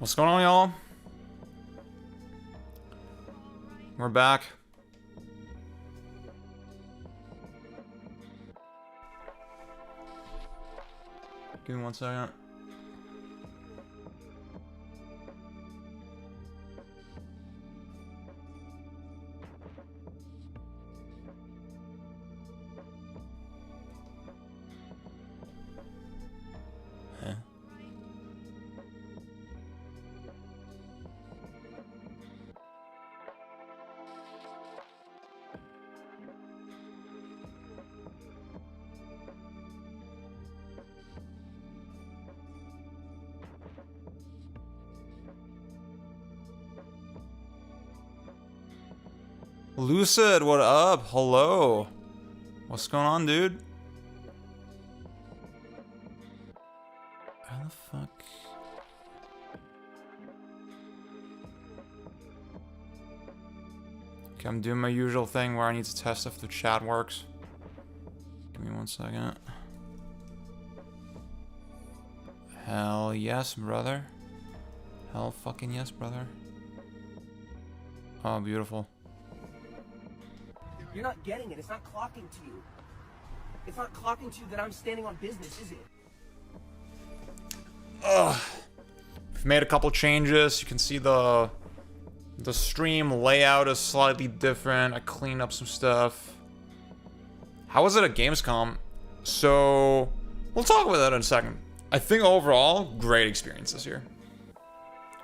What's going on, y'all? We're back. Give me 1 second. Huh? Lucid, what up? Hello. What's going on, dude? How the fuck? Okay, I'm doing my usual thing where I need to test if the chat works. Give me 1 second. Hell yes, brother. Hell fucking yes, brother. Oh, beautiful. You're not getting it. It's not clocking to you. It's not clocking to you that I'm standing on business, is it? Ugh. We've made a couple changes. You can see the stream layout is slightly different. I cleaned up some stuff. How was it at Gamescom? So, we'll talk about that in a second. I think overall, great experience this year.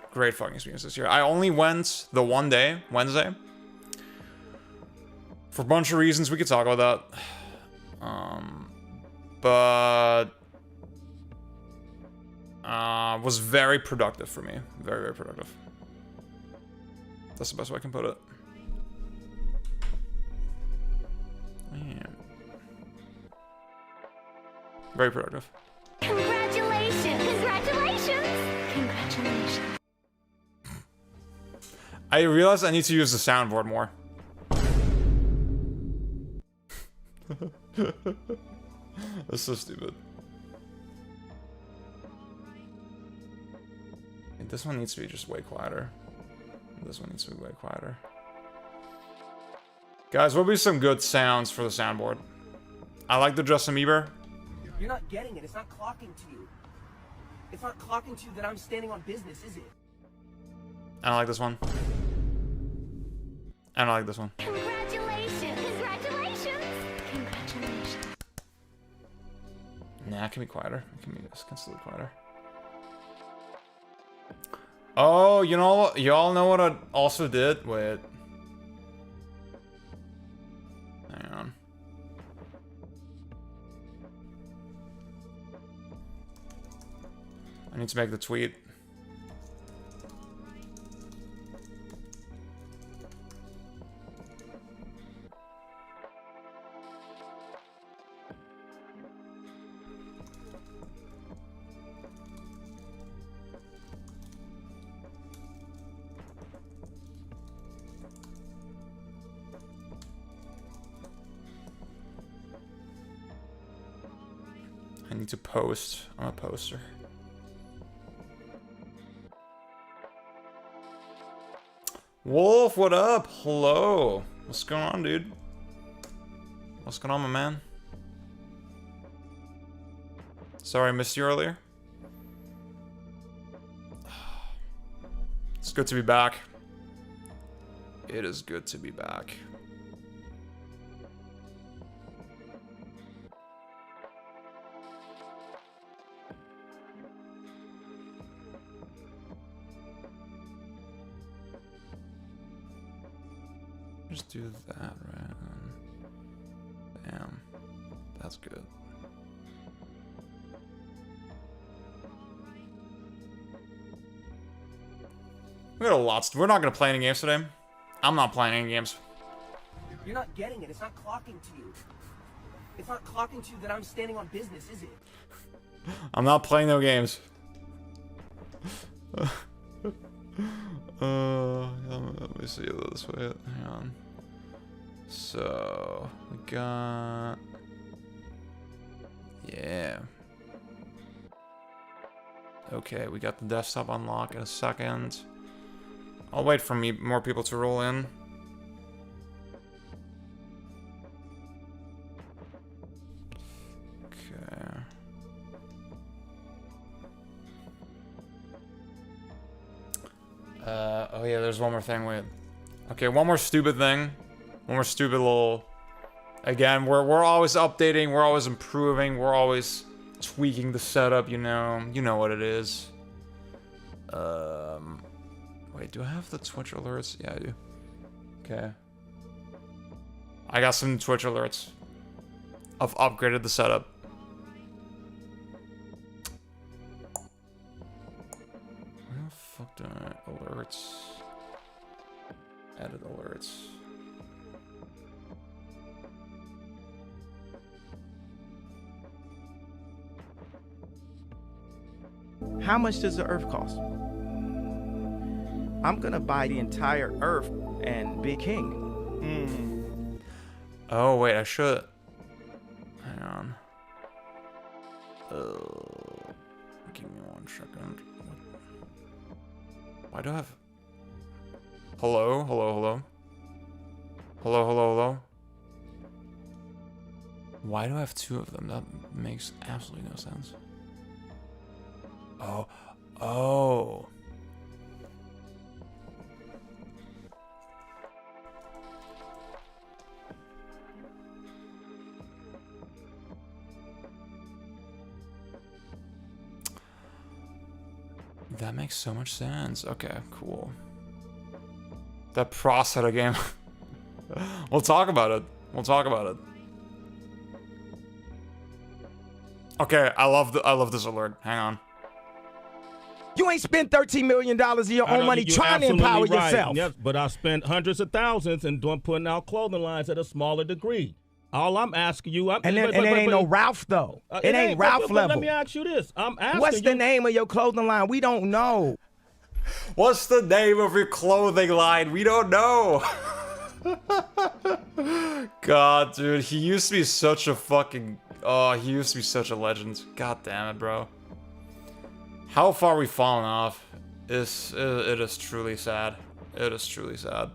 Great fucking experience this year. I only went the one day, Wednesday. For a bunch of reasons, we could talk about that. But was very productive for me. Very, very productive. That's the best way I can put it. Man. Very productive. Congratulations! Congratulations! Congratulations. I realized I need to use the soundboard more. That's so stupid. This one needs to be just way quieter. This one needs to be way quieter. Guys, what would be some good sounds for the soundboard? I like the Justin Bieber. You're not getting it. It's not clocking to you. It's not clocking to you that I'm standing on business, is it? I don't like this one. I don't like this one. Congratulations! Congratulations! Congratulations. Nah, it can be quieter. It can be still be quieter. Oh, you know what? Y'all know what I also did? Wait. Hang on. I need to make the tweet. I need to post. I'm a poster. Wolf, what up? Hello. What's going on, dude? What's going on, my man? Sorry I missed you earlier. It's good to be back. It is good to be back. Just do that, right? Bam. That's good. We got a lot. We're not gonna play any games today. I'm not playing any games. You're not getting it. It's not clocking to you. It's not clocking to you that I'm standing on business, is it? I'm not playing no games. Let me see it this way. Hang on. So we got, yeah. Okay, we got the desktop unlock in a second. I'll wait for more people to roll in. Okay. Oh yeah, there's one more thing. Wait. Okay, one more stupid thing. One more stupid little... Again, we're always updating, we're always improving, we're always tweaking the setup, you know. You know what it is. Wait, do I have the Twitch alerts? Yeah, I do. Okay. I got some Twitch alerts. I've upgraded the setup. Where the fuck do I... Alerts. Edit alerts. How much does the Earth cost? I'm gonna buy the entire Earth and be king. Oh, wait, I should... Hang on. Give me 1 second. Why do I have... Hello? Hello, hello? Hello, hello, hello? Why do I have 2 of them? That makes absolutely no sense. Oh. Oh. That makes so much sense. Okay, cool. That processor game. We'll talk about it. We'll talk about it. Okay, I love this alert. Hang on. You ain't spent $13 million of your own money trying to empower yourself. Yes, but I spent hundreds of thousands and putting out clothing lines at a smaller degree. All I'm asking you, and it ain't no Ralph though. It ain't Ralph level. Let me ask you this: I'm asking what's the name of your clothing line? We don't know. What's the name of your clothing line? We don't know. God, dude, he used to be such a fucking... Oh, he used to be such a legend. God damn it, bro. How far we've fallen off. It is truly sad. It is truly sad.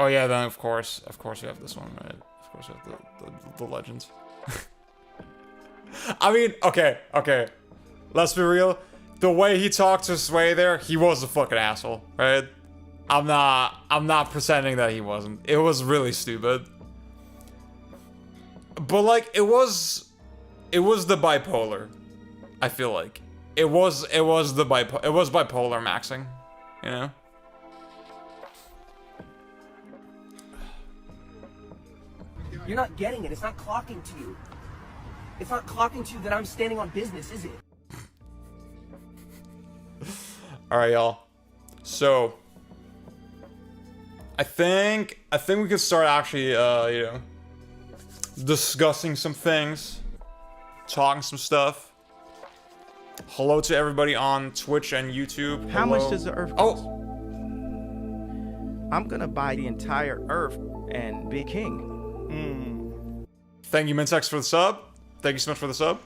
Oh yeah, then of course we have this one, right? Of course we have the legends. I mean, okay. Let's be real. The way he talked to Sway there, he was a fucking asshole, right? I'm not pretending that he wasn't. It was really stupid. But like it was the bipolar. I feel like. It was bipolar maxing, you know? You're not getting it. It's not clocking to you. It's not clocking to you that I'm standing on business, is it? Alright, y'all. So I think we could start actually you know, discussing some things, talking some stuff. Hello to everybody on Twitch and YouTube. How Hello. much does the Earth cost? Oh, I'm gonna buy the entire Earth and be king. thank you, Mintex, for the sub. Thank you so much for the sub.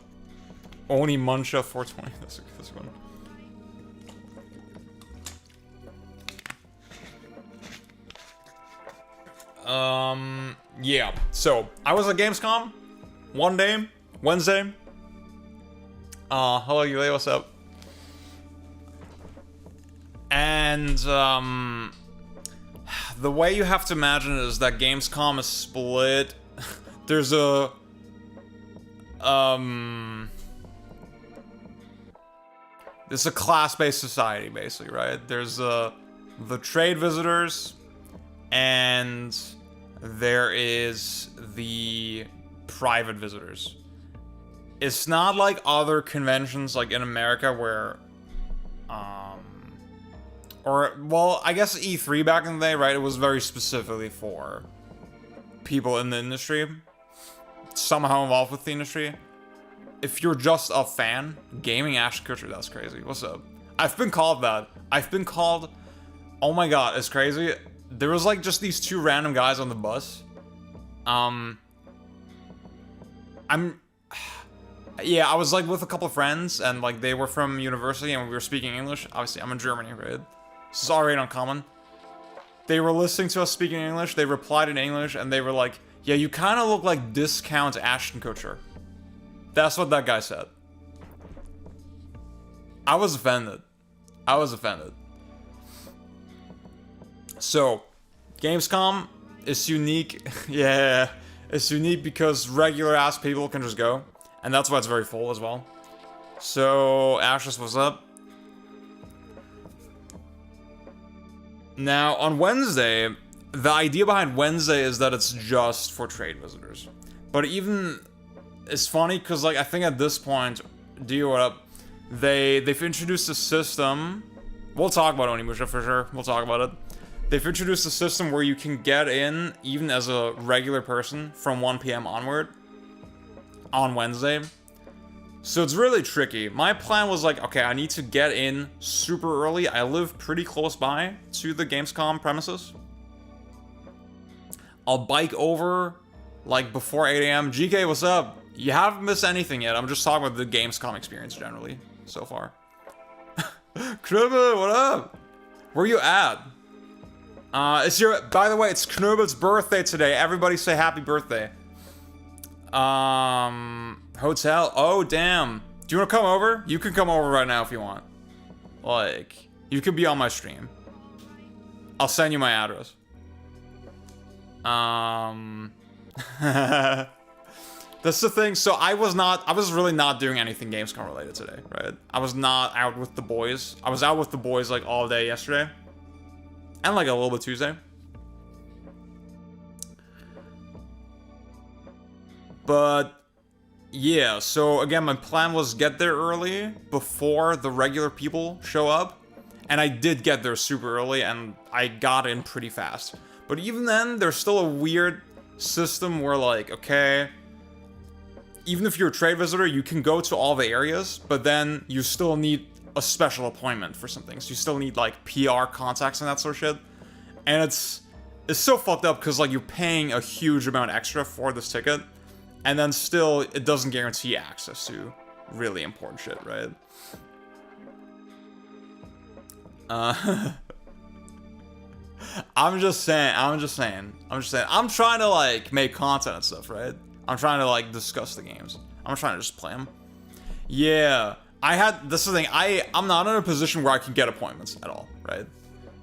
Onimusha 420. That's a good one. Yeah. So I was at Gamescom Wednesday. Hello, Yulei, what's up? And the way you have to imagine it is that Gamescom is split. There's a it's a class-based society, basically, right? There's the trade visitors, and there is the private visitors. It's not like other conventions like in America where or well, I guess E3 back in the day, right? It was very specifically for people in the industry, somehow involved with the industry. If you're just a fan, gaming Ashton Kutcher, that's crazy. What's up? I've been called that. I've been called, oh my god, it's crazy. there was like just these two random guys on the bus. Yeah, I was like with a couple of friends, and like they were from university, and we were speaking English. Obviously, I'm in Germany, right? This is already uncommon. They were listening to us speaking English. They replied in English, and they were like, "Yeah, you kind of look like discount Ashton Kutcher." That's what that guy said. I was offended. I was offended. So, Gamescom is unique. Yeah, it's unique because regular ass people can just go. And that's why it's very full as well. So, Ashes, what's up? Now, on Wednesday, the idea behind Wednesday is that it's just for trade visitors. But even, it's funny because, like, I think at this point, what up? They've introduced a system. We'll talk about Onimusha for sure. We'll talk about it. They've introduced a system where you can get in, even as a regular person, from 1 p.m. onward. On Wednesday. So it's really tricky. My plan was like, okay, I need to get in super early. I live pretty close by to the Gamescom premises. I'll bike over like before 8 a.m. GK, what's up? You haven't missed anything yet. I'm just talking about the Gamescom experience generally so far. Knubba, what up? Where you at? By the way, it's Knubba's birthday today. Everybody say happy birthday. Hotel. Oh, damn. Do you want to come over? You can come over right now if you want. Like, you could be on my stream. I'll send you my address. That's the thing. So I was really not doing anything Gamescom related today, right? I was not out with the boys. I was out with the boys like all day yesterday. And like a little bit Tuesday. But yeah, so again, my plan was get there early before the regular people show up. And I did get there super early and I got in pretty fast. But even then, there's still a weird system where like, okay, even if you're a trade visitor, you can go to all the areas, but then you still need a special appointment for some things. You still need like PR contacts and that sort of shit. And it's so fucked up because like you're paying a huge amount extra for this ticket. And then still, it doesn't guarantee access to really important shit, right? I'm just saying. I'm trying to, like, make content and stuff, right? I'm trying to, like, discuss the games. I'm trying to just play them. Yeah. This is the thing. I'm not in a position where I can get appointments at all, right?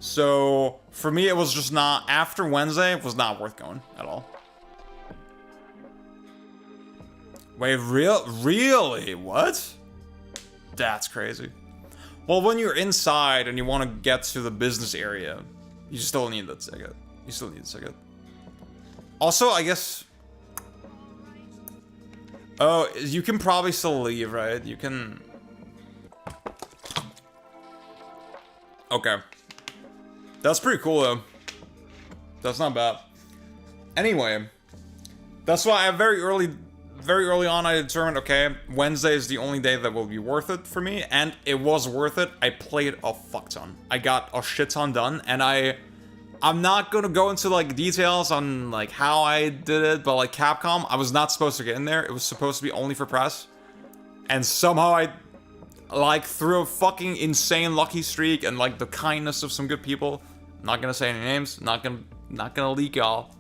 So, for me, it was just not, after Wednesday, it was not worth going at all. Wait, really? What? That's crazy. Well, when you're inside and you want to get to the business area, you still need the ticket. Also, I guess... Oh, you can probably still leave, right? You can... Okay. That's pretty cool, though. That's not bad. Anyway. That's why I very early on, I determined, okay, Wednesday is the only day that will be worth it for me, and it was worth it. I played a fuck ton. I got a shit ton done, and I'm not gonna go into, like, details on, like, how I did it, but, like, Capcom, I was not supposed to get in there. It was supposed to be only for press, and somehow I, like, through a fucking insane lucky streak and, like, the kindness of some good people, I'm not gonna say any names, not gonna leak y'all,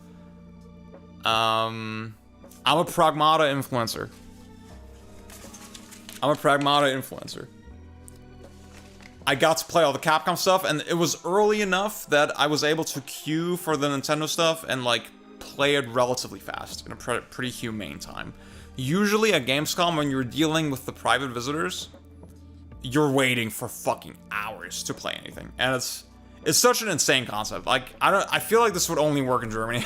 I'm a Pragmata influencer. I got to play all the Capcom stuff, and it was early enough that I was able to queue for the Nintendo stuff and, like, play it relatively fast in a pretty humane time. Usually at Gamescom, when you're dealing with the private visitors, you're waiting for fucking hours to play anything. And it's such an insane concept. Like, I feel like this would only work in Germany.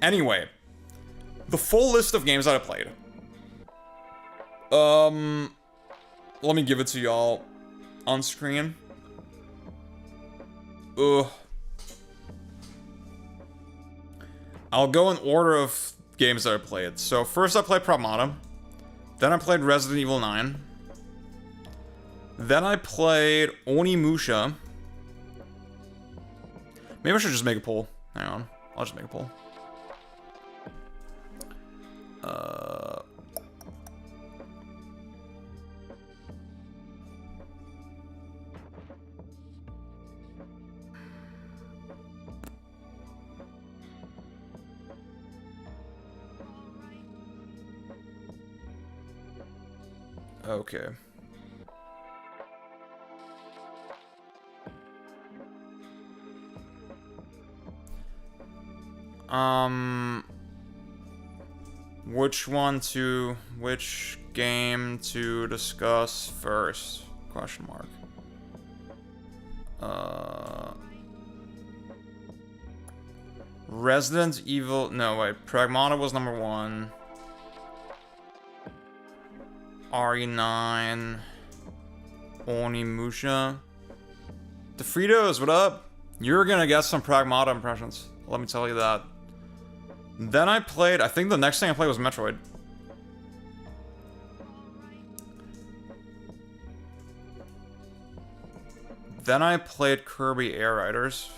Anyway. The full list of games that I played. Let me give it to y'all on screen. I'll go in order of games that I played. So first I played Pragmata. Then I played Resident Evil 9. Then I played Onimusha. Maybe I should just make a poll. Hang on. I'll just make a poll. Okay. Which game to discuss first? Question mark. Resident Evil, no wait, Pragmata was number 1. RE9. Onimusha. The Fritos, what up? You're gonna get some Pragmata impressions. Let me tell you that. Then I played, I think the next thing I played was Metroid. Then I played Kirby Air Riders.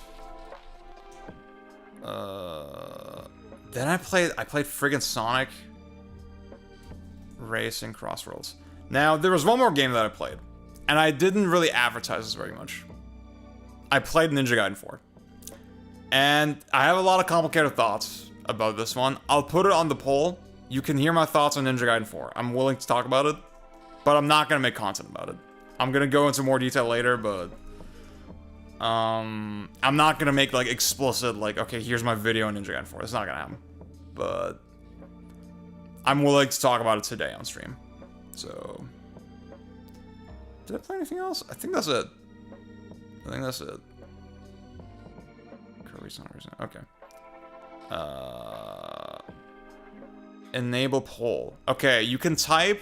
Then I played friggin' Sonic Racing Crossworlds. Now, there was one more game that I played, and I didn't really advertise this very much. I played Ninja Gaiden 4. And I have a lot of complicated thoughts about this one. I'll put it on the poll. You can hear my thoughts on Ninja Gaiden 4. I'm willing to talk about it, but I'm not going to make content about it. I'm going to go into more detail later, but I'm not going to make like explicit, like, okay, here's my video on Ninja Gaiden 4. It's not going to happen. But I'm willing to talk about it today on stream. So, did I play anything else? I think that's it. Okay. Enable poll. Okay, you can type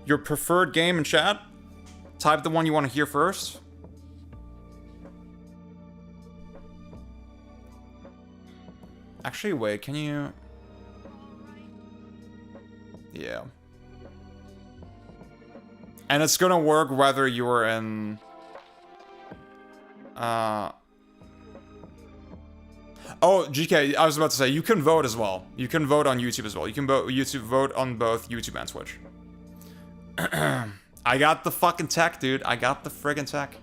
your preferred game in chat. Type the one you want to hear first. Actually, wait, can you... Yeah. And it's gonna work whether you're in... Oh, GK, I was about to say, you can vote as well. You can vote on YouTube as well. You can vote on both YouTube and Twitch. I got the fucking tech, dude. I got the friggin' tech.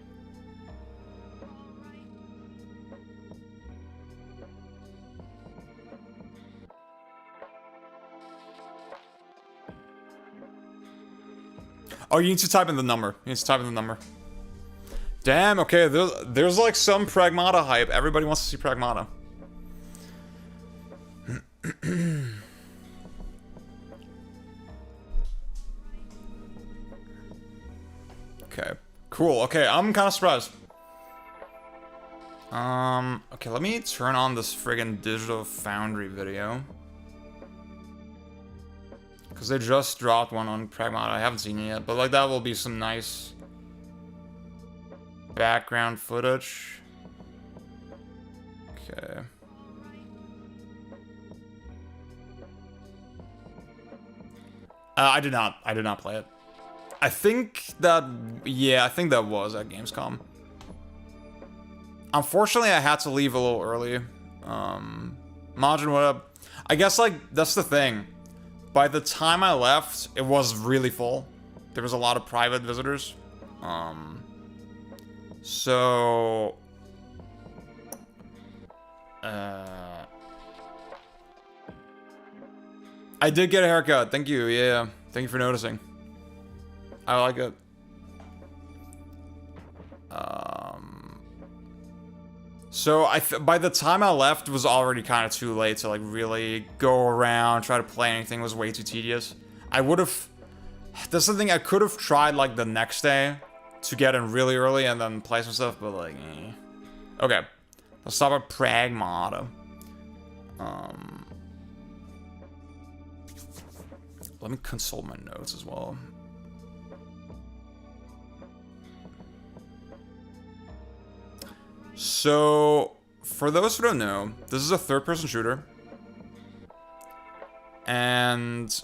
Oh, you need to type in the number. Damn, okay, there's like some Pragmata hype. Everybody wants to see Pragmata. Okay, cool. Okay, I'm kind of surprised. Okay, let me turn on this friggin' Digital Foundry video. Because they just dropped one on Pragmata. I haven't seen it yet, but like that will be some nice background footage. Okay. I did not play it. I think that was at Gamescom. Unfortunately, I had to leave a little early. Majin, what up? I guess, like, that's the thing. By the time I left, it was really full. There was a lot of private visitors. So... I did get a haircut. Thank you. Yeah. Thank you for noticing. I like it. So by the time I left, it was already kind of too late to like really go around, try to play anything. It was way too tedious. I would have... That's the thing, I could have tried like the next day to get in really early and then play some stuff, but like, Okay. Let's start with Pragmata. Let me consult my notes as well. So, for those who don't know, this is a third-person shooter. And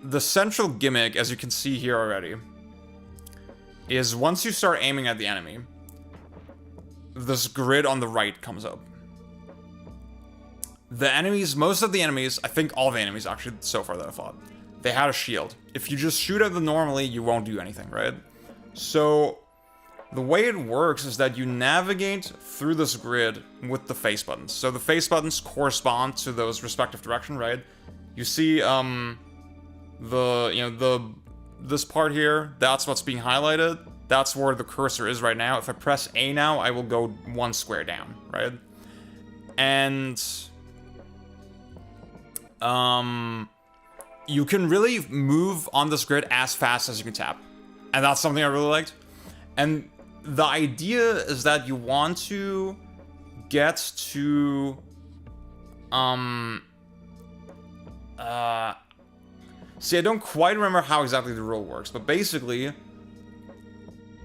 the central gimmick, as you can see here already, is once you start aiming at the enemy, this grid on the right comes up. The enemies, most of the enemies, I think all the enemies actually so far that I fought, they had a shield. If you just shoot at them normally, you won't do anything, right? So the way it works is that you navigate through this grid with the face buttons. So the face buttons correspond to those respective directions, right? You see, this part here, that's what's being highlighted. That's where the cursor is right now. If I press A now, I will go 1 square down, right? And you can really move on this grid as fast as you can tap. And that's something I really liked. And the idea is that you want to get to see, I don't quite remember how exactly the rule works, but basically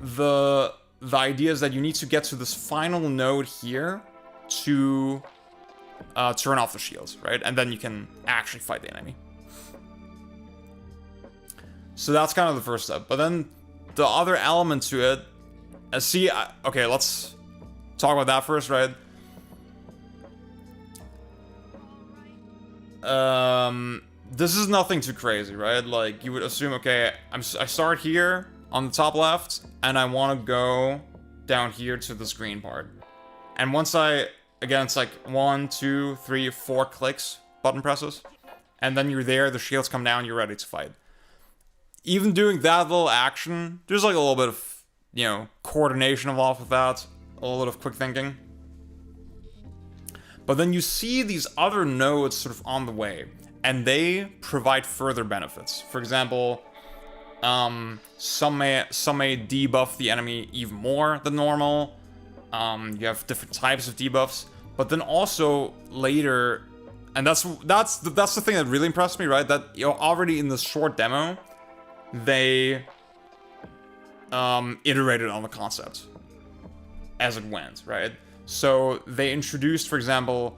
the idea is that you need to get to this final node here to turn off the shields, right? And then you can actually fight the enemy. So that's kind of the first step. But then the other element to it, okay, let's talk about that first, right? This is nothing too crazy, right? Like, you would assume, okay, I start here on the top left, and I want to go down here to this green part. And once again, it's like 1, 2, 3, 4 clicks, button presses, and then you're there, the shields come down, you're ready to fight. Even doing that little action, there's like a little bit of, coordination involved with that, a little bit of quick thinking. But then you see these other nodes sort of on the way, and they provide further benefits. For example, some may debuff the enemy even more than normal. You have different types of debuffs, but then also later, and that's the thing that really impressed me, right? That already in this short demo, they iterated on the concept as it went, right? So they introduced, for example,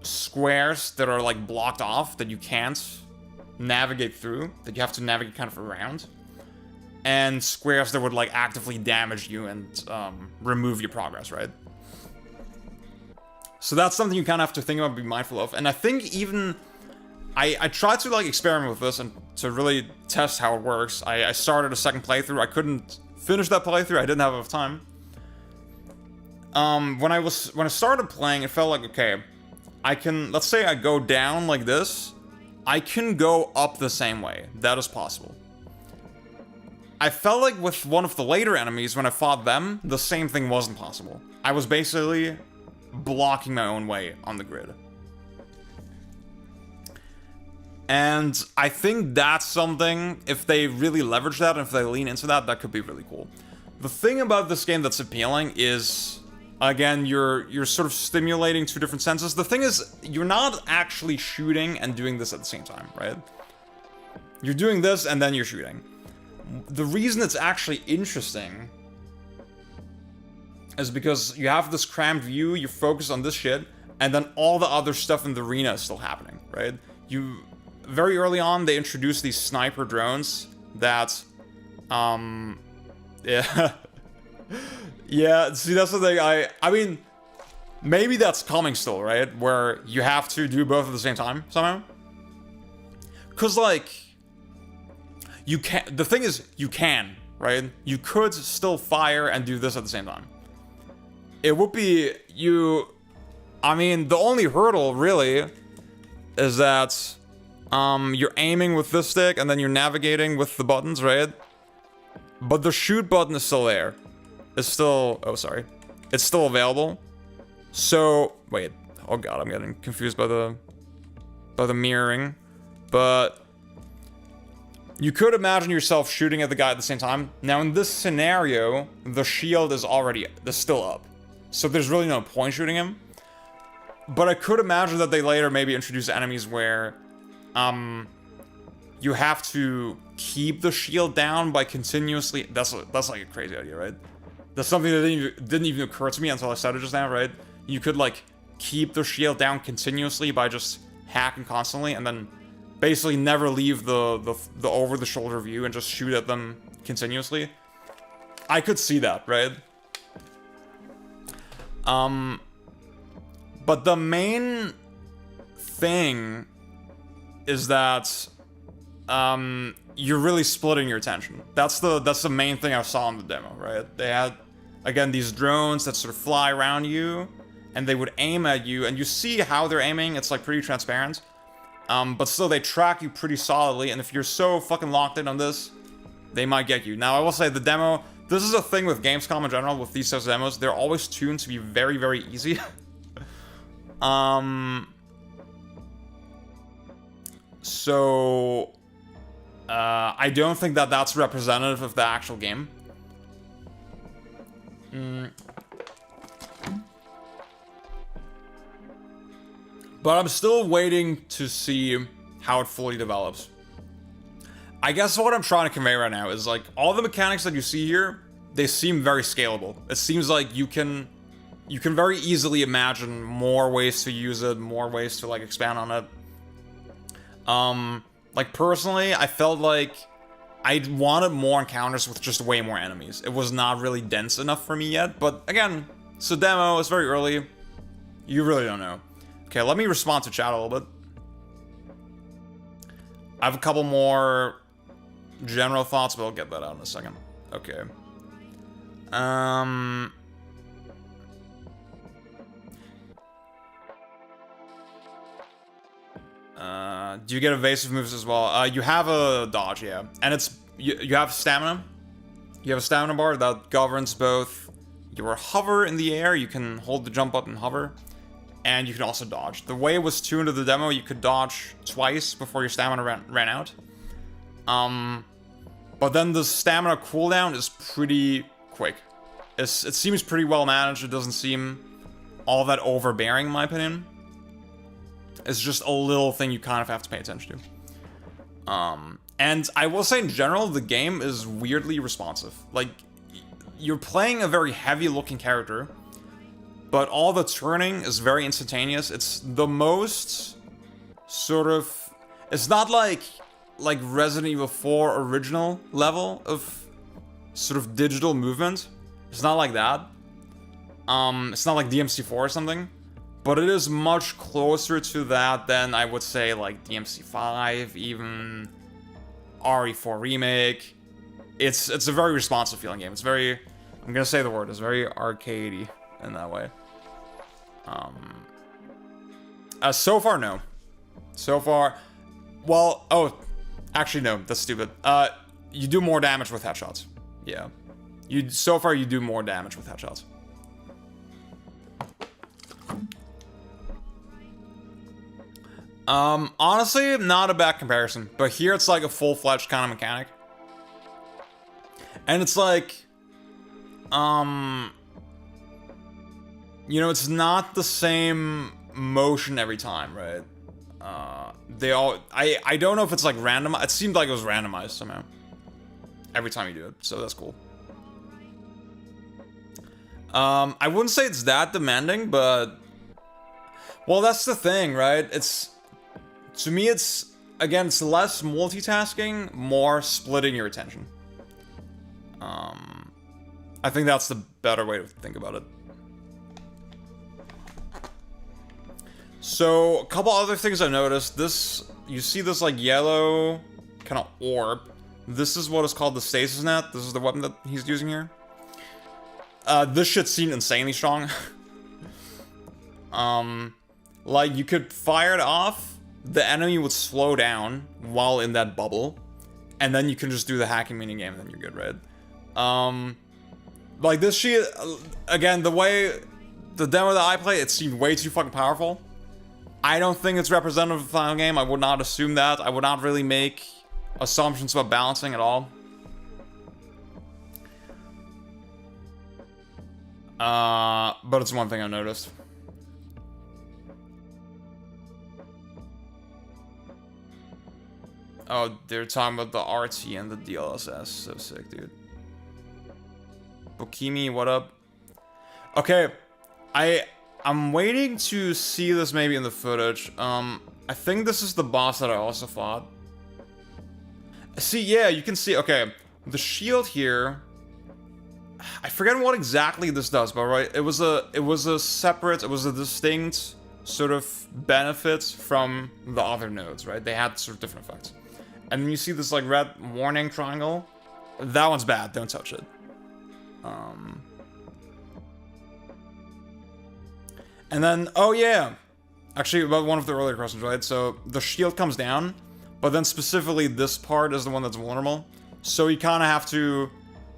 squares that are like blocked off that you can't navigate through, that you have to navigate kind of around, and squares that would like actively damage you and remove your progress, right? So that's something you kind of have to think about, be mindful of. And I think even I tried to like experiment with this and to really test how it works. I started a second playthrough. I couldn't finish that playthrough. I didn't have enough time. When I started playing, it felt like, okay, I can, let's say I go down like this, I can go up the same way. That is possible. I felt like with one of the later enemies, when I fought them, the same thing wasn't possible. I was basically blocking my own way on the grid. And I think that's something, if they really leverage that, and if they lean into that, that could be really cool. The thing about this game that's appealing is, again, you're sort of stimulating two different senses. The thing is, you're not actually shooting and doing this at the same time, right? You're doing this and then you're shooting. The reason it's actually interesting is because you have this crammed view, you're focused on this shit, and then all the other stuff in the arena is still happening, right? Very early on, they introduced these sniper drones that, yeah. Yeah, see, that's the thing, I mean, maybe that's coming still, right? Where you have to do both at the same time, somehow. Because, like, you can, the thing is, you can, right? You could still fire and do this at the same time. It would be, I mean, the only hurdle, really, is that, you're aiming with this stick, and then you're navigating with the buttons, right? But the shoot button is still there. It's still, oh, sorry. It's still available. So, wait. Oh god, I'm getting confused by the mirroring. But you could imagine yourself shooting at the guy at the same time. Now, in this scenario, the shield is still up. So there's really no point shooting him. But I could imagine that they later maybe introduce enemies where you have to keep the shield down by continuously, that's like a crazy idea, right? That's something that didn't even occur to me until I said it just now, right? You could like keep the shield down continuously by just hacking constantly, and then basically never leave the over the shoulder view and just shoot at them continuously. I could see that, right? But the main thing is that you're really splitting your attention. That's the main thing I saw in the demo, right? They had, again, these drones that sort of fly around you, and they would aim at you, and you see how they're aiming. It's like pretty transparent. But still, they track you pretty solidly, and if you're so fucking locked in on this, they might get you. Now, I will say the demo, this is a thing with Gamescom in general, with these types of demos, they're always tuned to be very, very easy. So, I don't think that that's representative of the actual game. But I'm still waiting to see how it fully develops. I guess what I'm trying to convey right now is, like, all the mechanics that you see here, they seem very scalable. It seems like you can very easily imagine more ways to use it, more ways to, like, expand on it. Like, personally, I felt like I wanted more encounters with just way more enemies. It was not really dense enough for me yet, but again, it's a demo, it's very early. You really don't know. Okay, let me respond to chat a little bit. I have a couple more general thoughts, but I'll get that out in a second. Okay. Do you get evasive moves as well? You have a dodge, yeah. And it's, you have stamina. You have a stamina bar that governs both your hover in the air, you can hold the jump button and hover, and you can also dodge. The way it was tuned to the demo, you could dodge twice before your stamina ran out. But then the stamina cooldown is pretty quick. It seems pretty well managed. It doesn't seem all that overbearing, in my opinion. It's just a little thing you kind of have to pay attention to. And I will say in general, the game is weirdly responsive. Like, you're playing a very heavy-looking character, but all the turning is very instantaneous. It's the most sort of... It's not like Resident Evil 4 original level of sort of digital movement. It's not like that. It's not like DMC4 or something. But it is much closer to that than, I would say, like DMC5, even RE4 Remake. It's a very responsive feeling game. It's very... I'm gonna say the word. It's very arcadey in that way. So far, no. So far... Well, oh... Actually, no. That's stupid. You do more damage with headshots. Yeah. So far, you do more damage with headshots. Honestly, not a bad comparison. But here, it's like a full-fledged kind of mechanic. And it's like... You know, it's not the same motion every time, right? They all... I don't know if it's like random. It seemed like it was randomized somehow. Every time you do it, so that's cool. I wouldn't say it's that demanding, but... Well, that's the thing, right? It's... To me, it's... Again, it's less multitasking, more splitting your attention. I think that's the better way to think about it. So, a couple other things I noticed. This... You see this, like, yellow kind of orb. This is what is called the stasis net. This is the weapon that he's using here. This shit seemed insanely strong. Like, you could fire it off, the enemy would slow down while in that bubble, and then you can just do the hacking minigame, and then you're good, right? Like, this shit, again, the way, the demo that I played, it seemed way too fucking powerful. I don't think it's representative of the final game. I would not assume that. I would not really make assumptions about balancing at all. But it's one thing I noticed. Oh, they're talking about the RT and the DLSS. So sick, dude. Bokimi, what up? Okay, I'm waiting to see this maybe in the footage. I think this is the boss that I also fought. See, yeah, you can see, okay, the shield here I forget what exactly this does, but right, it was a distinct sort of benefits from the other nodes, right? They had sort of different effects. And then you see this like red warning triangle. That one's bad, don't touch it. And then, oh yeah, actually about one of the earlier questions, right? So the shield comes down, but then specifically this part is the one that's vulnerable. So you kind of have to,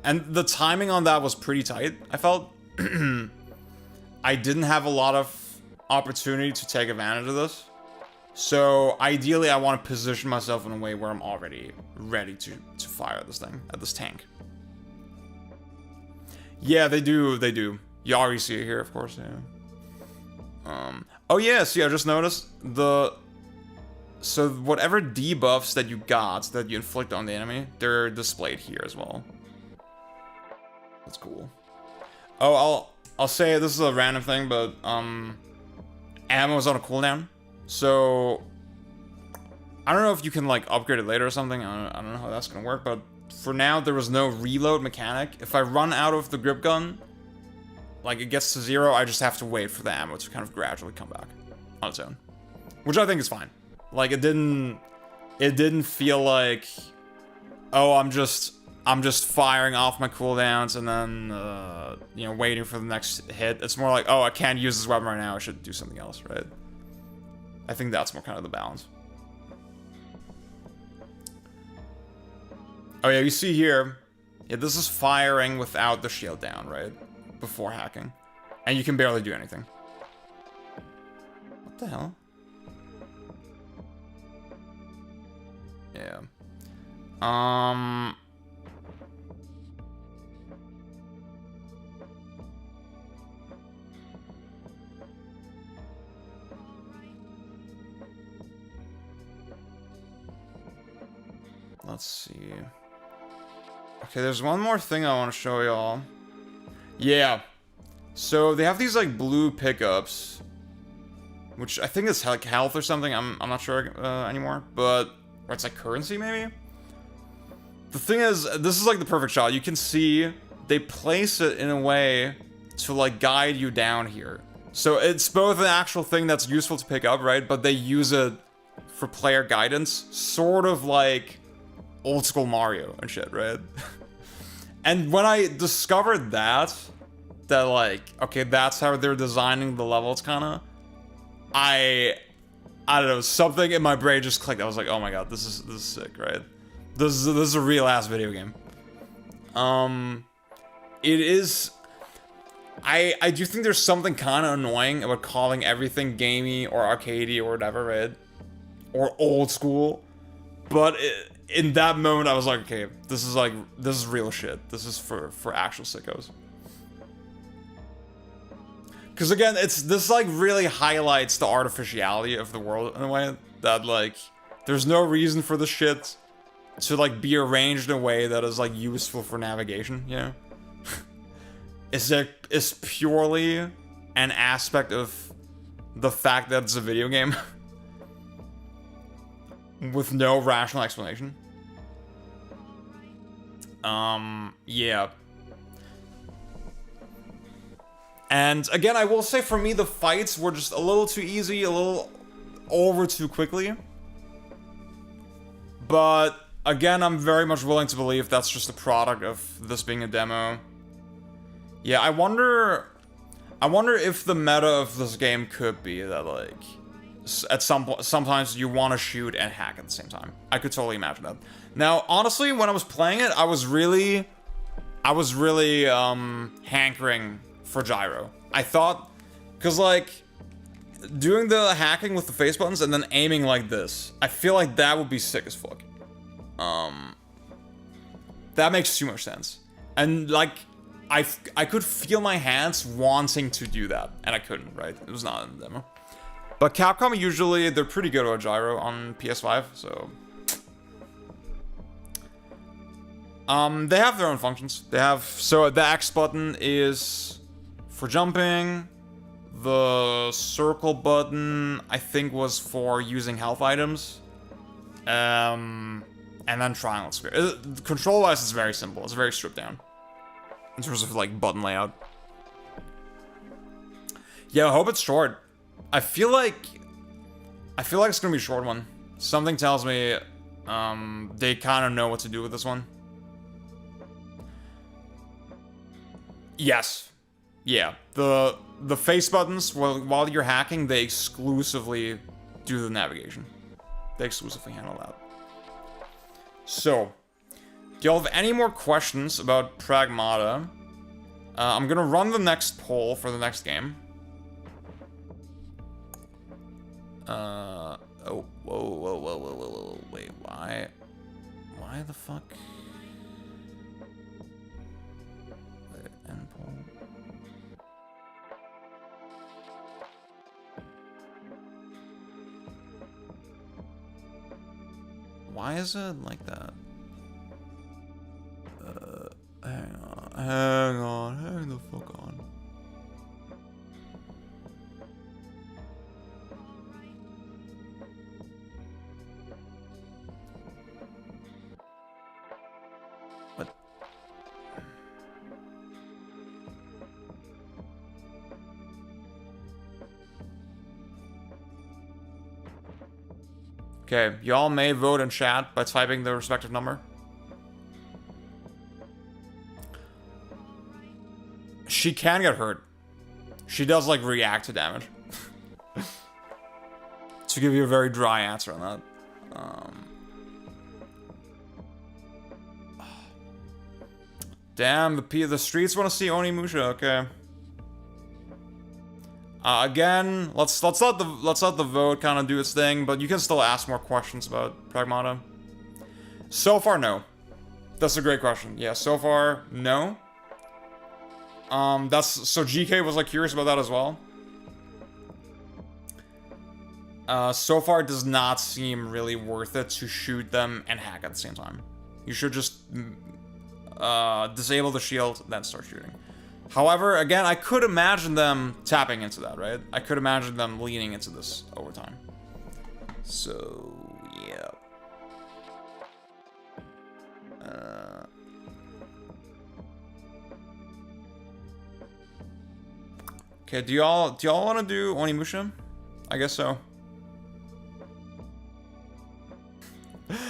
and the timing on that was pretty tight, I felt. I didn't have a lot of opportunity to take advantage of this. So ideally I want to position myself in a way where I'm already ready to fire this thing, at this tank. Yeah, they do. You already see it here, of course, yeah. Oh yeah, see, I just noticed so whatever debuffs that you got, that you inflict on the enemy, they're displayed here as well. That's cool. Oh, I'll say this is a random thing, but ammo is on a cooldown. So I don't know if you can like upgrade it later or something. I don't know how that's gonna work, but for now there was no reload mechanic. If I run out of the grip gun, like it gets to 0, I just have to wait for the ammo to kind of gradually come back on its own, which I think is fine. Like it didn't feel like, oh, I'm just firing off my cooldowns and then you know, waiting for the next hit. It's more like, oh, I can't use this weapon right now, I should do something else, right? I think that's more kind of the balance. Oh yeah, you see here, yeah, this is firing without the shield down, right? Before hacking. And you can barely do anything. What the hell? Yeah. Let's see. Okay, there's one more thing I want to show y'all. Yeah. So they have these like blue pickups, which I think is like health or something. I'm not sure anymore, but or it's like currency maybe. The thing is, this is like the perfect shot. You can see they place it in a way to like guide you down here. So it's both an actual thing that's useful to pick up, right? But they use it for player guidance, sort of like old school Mario and shit, right? And when I discovered that like, okay, that's how they're designing the levels, kinda, I don't know, something in my brain just clicked. I was like, oh my god, this is sick, right? This is a real ass video game. It is. I do think there's something kind of annoying about calling everything gamey or arcadey or whatever, right? Or old school. But in that moment, I was like, okay, this is real shit. This is for actual sickos. Because again, this like really highlights the artificiality of the world in a way that like there's no reason for the shit to like be arranged in a way that is like useful for navigation, you know? It's purely an aspect of the fact that it's a video game with no rational explanation. Yeah. And again, I will say for me, the fights were just a little too easy, a little over too quickly. But again, I'm very much willing to believe that's just a product of this being a demo. Yeah, I wonder if the meta of this game could be that like at sometimes you want to shoot and hack at the same time. I could totally imagine that. Now, honestly, when I was playing it, I was really hankering for gyro. I thought, cause like doing the hacking with the face buttons and then aiming like this, I feel like that would be sick as fuck. That makes too much sense. And like I could feel my hands wanting to do that, and I couldn't, right? It was not in the demo. But Capcom usually, they're pretty good at gyro on PS5, so they have their own functions. They have, so the X button is for jumping. The circle button, I think, was for using health items. And then triangle square. Control-wise, it's very simple. It's very stripped down. in terms of like button layout. Yeah, I hope it's short. I feel like it's gonna be a short one. Something tells me they kind of know what to do with this one. Yes. Yeah. The face buttons, while you're hacking, they exclusively do the navigation. They exclusively handle that. So, do y'all have any more questions about Pragmata? I'm gonna run the next poll for the next game. Oh, whoa, wait, why the fuck? Wait, end poll. Why is it like that? Hang the fuck on. What? Okay, y'all may vote in chat by typing the respective number. She can get hurt. She does, like, react to damage. To give you a very dry answer on that. Damn, the streets want to see Onimusha. Okay. Again, let's let the vote kind of do its thing, but you can still ask more questions about Pragmata. So far, no. That's a great question. Yeah, so far, no. So GK was like curious about that as well. So far it does not seem really worth it to shoot them and hack at the same time. You should just disable the shield, then start shooting. However, again, I could imagine them tapping into that, right? I could imagine them leaning into this over time. So, yeah. Okay, do y'all want to do Onimusha? I guess so.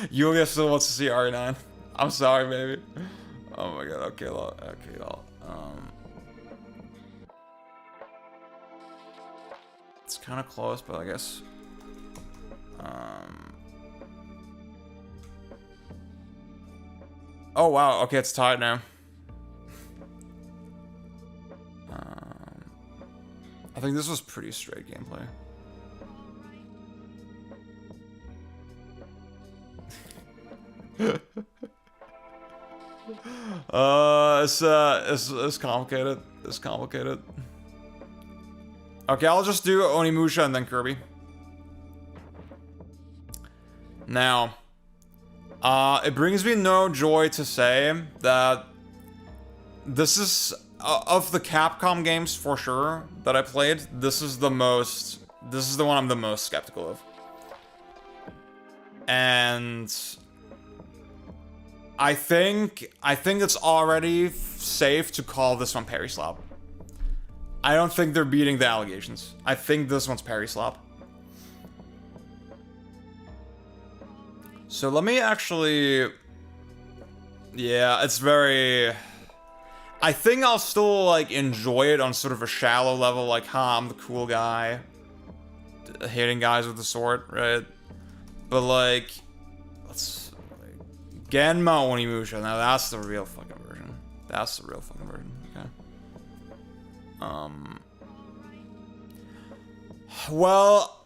Yulia still wants to see RE9. I'm sorry, baby. Oh my god. Okay, y'all. It's kind of close, but I guess. Oh wow. Okay, it's tied now. I think this was pretty straight gameplay. It's complicated. It's complicated. Okay, I'll just do Onimusha and then Kirby. Now, it brings me no joy to say that this is, of the Capcom games for sure that I played, this is the one I'm the most skeptical of. And I think it's already safe to call this one parry slap. I don't think they're beating the allegations. I think this one's parry slap. So let me actually... Yeah, it's very... I think I'll still, like, enjoy it on sort of a shallow level, like, I'm the cool guy. Hitting guys with the sword, right? But, like... Let's... Genma Onimusha. Now that's the real fucking version. That's the real fucking version. Okay. Well,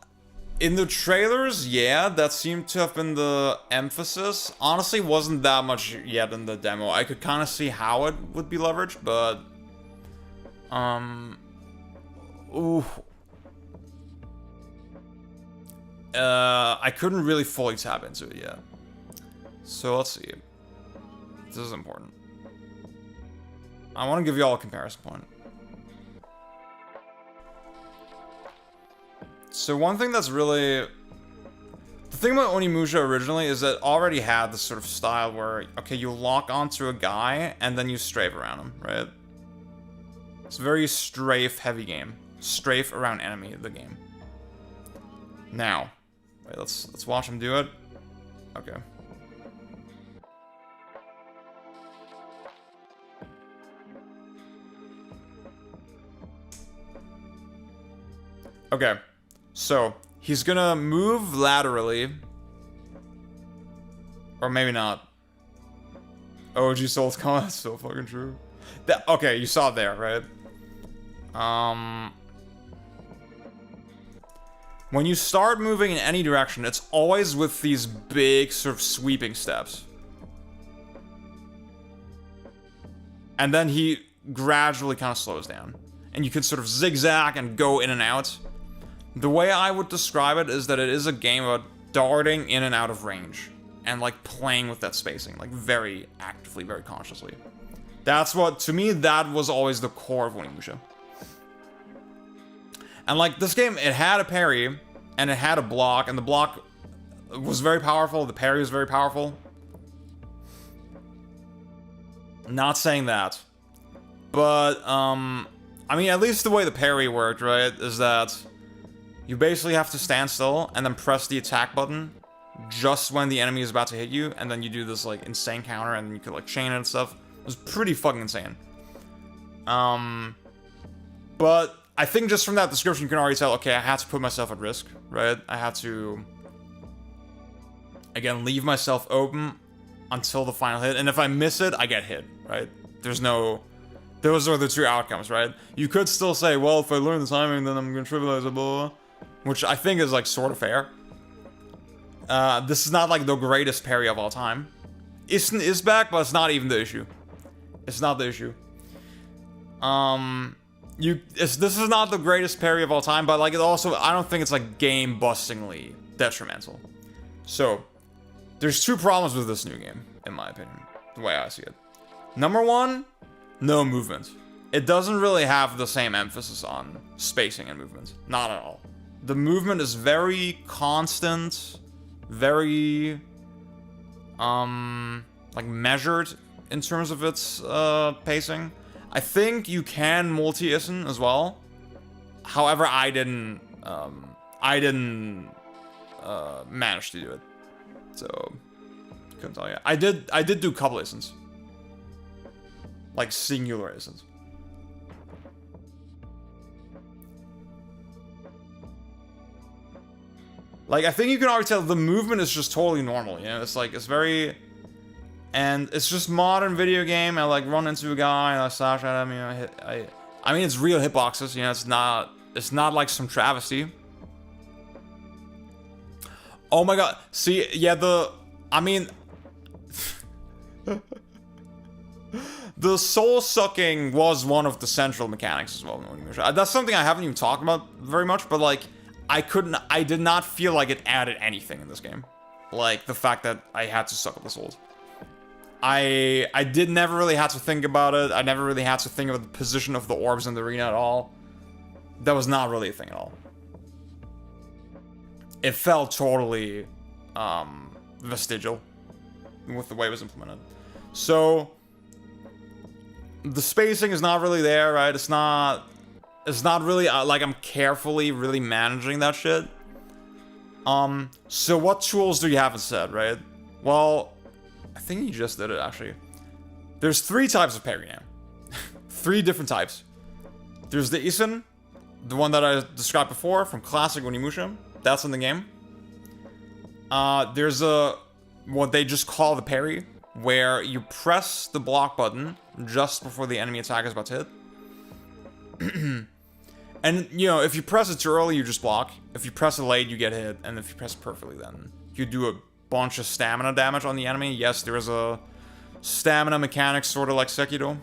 in the trailers, yeah, that seemed to have been the emphasis. Honestly, wasn't that much yet in the demo. I could kind of see how it would be leveraged, but ooh. I couldn't really fully tap into it yet. So let's see. This is important. I want to give you all a comparison point. So one thing that's really... The The thing about Onimusha originally is that it already had this sort of style where, okay, you lock onto a guy and then you strafe around him, right? It's a very strafe-heavy game. Strafe around enemy, the game. Now, wait, let's watch him do it. Okay. Okay, so he's gonna move laterally, or maybe not. OG Souls comment, that's so fucking true. Okay, you saw it there, right? When you start moving in any direction, it's always with these big sort of sweeping steps. And then he gradually kind of slows down. And you can sort of zigzag and go in and out. The way I would describe it is that it is a game about darting in and out of range. And like playing with that spacing, like very actively, very consciously. That's what, to me, that was always the core of Onimusha. And like this game, it had a parry, and it had a block, and the block was very powerful, the parry was very powerful. Not saying that. But, I mean, at least the way the parry worked, right, is that you basically have to stand still and then press the attack button just when the enemy is about to hit you, and then you do this, like, insane counter, and you could, like, chain it and stuff. It was pretty fucking insane. But I think just from that description, you can already tell, okay, I had to put myself at risk, right? I had to, again, leave myself open until the final hit, and if I miss it, I get hit, right? Those are the two outcomes, right? You could still say, well, if I learn the timing, then I'm gonna trivialize it, blah, blah, which I think is, like, sort of fair. This is not, like, the greatest parry of all time. Isten is back, but it's not even the issue. It's not the issue. This is not the greatest parry of all time, but, like, it also, I don't think it's, like, game-bustingly detrimental. So, there's two problems with this new game, in my opinion, the way I see it. Number one, no movement. It doesn't really have the same emphasis on spacing and movement. Not at all. The movement is very constant, very, like, measured in terms of its, pacing. I think you can multi-isen as well. However, I didn't manage to do it. So, couldn't tell you. I did do couple isens. Like, singular isens. Like, I think you can already tell the movement is just totally normal, you know? It's like, it's very... And it's just modern video game. I, like, run into a guy and I slash at him, you know, I mean, it's real hitboxes, you know? It's not like some travesty. Oh my god. See, yeah, I mean... The soul-sucking was one of the central mechanics as well. That's something I haven't even talked about very much, but, like, I did not feel like it added anything in this game. Like, the fact that I had to suck up the souls. I never really had to think about it. I never really had to think of the position of the orbs in the arena at all. That was not really a thing at all. It felt totally, vestigial with the way it was implemented. So, the spacing is not really there, right? It's not really, like, I'm carefully really managing that shit. So what tools do you have instead, right? Well, I think you just did it, actually. There's 3 types of parry now. 3 different types. There's the Isen, the one that I described before from classic Onimusha. That's in the game. There's what they just call the parry, where you press the block button just before the enemy attack is about to hit. And, you know, if you press it too early, you just block. If you press it late, you get hit. And if you press it perfectly, then you do a bunch of stamina damage on the enemy. Yes, there is a stamina mechanic, sort of like Sekiro.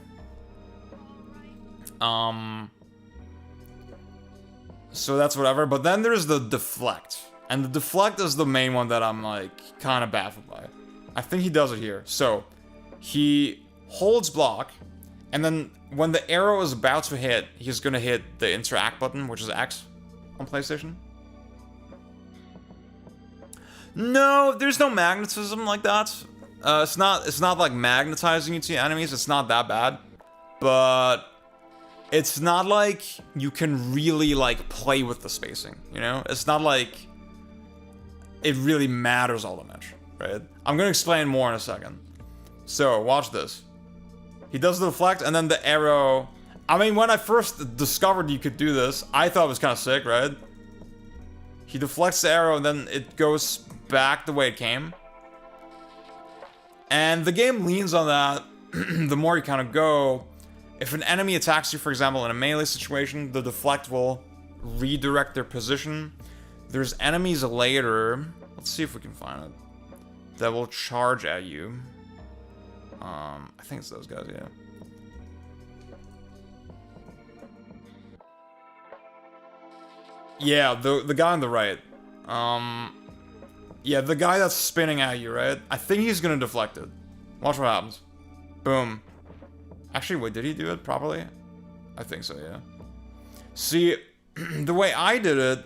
So that's whatever. But then there's the deflect. And the deflect is the main one that I'm, like, kind of baffled by. I think he does it here. So, he holds block, and then when the arrow is about to hit, he's gonna hit the interact button, which is X on PlayStation. No, there's no magnetism like that. It's not like magnetizing you to enemies. It's not that bad, but it's not like you can really like play with the spacing. You know, it's not like it really matters all that much, right? I'm gonna explain more in a second. So watch this. He does the deflect, and then the arrow. I mean, when I first discovered you could do this, I thought it was kind of sick, right? He deflects the arrow, and then it goes back the way it came. And the game leans on that the more you kind of go. If an enemy attacks you, for example, in a melee situation, the deflect will redirect their position. There's enemies later, let's see if we can find it, that will charge at you. I think it's those guys, yeah. Yeah, the guy on the right. Yeah, the guy that's spinning at you, right? I think he's gonna deflect it. Watch what happens. Boom. Actually, wait, did he do it properly? I think so, yeah. See, the way I did it,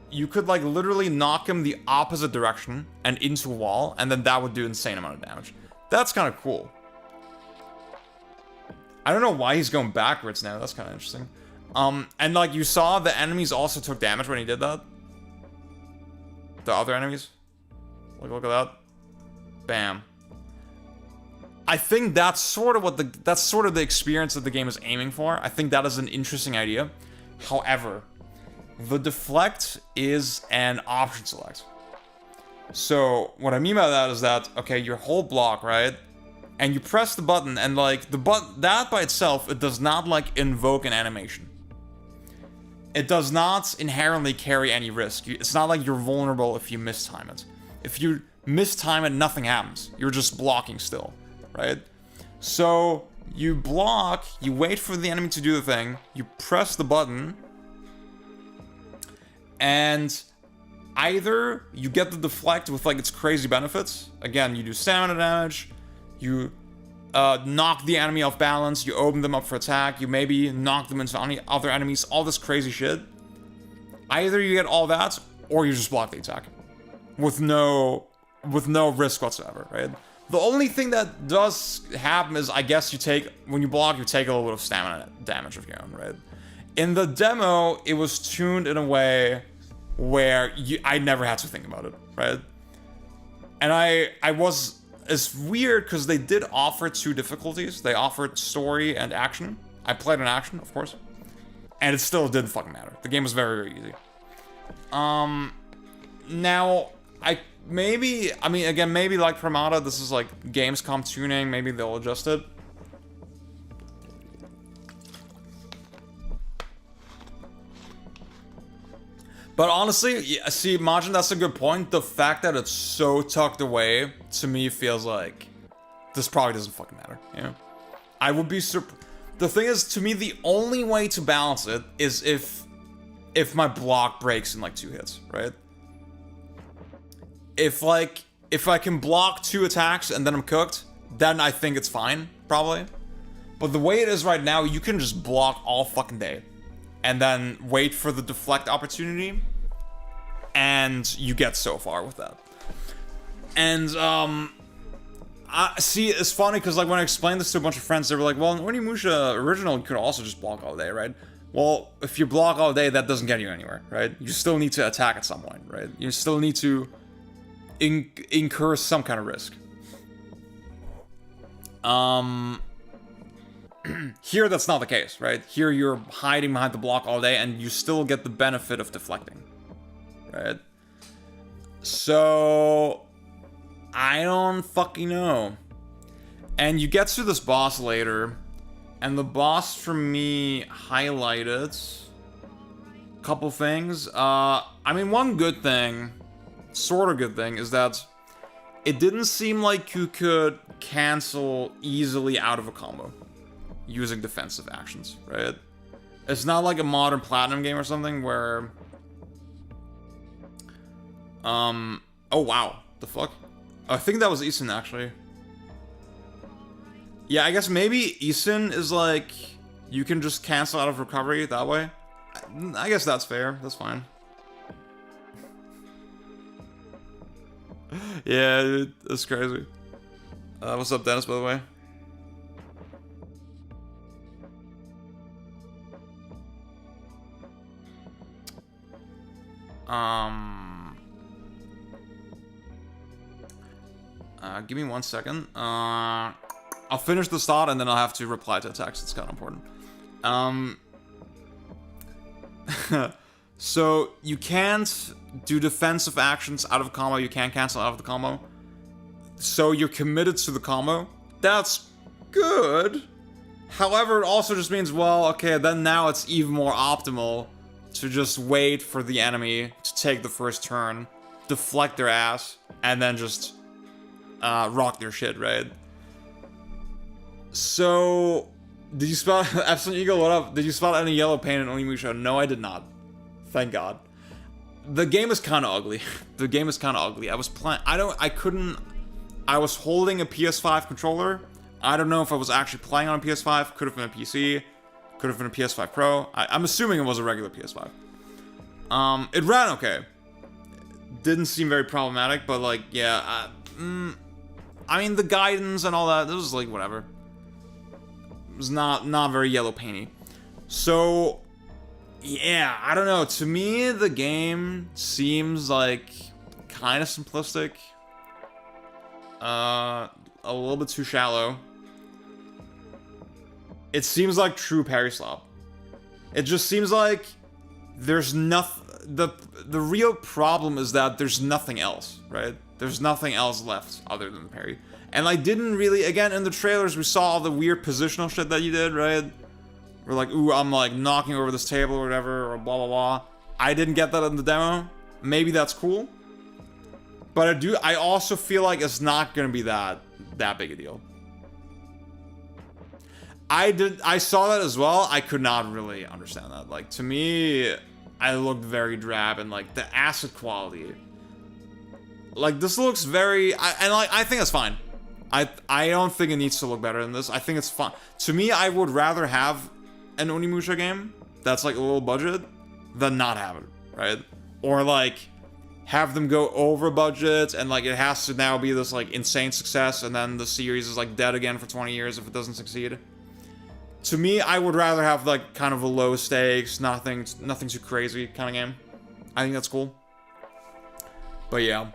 you could like literally knock him the opposite direction and into a wall, and then that would do insane amount of damage. That's kind of cool. I don't know why he's going backwards now. That's kind of interesting. And like you saw, the enemies also took damage when he did that. The other enemies. Look at that. Bam. I think that's sort of what that's sort of the experience that the game is aiming for. I think that is an interesting idea. However, the deflect is an option select. So what I mean by that is that, okay, your whole block, right? And you press the button, and like that by itself, it does not like invoke an animation. It does not inherently carry any risk. It's not like you're vulnerable if you mistime it. If you mistime it, nothing happens. You're just blocking still, right? So you block, you wait for the enemy to do the thing, you press the button, and either you get the deflect with like its crazy benefits. Again, you do stamina damage, you knock the enemy off balance, you open them up for attack, you maybe knock them into other enemies, all this crazy shit. Either you get all that, or you just block the attack. With no risk whatsoever, right? The only thing that does happen is, I guess when you block, you take a little bit of stamina damage of your own, right? In the demo, it was tuned in a way where I never had to think about it, right? And it's weird because they did offer two difficulties. They offered story and action. I played in action, of course. And it still didn't fucking matter. The game was very, very easy. Now, maybe like Pragmata, this is like Gamescom tuning. Maybe they'll adjust it. But honestly, yeah, see, Majin, that's a good point. The fact that it's so tucked away, to me, feels like this probably doesn't fucking matter, you know? I would be the thing is, to me, the only way to balance it is if my block breaks in like 2 hits, right? If I can block 2 attacks and then I'm cooked, then I think it's fine, probably. But the way it is right now, you can just block all fucking day. And then wait for the deflect opportunity, and you get so far with that. And see, it's funny because like when I explained this to a bunch of friends, they were like, "Well, in Onimusha original, you could also just block all day, right?" Well, if you block all day, that doesn't get you anywhere, right? You still need to attack at some point, right? You still need to incur some kind of risk. Here, that's not the case, right? Here, you're hiding behind the block all day, and you still get the benefit of deflecting, right? So, I don't fucking know. And you get to this boss later, and the boss, for me, highlighted a couple things. I mean, one good thing, sort of good thing, is that it didn't seem like you could cancel easily out of a combo using defensive actions, right? It's not like a modern Platinum game or something where... oh wow, the fuck? I think that was Isin, actually. Yeah, I guess maybe Isin is like... You can just cancel out of recovery that way. I guess that's fair, that's fine. Yeah, dude, that's crazy. What's up, Dennis, by the way? Give me 1 second. I'll finish this thought and then I'll have to reply to a text. It's kind of important. So you can't do defensive actions out of combo. You can't cancel out of the combo. So you're committed to the combo. That's good. However, it also just means, well, okay, then now it's even more optimal to just wait for the enemy to take the first turn, deflect their ass, and then just rock their shit, right? So, did you spot Epsilon Eagle? What up? Did you spot any yellow paint in Onimusha? No, I did not. Thank God. The game is kind of ugly. The game is kind of ugly. I was playing. I was holding a PS5 controller. I don't know if I was actually playing on a PS5. Could have been a PC. Could have been a PS5 Pro. I'm assuming it was a regular PS5. It ran okay. Didn't seem very problematic, but like, yeah. I mean, the Gaidens and all that, it was like, whatever. It was not very yellow painty. So, yeah, I don't know. To me, the game seems like kind of simplistic. A little bit too shallow. It seems like true parry slop. It just seems like there's nothing. The real problem is that there's nothing else, right? There's nothing else left other than the parry. And I didn't really, again, in the trailers, we saw all the weird positional shit that you did, right? We're like, ooh, I'm like knocking over this table or whatever, or blah, blah, blah. I didn't get that in the demo. Maybe that's cool. But I also feel like it's not gonna be that big a deal. I saw that as well. I could not really understand that. Like, to me, I looked very drab, and like the acid quality. Like, this looks very, I think it's fine. I don't think it needs to look better than this. I think it's fine. To me, I would rather have an Onimusha game that's like a little budget than not have it, right? Or like have them go over budget and like it has to now be this like insane success and then the series is like dead again for 20 years if it doesn't succeed. To me, I would rather have like kind of a low stakes, nothing too crazy kind of game. I think that's cool. But yeah.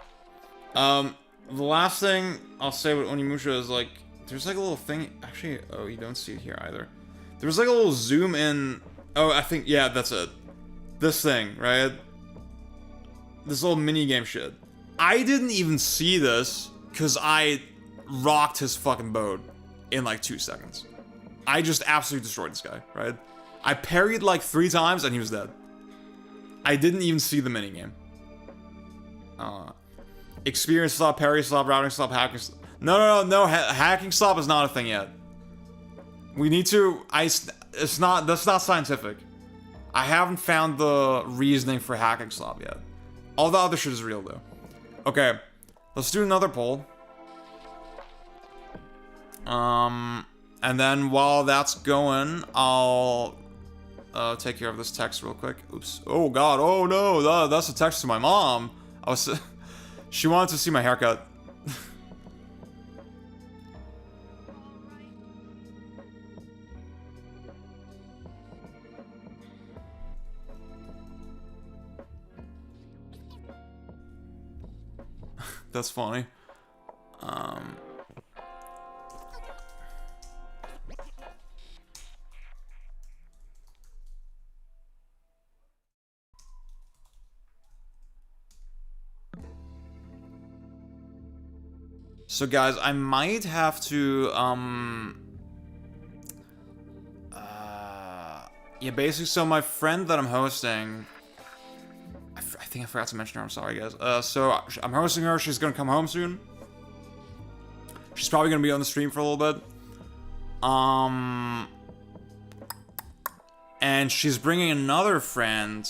The last thing I'll say with Onimusha is like, there's like a little thing, actually, oh, you don't see it here either. There's like a little zoom in, oh, I think, yeah, that's it. This thing, right? This little mini game shit. I didn't even see this, because I rocked his fucking boat in like 2 seconds. I just absolutely destroyed this guy, right? I parried like 3 times and he was dead. I didn't even see the mini game. Experience slop, parry slop, routing slop, hacking slop. No. Hacking slop is not a thing yet. We need to. That's not scientific. I haven't found the reasoning for hacking slop yet. All the other shit is real though. Okay, let's do another poll. And then while that's going, I'll take care of this text real quick. Oops. Oh God. Oh no. That's a text to my mom. She wanted to see my haircut. That's funny. So guys, I might have to, yeah, basically, so my friend that I'm hosting, I think I forgot to mention her, I'm sorry guys. So I'm hosting her, she's gonna come home soon. She's probably gonna be on the stream for a little bit. And she's bringing another friend,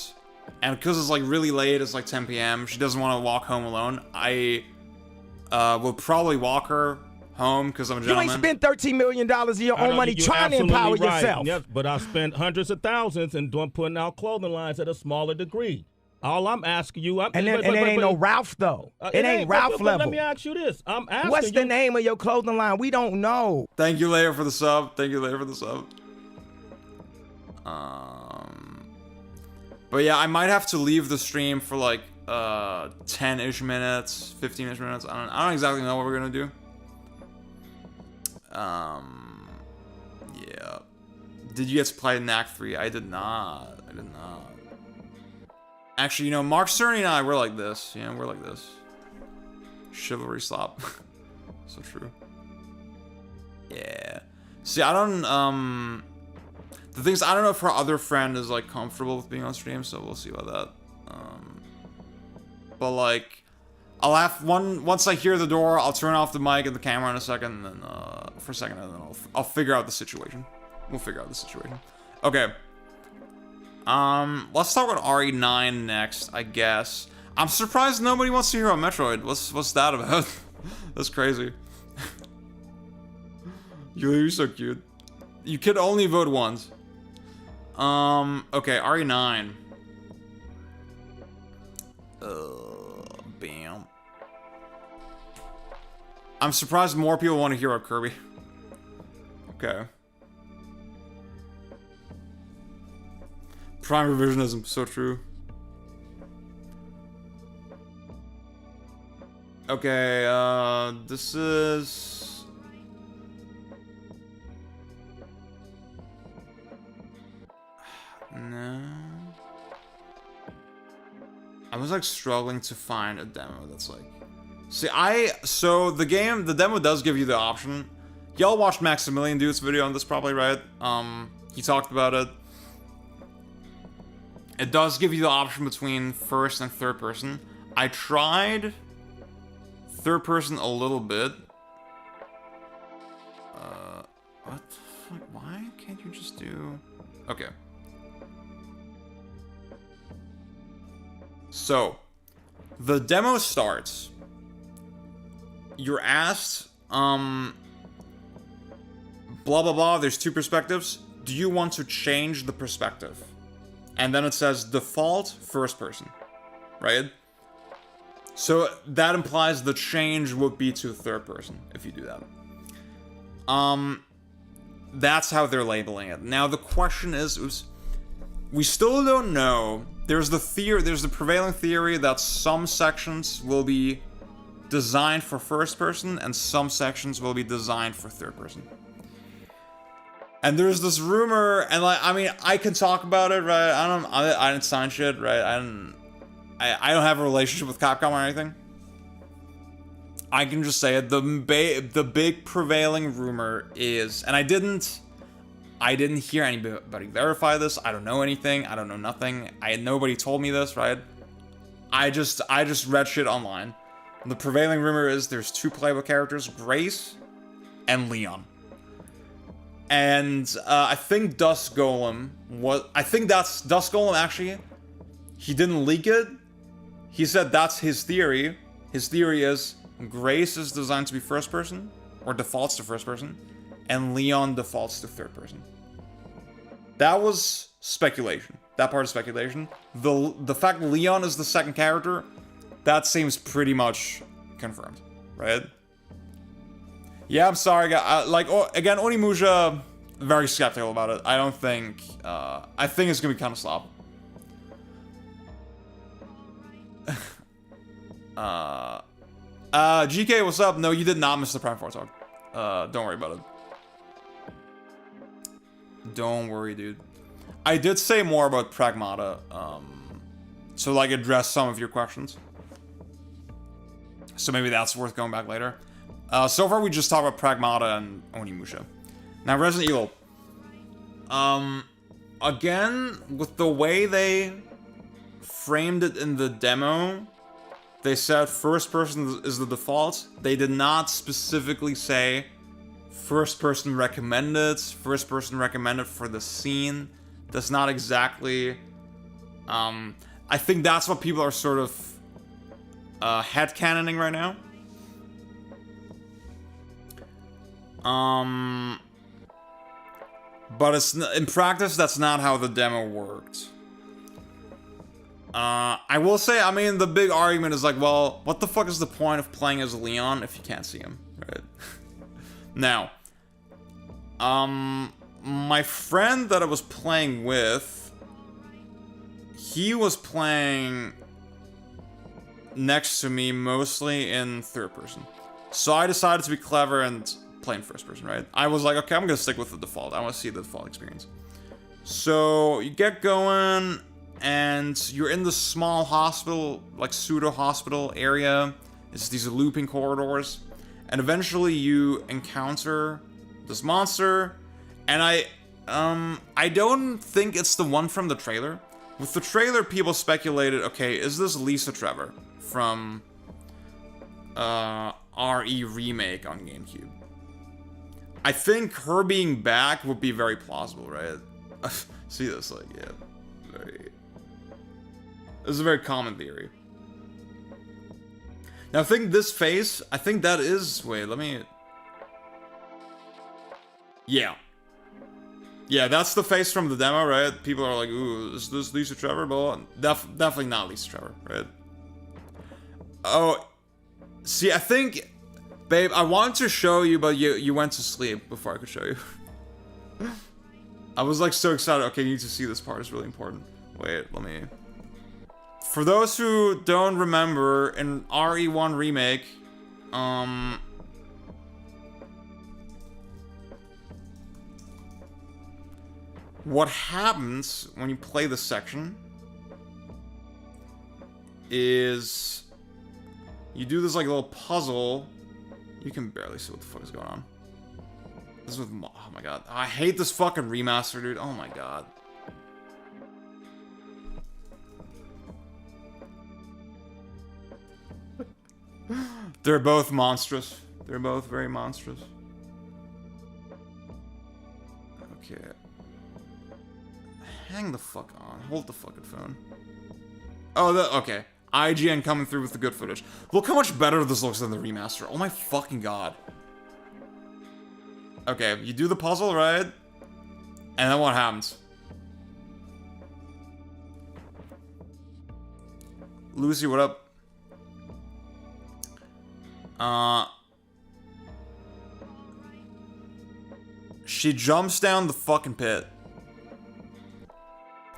and because it's like really late, it's like 10 p.m., she doesn't want to walk home alone. I will probably walk her home because I'm a gentleman. You ain't spent $13 million of your own money trying to empower yourself. Yes, but I spent hundreds of thousands and putting out clothing lines at a smaller degree. All I'm asking you, And it ain't no Ralph though. It ain't Ralph but level. Let me ask you this. I'm asking What's the you, name of your clothing line? We don't know. Thank you, Leia, for the sub. Thank you, Leia, for the sub. But yeah, I might have to leave the stream for like 10-ish minutes, 15-ish minutes. I don't exactly know what we're gonna do. Yeah. Did you get to play Knack 3? I did not. I did not. Actually, you know, Mark Cerny and I, we're like this. You know, we're like this. Chivalry slop. So true. Yeah. See, I don't, the thing is, I don't know if her other friend is, like, comfortable with being on stream, so we'll see about that. But, like, I'll have once I hear the door, I'll turn off the mic and the camera in a second, and then, for a second, and then I'll figure out the situation. We'll figure out the situation. Okay. Let's talk about RE9 next, I guess. I'm surprised nobody wants to hear about Metroid. What's that about? That's crazy. You're so cute. You could only vote once. Okay, RE9. Bam. I'm surprised more people want to hear about Kirby. Okay. Prime revisionism, so true. Okay, this is... No. I was like struggling to find a demo that's like... See, so the demo does give you the option. Y'all watched Maximilian Dude's video on this probably, right? He talked about it. It does give you the option between first and third person. I tried third person a little bit. What the fuck? Why can't you just do... Okay. So, the demo starts. You're asked, blah blah blah, there's two perspectives. Do you want to change the perspective? And then it says default first person, right? So that implies the change would be to third person if you do that. That's how they're labeling it. Now the question is, we still don't know. There's the prevailing theory that some sections will be designed for first person and some sections will be designed for third person. And there's this rumor, and like, I mean, I can talk about it, right? I didn't sign shit, right? I don't have a relationship with Capcom or anything. I can just say it. The big prevailing rumor is, and I didn't hear anybody verify this. I don't know anything. I don't know nothing. Nobody told me this, right? I just read shit online. The prevailing rumor is there's two playable characters, Grace and Leon. And I think Dusk Golem that's Dusk Golem actually. He didn't leak it. He said that's his theory. His theory is Grace is designed to be first person, or defaults to first person, and Leon defaults to third person. That was speculation. That part is speculation. The fact Leon is the second character, that seems pretty much confirmed, right? Yeah, I'm sorry, guys. Again, Onimusha, very skeptical about it. I don't think, I think it's gonna be kind of slop. GK, what's up? No, you did not miss the Prime 4 talk. Don't worry about it. Don't worry, dude. I did say more about Pragmata, so like address some of your questions. So maybe that's worth going back later. So far we just talked about Pragmata and Onimusha. Now Resident Evil. Again, with the way they framed it in the demo, they said first person is the default. They did not specifically say first person recommended for the scene. That's not exactly... I think that's what people are sort of headcanoning right now. But in practice, that's not how the demo worked. I will say, I mean, the big argument is like, well, what the fuck is the point of playing as Leon if you can't see him, right? Now, my friend that I was playing with, he was playing next to me mostly in third person. So I decided to be clever and play in first person, right? I was like, okay, I'm gonna stick with the default. I want to see the default experience. So you get going, and you're in the small hospital, like pseudo hospital area. It's these looping corridors, and eventually you encounter this monster. And I don't think it's the one from the trailer. With the trailer, people speculated, okay, is this Lisa Trevor from RE Remake on GameCube? I think her being back would be very plausible, right? See this, like, yeah, this is a very common theory. Now, I think this face, I think that is, wait, let me, yeah, that's the face from the demo, right? People are like, ooh, is this Lisa Trevor? Well, definitely not Lisa Trevor, right? Oh, see, I think, babe, I wanted to show you, but you went to sleep before I could show you. I was like so excited. Okay, you need to see this part. It's really important. Wait, let me. For those who don't remember, in RE1 Remake, what happens when you play this section is you do this like little puzzle. You can barely see what the fuck is going on. This is with, oh my god, I hate this fucking remaster, dude. Oh my god. They're both monstrous. They're both very monstrous. Okay. Hang the fuck on. Hold the fucking phone. Oh, okay. IGN coming through with the good footage. Look how much better this looks than the remaster. Oh my fucking god. Okay, you do the puzzle, right? And then what happens? Lucy, what up? She jumps down the fucking pit.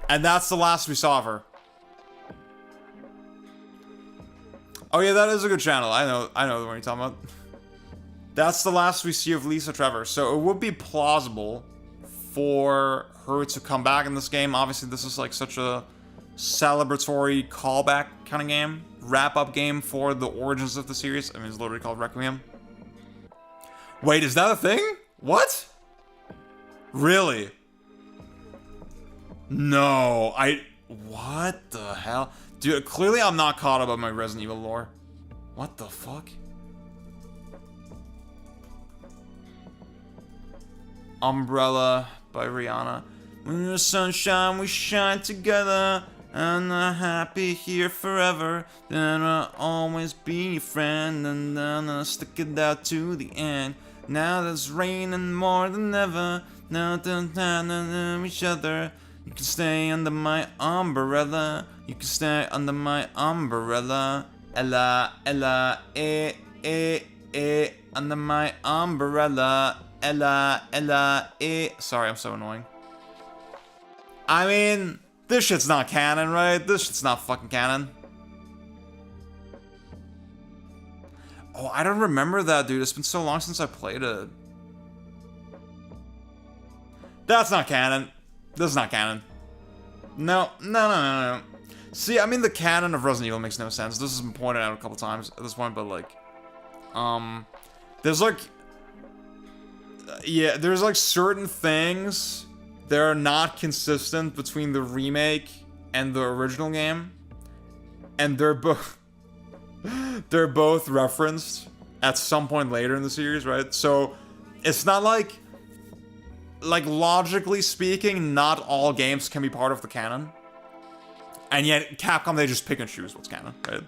And that's the last we saw of her. Oh yeah, that is a good channel. I know the one you're talking about. That's the last we see of Lisa Trevor. So it would be plausible for her to come back in this game. Obviously, this is like such a celebratory callback kind of game. Wrap-up game for the origins of the series. I mean, it's literally called Requiem. Wait, is that a thing? What? Really? No, what the hell? Dude, clearly I'm not caught up on my Resident Evil lore. What the fuck? Umbrella by Rihanna. When the sunshine, we shine together. And I'm happy here forever. Then I'll always be your friend. And then I'll stick it out to the end. Now there's raining more than ever. Now we're each other. You can stay under my umbrella. You can stay under my umbrella. Ella, Ella, under my umbrella. Ella, Ella, Sorry, I'm so annoying. I mean, this shit's not canon, right? This shit's not fucking canon. Oh, I don't remember that, dude. It's been so long since I played it. That's not canon. This is not canon. No. See, I mean, the canon of Resident Evil makes no sense. This has been pointed out a couple times at this point, but like, there's like, yeah, there's like certain things that are not consistent between the remake and the original game, and they're both referenced at some point later in the series, right? So it's not like logically speaking, not all games can be part of the canon. And yet, Capcom, they just pick and choose what's canon, right?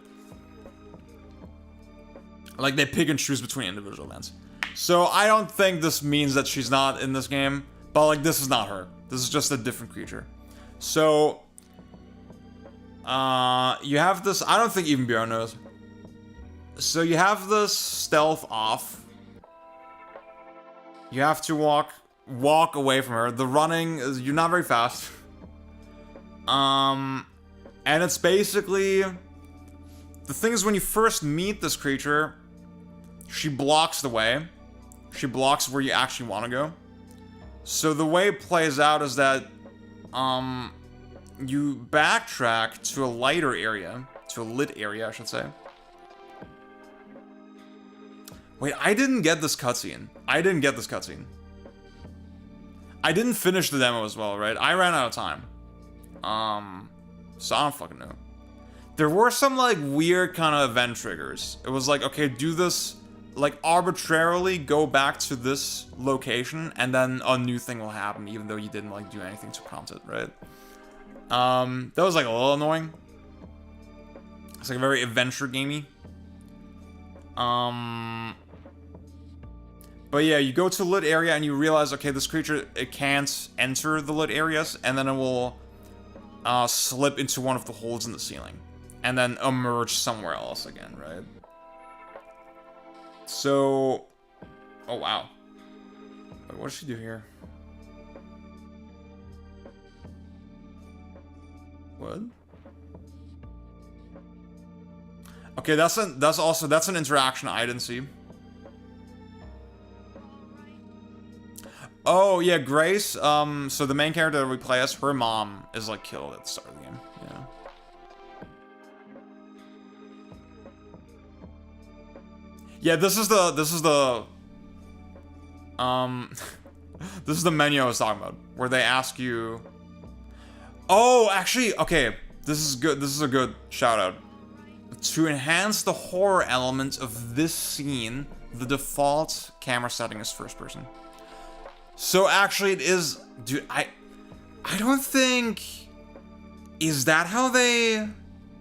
Like, they pick and choose between individual events. So, I don't think this means that she's not in this game. But, like, this is not her. This is just a different creature. So, You have this, I don't think even Bjorn knows. So you have this stealth off. You have to walk away from her. The running is, you're not very fast. And it's basically, the thing is when you first meet this creature, she blocks the way. She blocks where you actually want to go. So the way it plays out is that, you backtrack to a lighter area, to a lit area, I should say. Wait, I didn't get this cutscene. I didn't finish the demo as well, right? I ran out of time. So I don't fucking know. There were some, like, weird kind of event triggers. It was like, okay, do this, like, arbitrarily go back to this location, and then a new thing will happen, even though you didn't, like, do anything to prompt it, right? That was, like, a little annoying. It's, like, very adventure-gamey. But yeah, you go to a lit area, and you realize, okay, this creature, it can't enter the lit areas, and then it will, slip into one of the holes in the ceiling. And then emerge somewhere else again, right? So... Oh, wow. Wait, what does she do here? What? Okay, that's an interaction I didn't see. Oh, yeah, Grace, so the main character that we play as, her mom is, like, killed at the start of the game, yeah. Yeah, this is the, this is the menu I was talking about, where they ask you... Oh, actually, okay, this is good, this is a good shout-out. To enhance the horror element of this scene, the default camera setting is first person. So actually it is, dude, I don't think, is that how they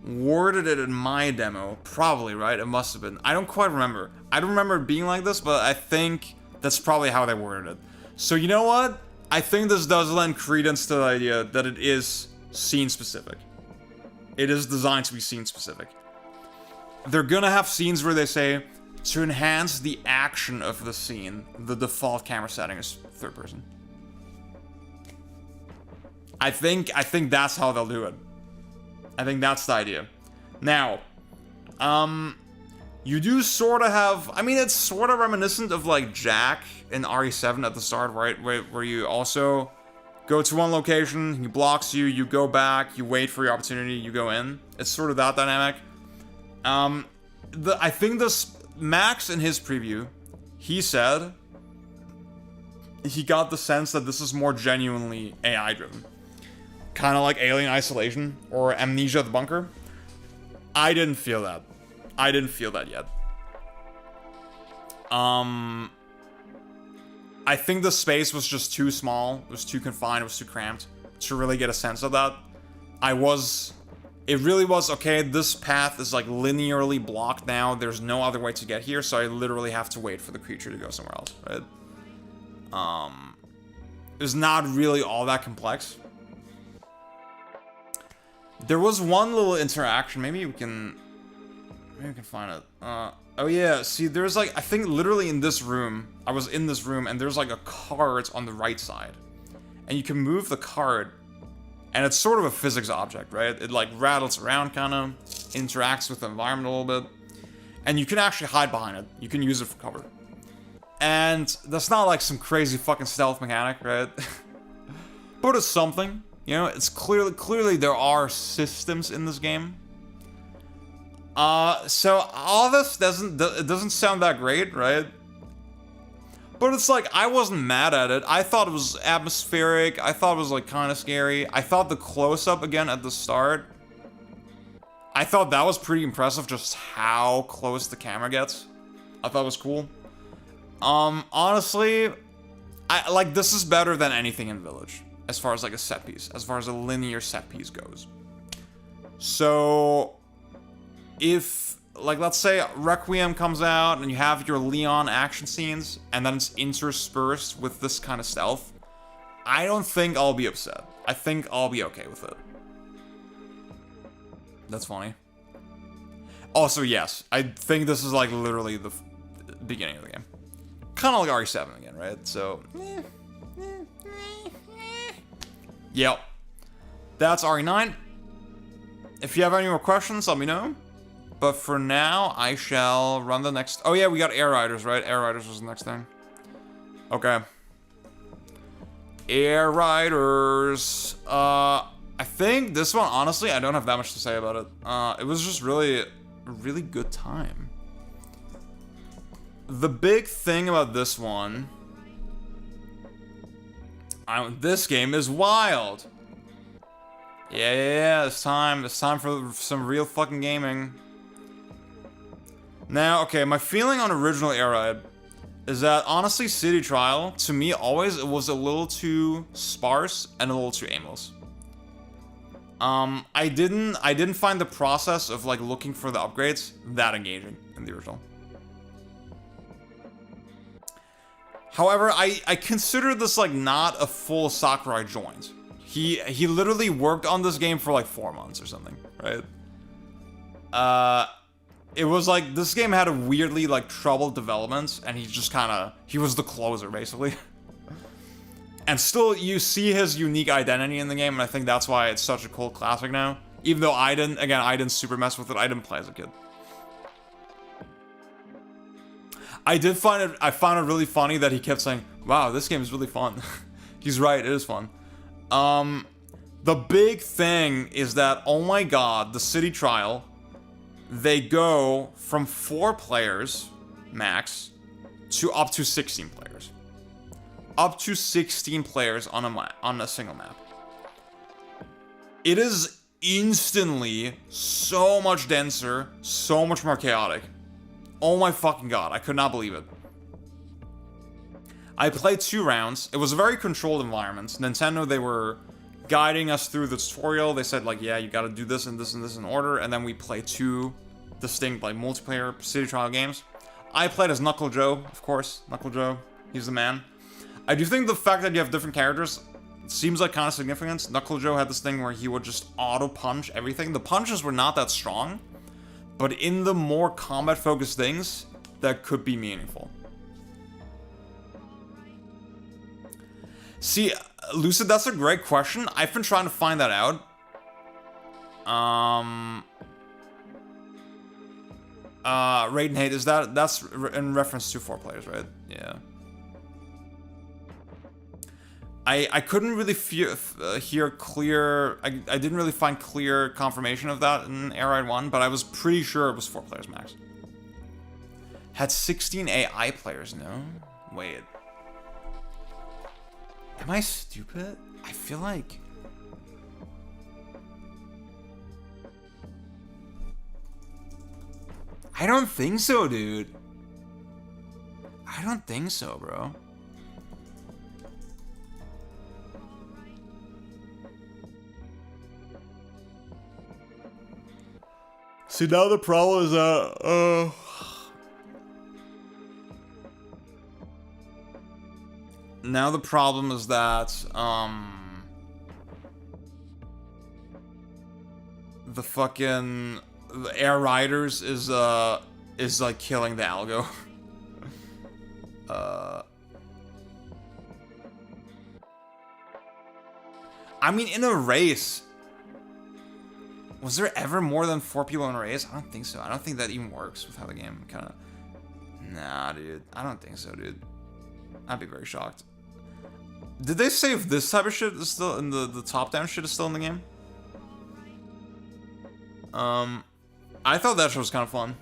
worded it in my demo? Probably, right? It must have been. I don't quite remember. I don't remember it being like this, but I think that's probably how they worded it. So you know what? I think this does lend credence to the idea that it is scene specific. It is designed to be scene specific. They're gonna have scenes where they say, to enhance the action of the scene, the default camera setting is third person. I think that's how they'll do it. I think that's the idea. Now, you do sort of have, I mean, it's sort of reminiscent of like Jack in RE7 at the start, right? Where you also go to one location, he blocks you, you go back, you wait for your opportunity, you go in. It's sort of that dynamic. I think this, Max in his preview, he said he got the sense that this is more genuinely AI driven. Kind of like Alien Isolation or Amnesia the Bunker. I didn't feel that. I didn't feel that yet. I think the space was just too small. It was too confined. It was too cramped to really get a sense of that. It really was, okay, this path is like linearly blocked now. There's no other way to get here, so I literally have to wait for the creature to go somewhere else, right? It's not really all that complex. There was one little interaction. Maybe we can find it. Oh yeah, see, there's like, I think literally in this room, I was in this room, and there's like a card on the right side. And you can move the card, and it's sort of a physics object, right? It like rattles around, kind of, interacts with the environment a little bit. And you can actually hide behind it. You can use it for cover. And that's not like some crazy fucking stealth mechanic, right? But it's something, you know, it's clearly there are systems in this game. So all this doesn't sound that great, right? But it's like, I wasn't mad at it. I thought it was atmospheric. I thought it was like kind of scary. I thought the close-up again at the start, I thought that was pretty impressive, just how close the camera gets. I thought it was cool. Honestly, this is better than anything in Village, as far as like a set piece, as far as a linear set piece goes. So, if, like, let's say Requiem comes out and you have your Leon action scenes, and then it's interspersed with this kind of stealth, I don't think I'll be upset. I think I'll be okay with it. That's funny. Also, yes, I think this is like literally the beginning of the game. Kind of like RE7 again, right? So, yep. That's RE9. If you have any more questions, let me know. But for now, I shall run the next... Oh yeah, we got Air Riders, right? Air Riders was the next thing. Okay. Air Riders. I think this one, honestly, I don't have that much to say about it. It was just really a really good time. The big thing about this one... this game is wild. Yeah, it's time for some real fucking gaming. Now, okay, my feeling on original Air Ride is that, honestly, City Trial, to me, always, it was a little too sparse and a little too aimless. I didn't find the process of, like, looking for the upgrades that engaging in the original. However, I consider this, like, not a full Sakurai joint. He literally worked on this game for, like, 4 months or something, right? It was like, this game had a weirdly, like, troubled development, and he just kinda, he was the closer, basically. And still, you see his unique identity in the game, and I think that's why it's such a cult classic now. Even though I didn't super mess with it, I didn't play as a kid. I found it really funny that he kept saying, wow, this game is really fun. He's right, it is fun. The big thing is that, oh my god, the City Trial, they go from 4 players, max, to up to 16 players. Up to 16 players on a single map. It is instantly so much denser, so much more chaotic. Oh my fucking god, I could not believe it. I played 2 rounds. It was a very controlled environment. Nintendo, they were guiding us through the tutorial. They said, like, yeah, you gotta do this and this and this in order, and then we play 2 distinct, like, multiplayer City Trial games. I played as Knuckle Joe, of course. Knuckle Joe, he's the man. I do think the fact that you have different characters seems like kind of significant. Knuckle Joe had this thing where he would just auto-punch everything. The punches were not that strong, but in the more combat-focused things, that could be meaningful. See, Lucid, that's a great question. I've been trying to find that out. Raid and Hate, that's in reference to 4 players, right? Yeah. I couldn't really hear clear... I didn't really find clear confirmation of that in Air Ride 1, but I was pretty sure it was 4 players max. Had 16 AI players, no? Wait. Am I stupid? I feel like... I don't think so, dude. I don't think so, bro. See, now the problem is that, now the problem is that, the fucking... the Air Riders is like killing the algo. I mean, in a race, was there ever more than 4 people in a race? I don't think so. I don't think that even works with how the game kind of... Nah, dude. I don't think so, dude. I'd be very shocked. Did they say if this type of shit is still in the top-down shit is still in the game? I thought that shit was kind of fun.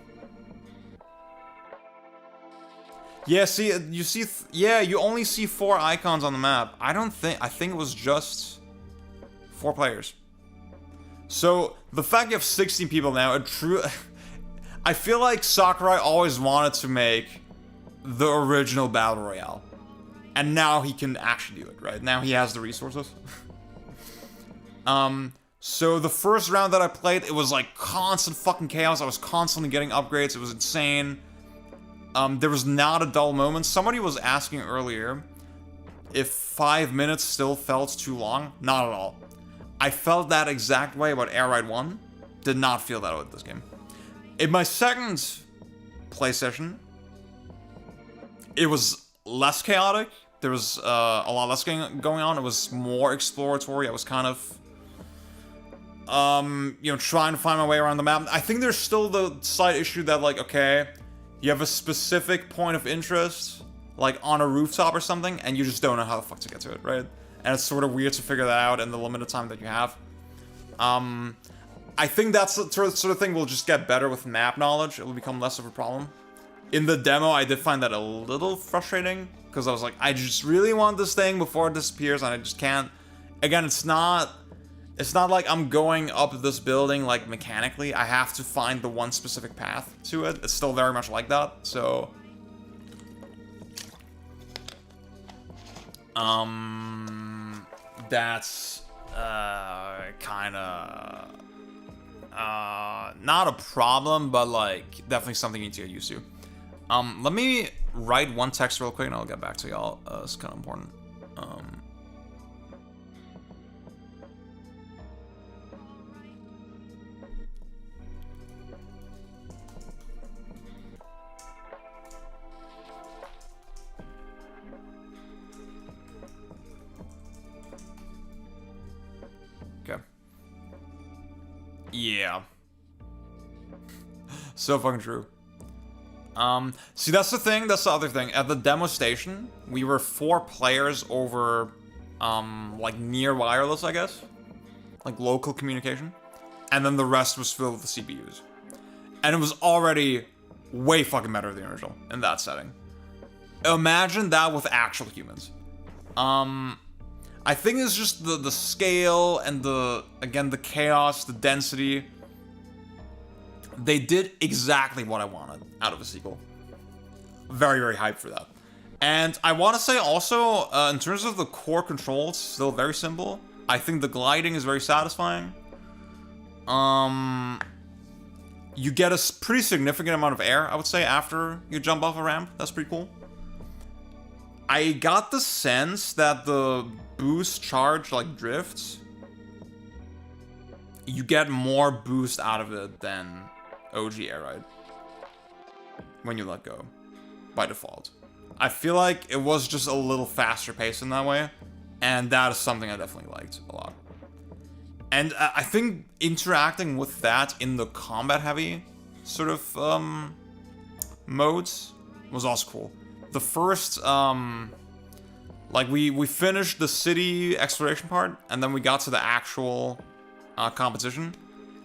Yeah, see, you see, yeah, you only see 4 icons on the map. I think it was just 4 players. So, the fact you have 16 people now, I feel like Sakurai always wanted to make the original Battle Royale. And now he can actually do it, right? Now he has the resources. So the first round that I played, it was like constant fucking chaos. I was constantly getting upgrades. It was insane. There was not a dull moment. Somebody was asking earlier if 5 minutes still felt too long. Not at all. I felt that exact way about Air Ride 1. Did not feel that with this game. In my second play session, it was less chaotic. There was a lot less going on. It was more exploratory. I was kind of, you know, trying to find my way around the map. I think there's still the slight issue that, like, okay, you have a specific point of interest, like on a rooftop or something, and you just don't know how the fuck to get to it, right? And it's sort of weird to figure that out in the limited time that you have. I think that's the sort of thing will just get better with map knowledge. It will become less of a problem. In the demo, I did find that a little frustrating, because I was like, I just really want this thing before it disappears, and I just can't. Again, it's not like I'm going up this building, like, mechanically. I have to find the one specific path to it. It's still very much like that, so... That's, kinda... not a problem, but, like, definitely something you need to get used to. Let me write one text real quick, and I'll get back to y'all. It's kind of important. Okay. Yeah. So fucking true. See, that's the thing, that's the other thing. At the demo station, we were 4 players over, like, near wireless, I guess. Like, local communication. And then the rest was filled with CPUs. And it was already way fucking better than the original in that setting. Imagine that with actual humans. I think it's just the scale and again, the chaos, the density. They did exactly what I wanted out of a sequel. Very, very hyped for that. And I want to say also, in terms of the core controls, still very simple. I think the gliding is very satisfying. You get a pretty significant amount of air, I would say, after you jump off a ramp. That's pretty cool. I got the sense that the boost charge, like, drifts, you get more boost out of it than OG Air Ride when you let go, by default. I feel like it was just a little faster paced in that way, and that is something I definitely liked a lot. And I think interacting with that in the combat-heavy sort of modes was also cool. The first, like, we finished the city exploration part, and then we got to the actual competition,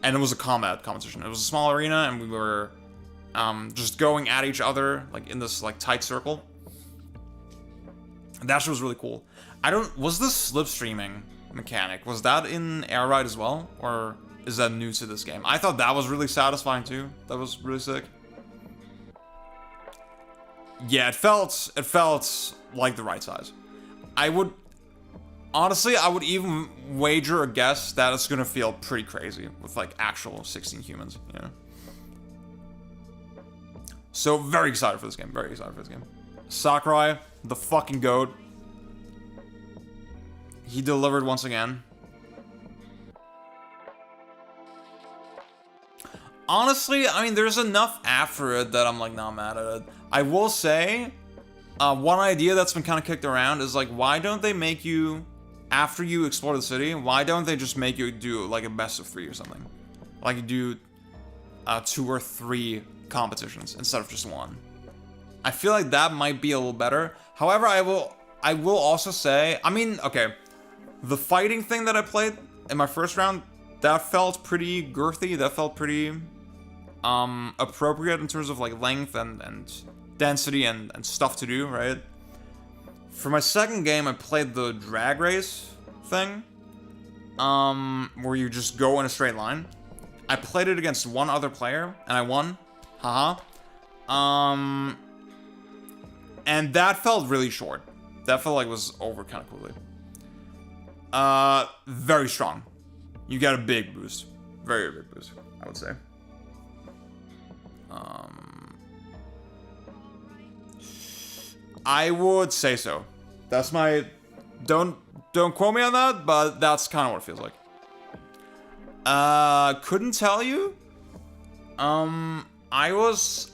and it was a combat competition. It was a small arena, and we were just going at each other, like, in this, like, tight circle. And that shit was really cool. Was this slipstreaming mechanic, was that in Air Ride as well, or is that new to this game? I thought that was really satisfying too. That was really sick. Yeah, it felt like the right size. Honestly, I would even wager a guess that it's gonna feel pretty crazy with, like, actual 16 humans, you know? So, very excited for this game, very excited for this game. Sakurai, the fucking GOAT. He delivered once again. Honestly, I mean, there's enough after it that I'm, like, not mad at it. I will say, one idea that's been kind of kicked around is, like, why don't they make you, after you explore the city, why don't they just make you do, like, a best of 3 or something? Like, you do 2 or 3 competitions instead of just 1. I feel like that might be a little better. However, I will also say, I mean, okay, the fighting thing that I played in my first round, that felt pretty girthy. That felt pretty appropriate in terms of, like, length and density and stuff to do, right? For my second game, I played the drag race thing, where you just go in a straight line. I played it against one other player, and I won. Haha. And that felt really short. That felt like it was over kind of quickly. Very strong. You got a big boost. Very big boost, I would say. I would say so. That's my... Don't quote me on that, but that's kind of what it feels like. Couldn't tell you. I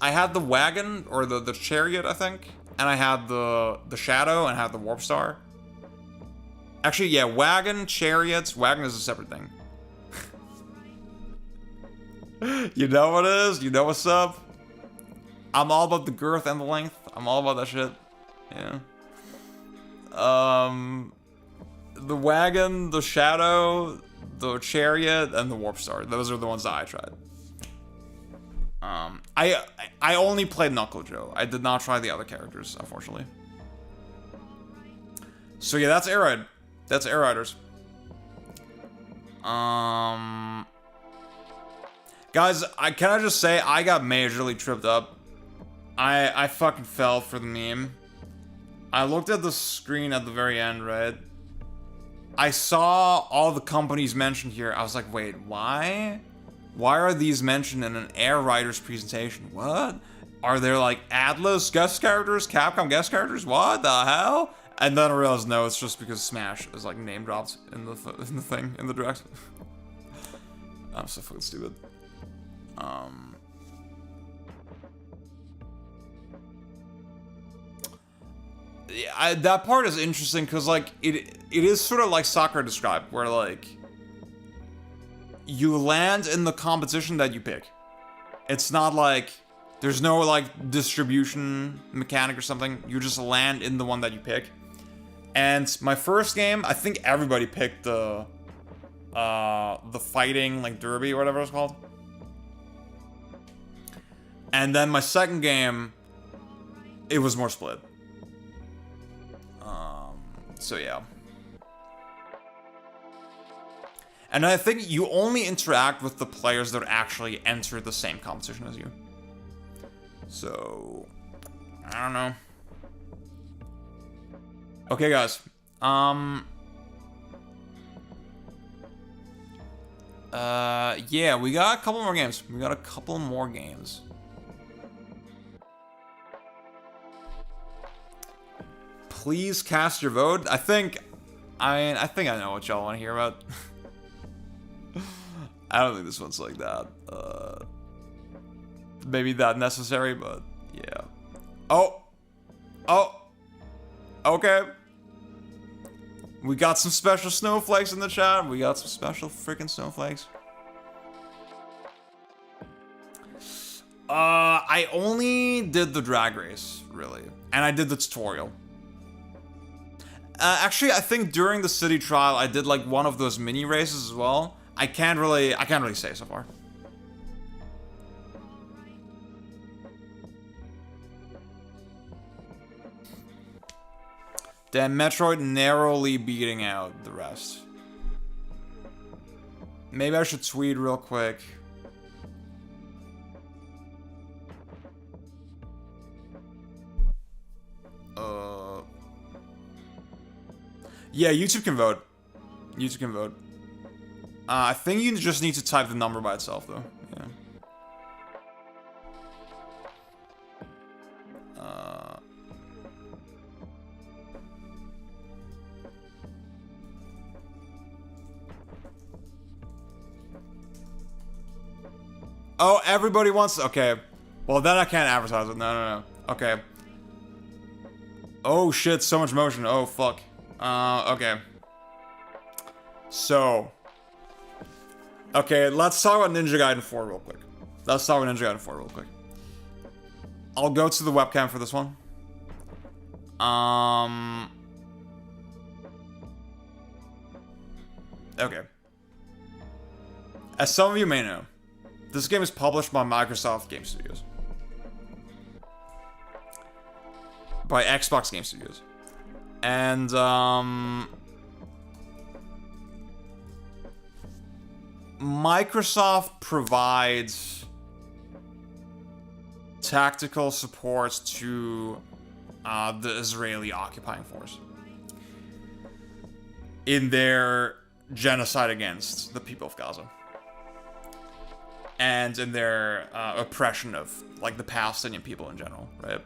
had the wagon, or the chariot, I think. And I had the shadow, and I had the warp star. Actually, yeah, wagon, chariots. Wagon is a separate thing. You know what it is? You know what's up? I'm all about the girth and the length. I'm all about that shit. Yeah. The wagon, the shadow, the chariot, and the warp star. Those are the ones that I tried. I only played Knuckle Joe. I did not try the other characters, unfortunately. So yeah, that's Air Ride. That's Air Riders. Guys, can I just say, I got majorly tripped up. I fucking fell for the meme. I looked at the screen at the very end, right? I saw all the companies mentioned here. I was like, wait, why? Why are these mentioned in an Air Riders presentation? What? Are there like Atlas guest characters? Capcom guest characters? What the hell? And then I realized, no, it's just because Smash is like name dropped in the thing, in the direct. I'm so fucking stupid. Yeah, that part is interesting because like it is sort of like Sakura described, where like you land in the competition that you pick. It's not like there's no like distribution mechanic or something. You just land in the one that you pick. And my first game, I think everybody picked the fighting like derby or whatever it's called. And then my second game, it was more split. So yeah. And I think you only interact with the players that actually enter the same competition as you. So, I don't know. Okay, guys. Yeah, we got a couple more games. Please cast your vote. I think I know what y'all want to hear about. I don't think this one's like that. Maybe that necessary, but yeah. Oh. Okay. We got some special snowflakes in the chat. We got some special freaking snowflakes. I only did the drag race, really. And I did the tutorial. Actually, I think during the city trial, I did like one of those mini races as well. I can't really say so far. Damn, Metroid narrowly beating out the rest. Maybe I should tweet real quick. Yeah, YouTube can vote. YouTube can vote. I think you just need to type the number by itself, though. Yeah. Oh, everybody wants... Okay. Well, then I can't advertise it. No. Okay. Oh, shit. So much motion. Oh, fuck. Okay. So. Okay, let's talk about Ninja Gaiden 4 real quick. I'll go to the webcam for this one. Okay. As some of you may know, this game is published by Microsoft Game Studios. By Xbox Game Studios. And, Microsoft provides tactical support to the Israeli occupying force in their genocide against the people of Gaza and in their oppression of like the Palestinian people in general, right?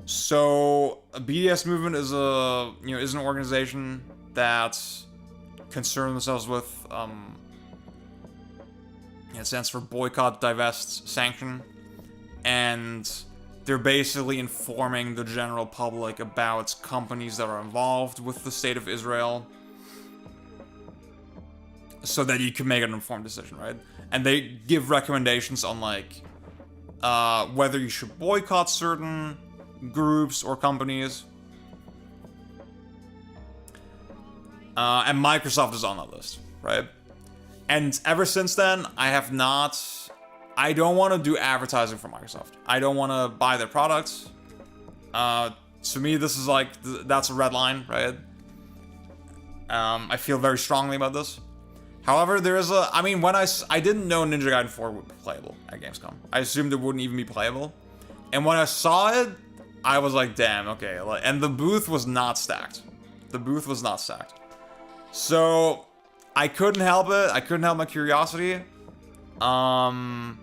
So BDS movement is an organization that concern themselves with. It stands for boycott, divest, sanction, and they're basically informing the general public about companies that are involved with the state of Israel, so that you can make an informed decision, right? And they give recommendations on like whether you should boycott certain groups or companies. And Microsoft is on that list, right? And ever since then, I don't want to do advertising for Microsoft. I don't want to buy their products. To me, this is like, that's a red line, right? I feel very strongly about this. However, there is I mean, when I didn't know Ninja Gaiden 4 would be playable at Gamescom. I assumed it wouldn't even be playable. And when I saw it, I was like, damn, okay. And the booth was not stacked. The booth was not stacked. So, I couldn't help it. I couldn't help my curiosity. I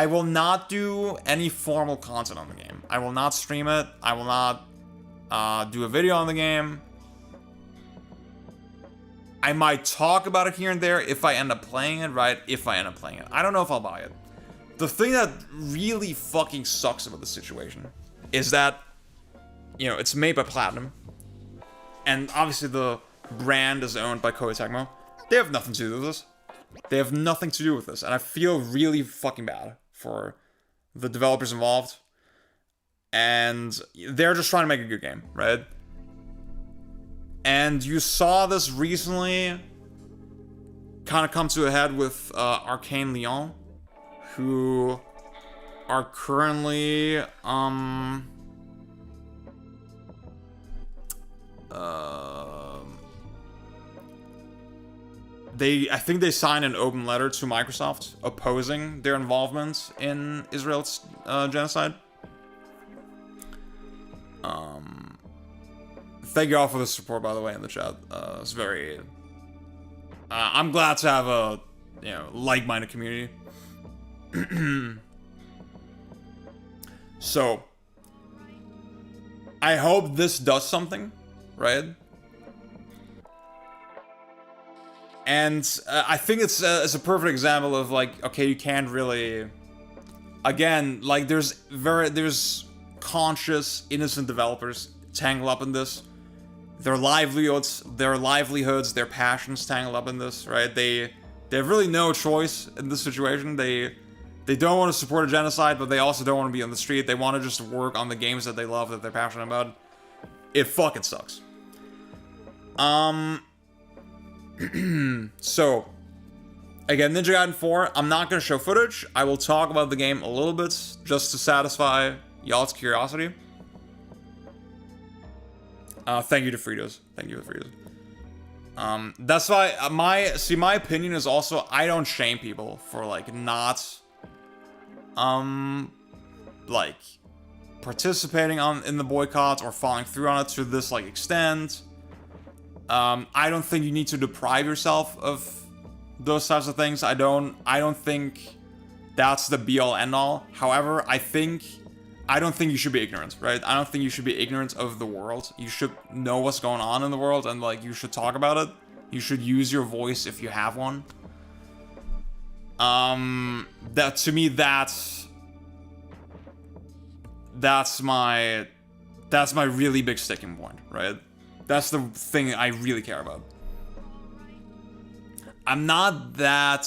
will not do any formal content on the game. I will not stream it. I will not do a video on the game. I might talk about it here and there if I end up playing it, right? If I end up playing it. I don't know if I'll buy it. The thing that really fucking sucks about the situation is that, you know, it's made by Platinum. And obviously the brand is owned by Koei Tecmo. They have nothing to do with this. They have nothing to do with this. And I feel really fucking bad for the developers involved. And they're just trying to make a good game, right? And you saw this recently kind of come to a head with Arcane Lyon, who are currently I think they signed an open letter to Microsoft opposing their involvement in Israel's genocide. Thank you all for the support, by the way, in the chat. It's very... I'm glad to have a, you know, like-minded community. So, I hope this does something, right? And I think it's a perfect example of, like, okay, you can't really... Again, like, there's conscious, innocent developers tangled up in this. Their livelihoods, their passions tangled up in this, right? They have really no choice in this situation. They don't want to support a genocide, but they also don't want to be on the street. They want to just work on the games that they love, that they're passionate about. It fucking sucks. So, again, Ninja Gaiden 4, I'm not going to show footage. I will talk about the game a little bit, just to satisfy y'all's curiosity. Thank you to Fritos. Thank you to Fritos. That's why my opinion is also, I don't shame people for, like, not, like, participating in the boycott or following through on it to this, like, extent. I don't think you need to deprive yourself of those types of things. I don't think that's the be-all end-all. However, I don't think you should be ignorant, right? I don't think you should be ignorant of the world. You should know what's going on in the world, and, like, you should talk about it. You should use your voice if you have one. That, to me, that's my really big sticking point, right? That's the thing I really care about. I'm not gonna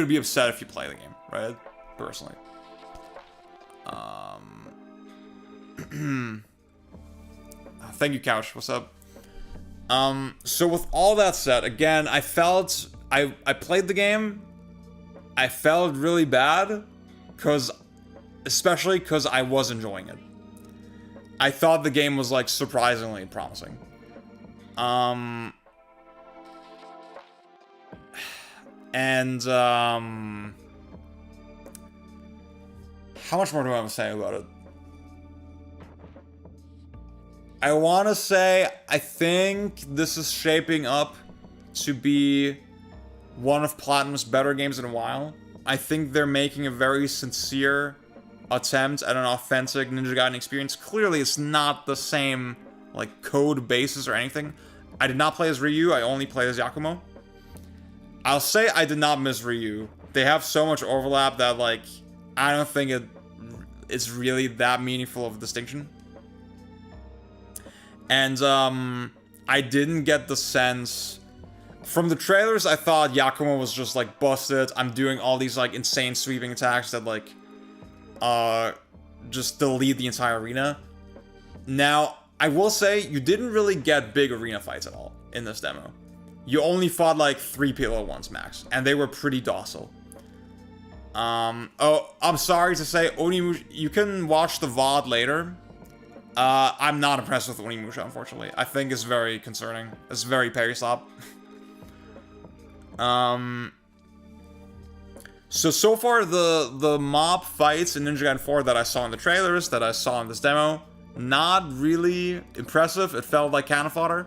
be upset if you play the game, right? Personally. Thank you, Couch. What's up? So with all that said, again, I played the game. I felt really bad, especially because I was enjoying it. I thought the game was, like, surprisingly promising. And, how much more do I want to say about it? I want to say, I think this is shaping up to be one of Platinum's better games in a while. I think they're making a very sincere attempt at an authentic Ninja Gaiden experience. Clearly, it's not the same, like, code basis or anything. I did not play as Ryu, I only played as Yakumo. I'll say I did not miss Ryu. They have so much overlap that, like, I don't think it's really that meaningful of a distinction. And, I didn't get the sense... From the trailers, I thought Yakumo was just, like, busted. I'm doing all these, like, insane sweeping attacks that, like, just delete the entire arena. Now, I will say, you didn't really get big arena fights at all in this demo. You only fought, like, 3 people at once, max. And they were pretty docile. Oh, I'm sorry to say, Onimusha... You can watch the VOD later. I'm not impressed with Onimusha, unfortunately. I think it's very concerning. It's very parry slap. So far, the mob fights in Ninja Gaiden 4 that I saw in the trailers, that I saw in this demo, not really impressive. It felt like cannon fodder.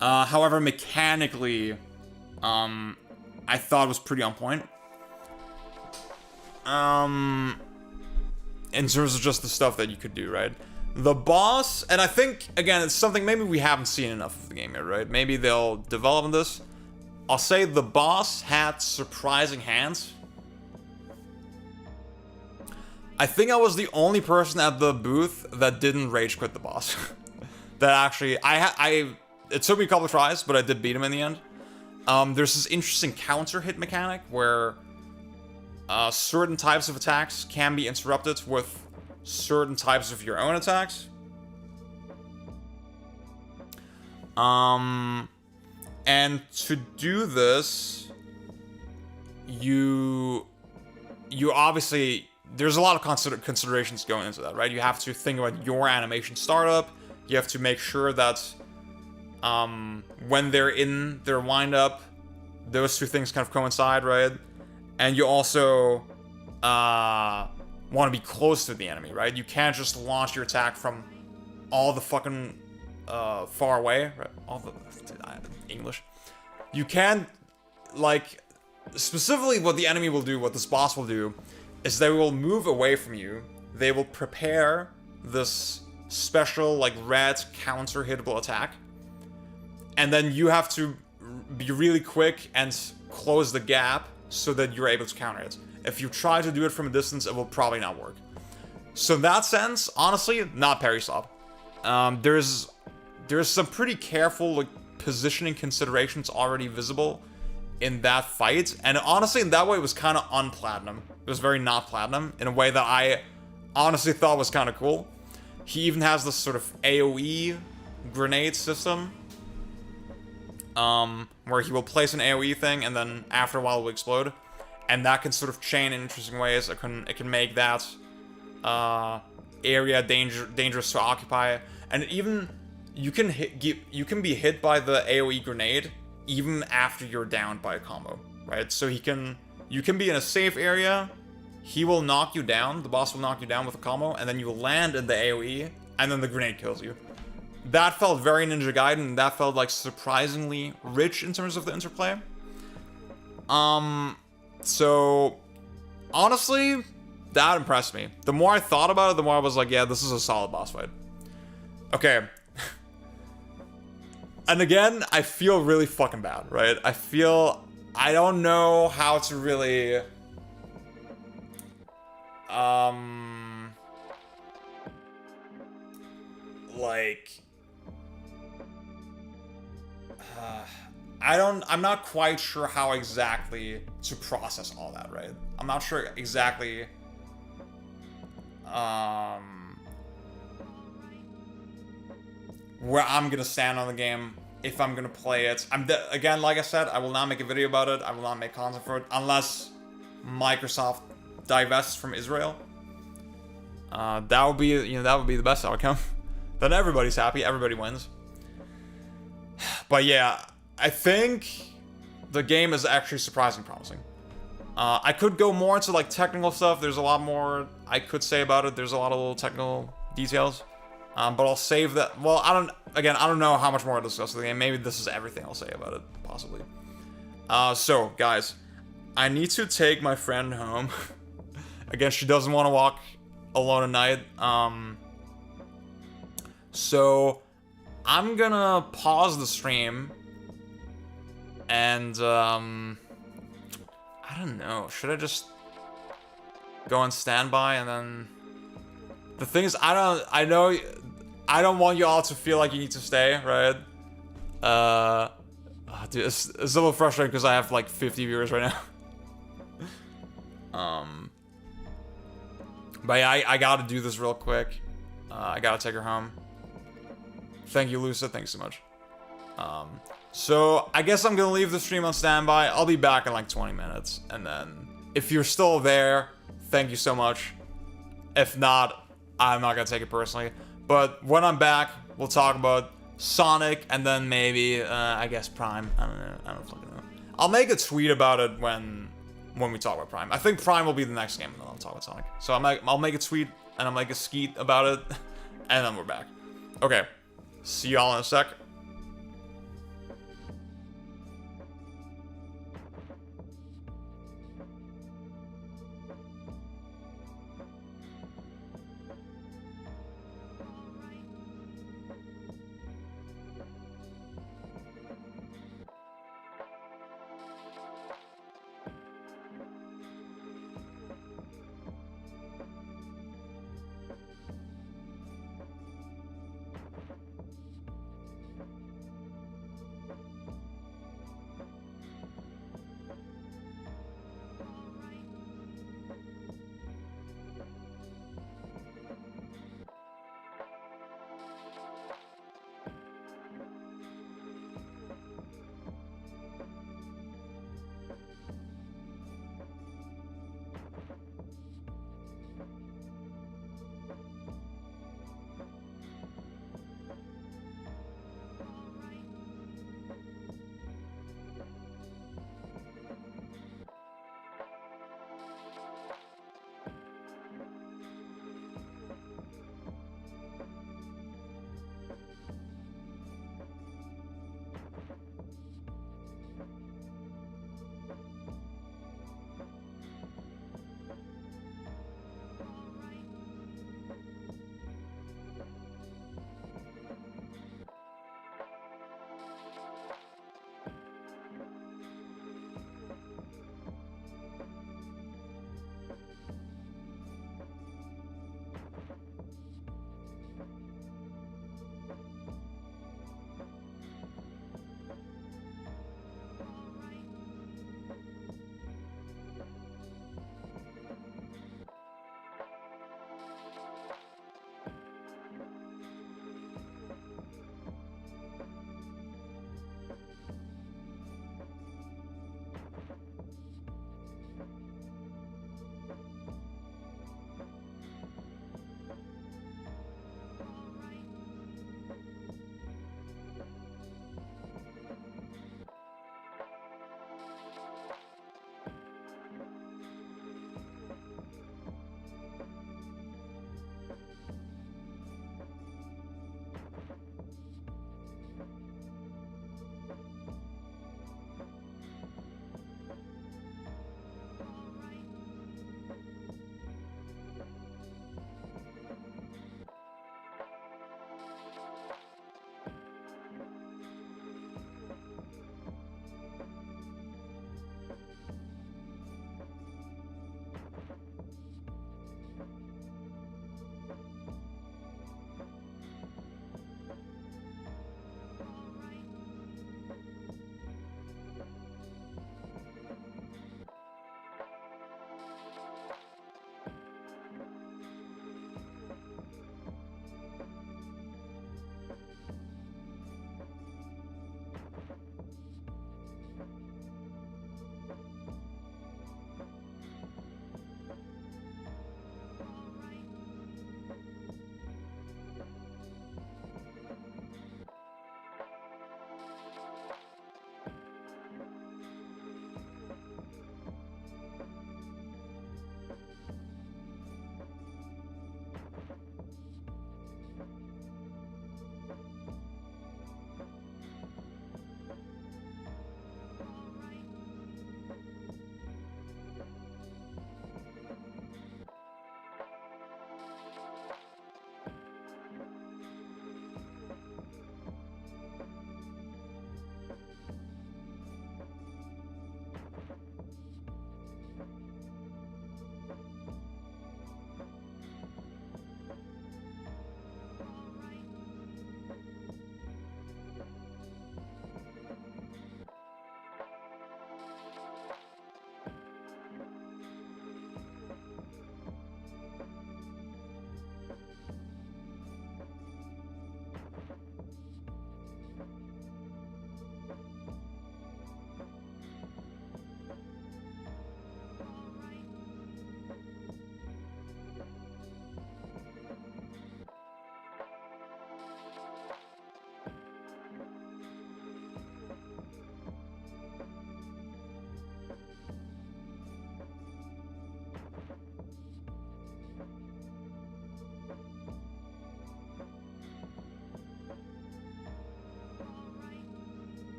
However, mechanically, I thought it was pretty on point. In terms of just the stuff that you could do, right? The boss, and I think, again, it's something maybe we haven't seen enough of the game yet, right? Maybe they'll develop on this. I'll say the boss had surprising hands. I think I was the only person at the booth that didn't rage quit the boss. That actually, it took me a couple of tries, but I did beat him in the end. There's this interesting counter hit mechanic where certain types of attacks can be interrupted with certain types of your own attacks. And to do this, you obviously, there's a lot of considerations going into that, right? You have to think about your animation startup. You have to make sure that when they're in their wind-up, those two things kind of coincide, right? And you also want to be close to the enemy, right? You can't just launch your attack from all the fucking far away, right? All the English. You can, like, specifically what the enemy will do, what this boss will do, is they will move away from you. They will prepare this special, like, red counter-hittable attack. And then you have to be really quick and close the gap so that you're able to counter it. If you try to do it from a distance, it will probably not work. So in that sense, honestly, not parry stop. There's some pretty careful, like, positioning considerations already visible in that fight. And honestly, in that way, it was kind of un-platinum. It was very not platinum in a way that I honestly thought was kind of cool. He even has this sort of AoE grenade system. Where he will place an AoE thing and then after a while it will explode. And that can sort of chain in interesting ways. It can make that area dangerous to occupy. And even you can be hit by the AoE grenade even after you're downed by a combo, right? So you can be in a safe area, he will knock you down, the boss will knock you down with a combo, and then you will land in the AoE, and then the grenade kills you. That felt very Ninja Gaiden, that felt like surprisingly rich in terms of the interplay. So honestly, that impressed me. The more I thought about it, the more I was like, yeah, this is a solid boss fight. Okay. And again, I feel really fucking bad, right? I don't know how to really... I'm not quite sure how exactly to process all that, right? I'm not sure exactly, where I'm gonna stand on the game, if I'm gonna play it. Again, like I said, I will not make a video about it, I will not make content for it, unless Microsoft divests from Israel. That would be the best outcome. Then everybody's happy, everybody wins. But yeah, I think the game is actually surprisingly promising. I could go more into like technical stuff. There's a lot more I could say about it. There's a lot of little technical details. But I'll save that. Well, I don't know how much more I'll discuss the game. Maybe this is everything I'll say about it, possibly. So, guys, I need to take my friend home. Again, she doesn't want to walk alone at night. So I'm gonna pause the stream. And, I don't know. Should I just go on standby and then... The thing is, I know... I don't want you all to feel like you need to stay, right? Dude, it's a little frustrating because I have like 50 viewers right now. But yeah, I gotta do this real quick. I gotta take her home. Thank you, Lusa. Thanks so much. So I guess I'm gonna leave the stream on standby. I'll be back in like 20 minutes. And then if you're still there, thank you so much. If not, I'm not gonna take it personally. But when I'm back, we'll talk about Sonic and then maybe, I guess Prime. I don't know. I don't fucking know. I'll make a tweet about it when we talk about Prime. I think Prime will be the next game and then I'll talk about Sonic. So I'll make a tweet and I'll make a skeet about it. And then we're back. Okay. See y'all in a sec.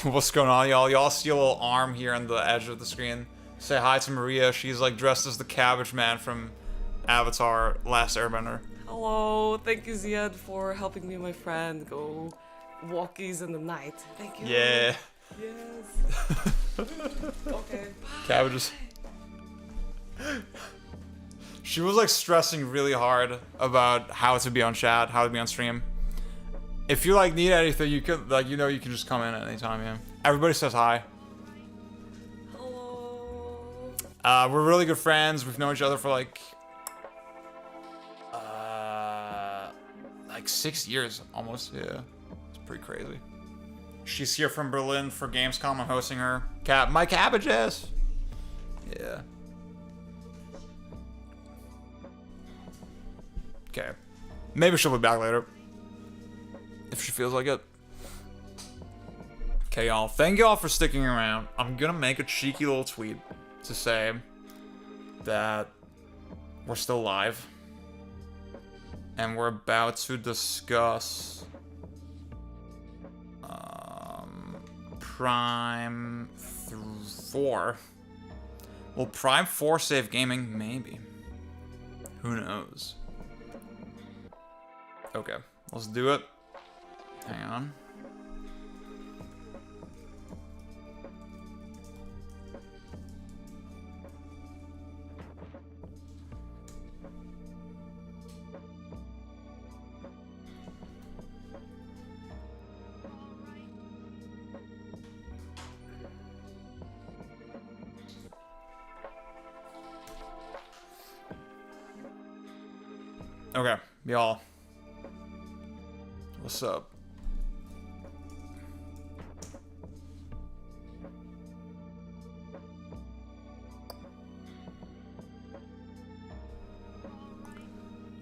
What's going on, y'all? Y'all see a little arm here on the edge of the screen. Say hi to Maria. She's like dressed as the Cabbage Man from Avatar: Last Airbender. Hello, thank you Ziad for helping me and my friend go walkies in the night. Thank you. Yeah. Yes. Okay. Cabbages. She was like stressing really hard about how to be on chat, how to be on stream. If you like need anything, you could like you can just come in at any time, yeah. Everybody says hi. Hello. We're really good friends. We've known each other for like 6 years almost, yeah. It's pretty crazy. She's here from Berlin for Gamescom. I'm hosting her. My cabbages. Yeah. Okay. Maybe she'll be back later. If she feels like it. Okay, y'all. Thank y'all for sticking around. I'm gonna make a cheeky little tweet to say that we're still live. And we're about to discuss Prime 4. Will Prime 4 save gaming? Maybe. Who knows? Okay, let's do it. Hang on. Okay, y'all. What's up?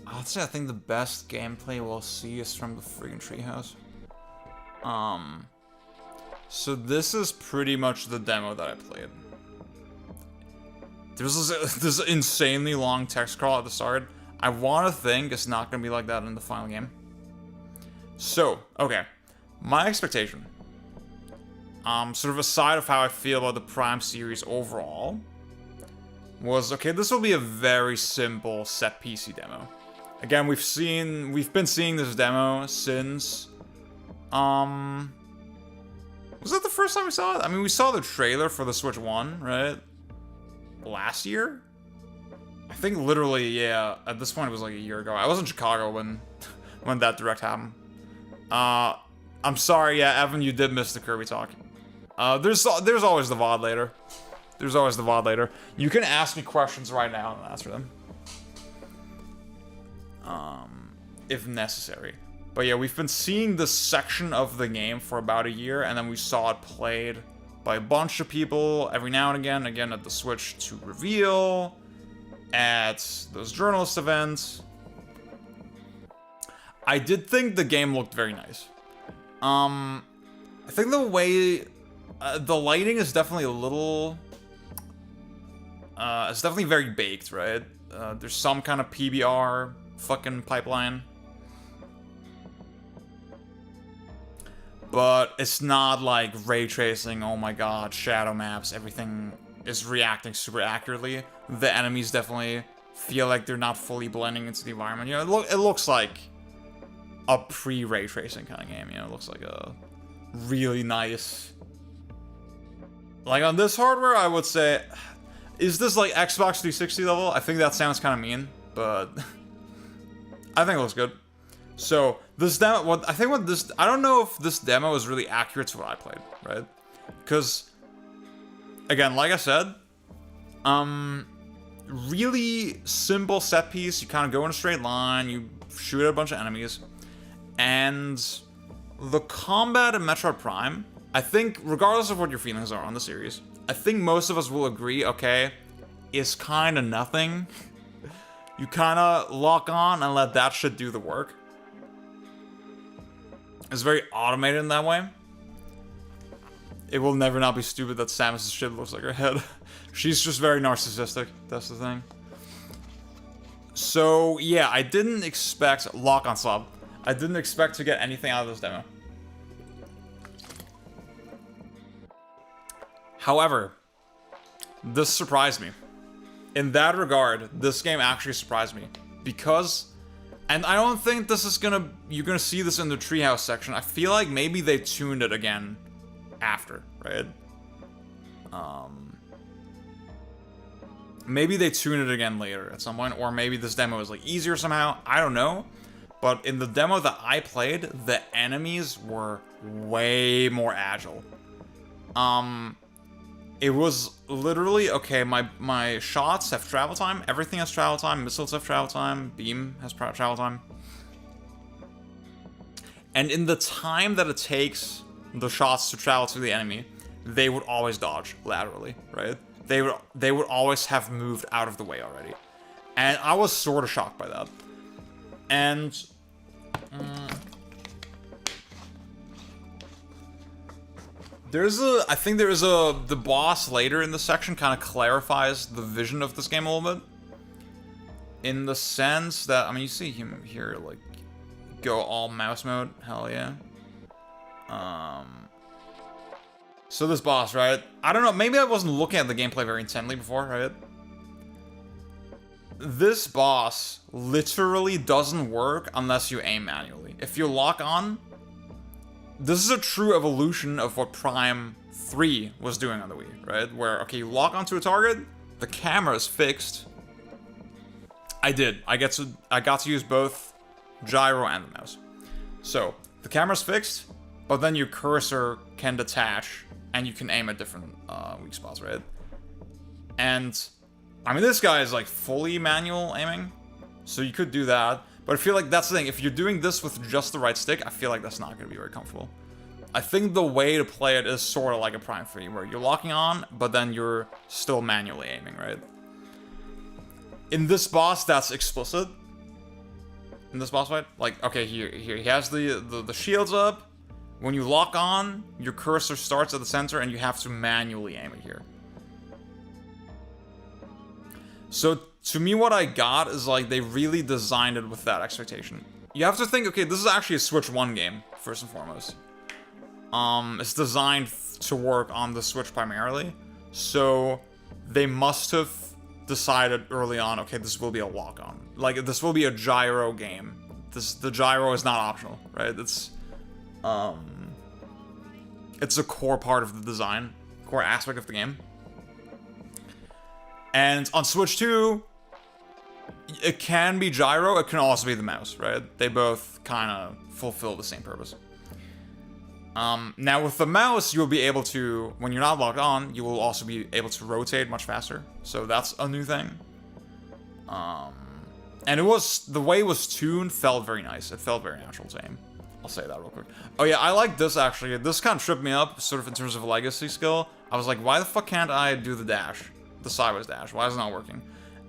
I'd say I think the best gameplay we'll see is from the friggin' treehouse. So this is pretty much the demo that I played. There's this insanely long text crawl at the start. I want to think it's not going to be like that in the final game. So, okay. My expectation, sort of aside of how I feel about the Prime series overall, was, okay, this will be a very simple set PC demo. Again, we've been seeing this demo since, was that the first time we saw it? I mean, we saw the trailer for the Switch 1, right? Last year? I think literally, yeah, at this point it was like a year ago. I was in Chicago when that direct happened. I'm sorry, yeah, Evan, you did miss the Kirby talk. There's always the VOD later. There's always the VOD later. You can ask me questions right now and answer them. If necessary. But yeah, we've been seeing this section of the game for about a year, and then we saw it played by a bunch of people every now and again at the Switch 2 reveal, at those journalist events. I did think the game looked very nice. I think the way the lighting is definitely a little it's definitely very baked, right? There's some kind of PBR fucking pipeline. But it's not like ray tracing, oh my god, shadow maps, everything is reacting super accurately. The enemies definitely feel like they're not fully blending into the environment. You know, it looks like a pre-ray tracing kind of game, you know, it looks like a really nice... Like on this hardware, I would say, is this like Xbox 360 level? I think that sounds kind of mean, but I think it looks good. So this demo, I don't know if this demo is really accurate to what I played, right? Because, again, like I said, really simple set piece. You kind of go in a straight line, you shoot at a bunch of enemies, and the combat in Metroid Prime, I think, regardless of what your feelings are on the series, I think most of us will agree, okay, is kind of nothing. You kind of lock on and let that shit do the work. It's very automated in that way. It will never not be stupid that Samus's shit looks like her head. She's just very narcissistic, that's the thing. So, yeah, I didn't expect... Lock on sub. I didn't expect to get anything out of this demo. However, this surprised me. In that regard, this game actually surprised me. Because, and I don't think this is you're gonna see this in the treehouse section. I feel like maybe they tuned it again after, right? Maybe they tuned it again later at some point, or maybe this demo is like easier somehow. I don't know. But in the demo that I played, the enemies were way more agile. It was literally, okay, my shots have travel time, everything has travel time, missiles have travel time, beam has travel time. And in the time that it takes the shots to travel to the enemy, they would always dodge laterally, right? They would always have moved out of the way already. And I was sort of shocked by that. And I think the boss later in the section kind of clarifies the vision of this game a little bit. In the sense that, I mean, you see him here, like, go all mouse mode, hell yeah. So this boss, right? I don't know, maybe I wasn't looking at the gameplay very intently before, right? This boss literally doesn't work unless you aim manually. If you lock on, this is a true evolution of what Prime 3 was doing on the Wii, right? Where, okay, you lock onto a target, the camera is fixed. I got to use both gyro and the mouse. So, the camera's fixed, but then your cursor can detach, and you can aim at different weak spots, right? And, I mean, this guy is, like, fully manual aiming, so you could do that. But I feel like that's the thing, if you're doing this with just the right stick, I feel like that's not going to be very comfortable. I think the way to play it is sort of like a Prime 3, where you're locking on, but then you're still manually aiming, right? In this boss, that's explicit. In this boss fight, like, okay, here he has the shields up. When you lock on, your cursor starts at the center, and you have to manually aim it here. So, to me, what I got is, like, they really designed it with that expectation. You have to think, okay, this is actually a Switch 1 game, first and foremost. It's designed to work on the Switch primarily, so they must have decided early on, okay, this will be a lock-on. Like, this will be a gyro game. The gyro is not optional, right? It's a core part of the design, core aspect of the game. And on Switch 2, it can be gyro, it can also be the mouse, right? They both kind of fulfill the same purpose. Now with the mouse, you'll be able to, when you're not locked on, you will also be able to rotate much faster. So that's a new thing. And the way it was tuned felt very nice. It felt very natural to aim. I'll say that real quick. Oh yeah, I like this actually. This kind of tripped me up, sort of in terms of legacy skill. I was like, why the fuck can't I do the dash? The sideways dash, why is it not working?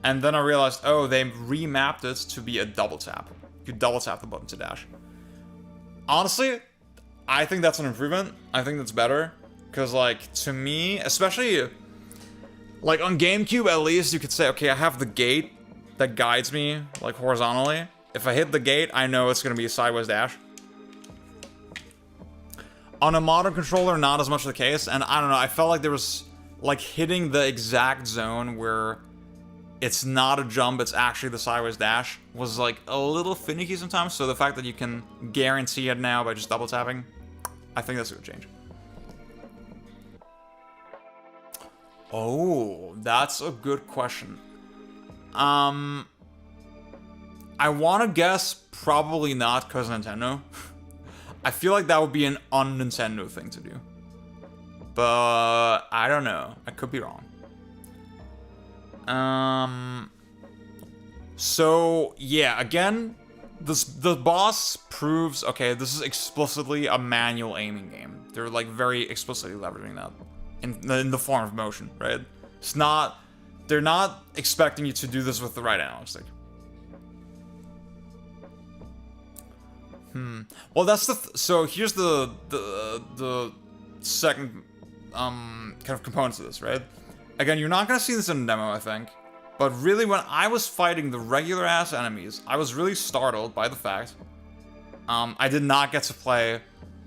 And then I realized, oh, they remapped it to be a double tap. You double tap the button to dash. Honestly, I think that's an improvement. I think that's better. Because, like, to me, especially, like, on GameCube, at least, you could say, okay, I have the gate that guides me, like, horizontally. If I hit the gate, I know it's going to be a sideways dash. On a modern controller, not as much the case. And I don't know, I felt like there was, like, hitting the exact zone where it's not a jump, it's actually the sideways dash, was, like, a little finicky sometimes. So the fact that you can guarantee it now by just double tapping, I think that's a good change. Oh, that's a good question. I want to guess probably not, because Nintendo. I feel like that would be an un-Nintendo thing to do. But I don't know. I could be wrong. So yeah, again, the boss proves, okay, this is explicitly a manual aiming game. They're like very explicitly leveraging that in the form of motion, right? It's not, they're not expecting you to do this with the right analog stick. Well, that's so here's the second kind of components of this, right? Again, you're not gonna see this in a demo, I think. But really, when I was fighting the regular-ass enemies, I was really startled by the fact I did not get to play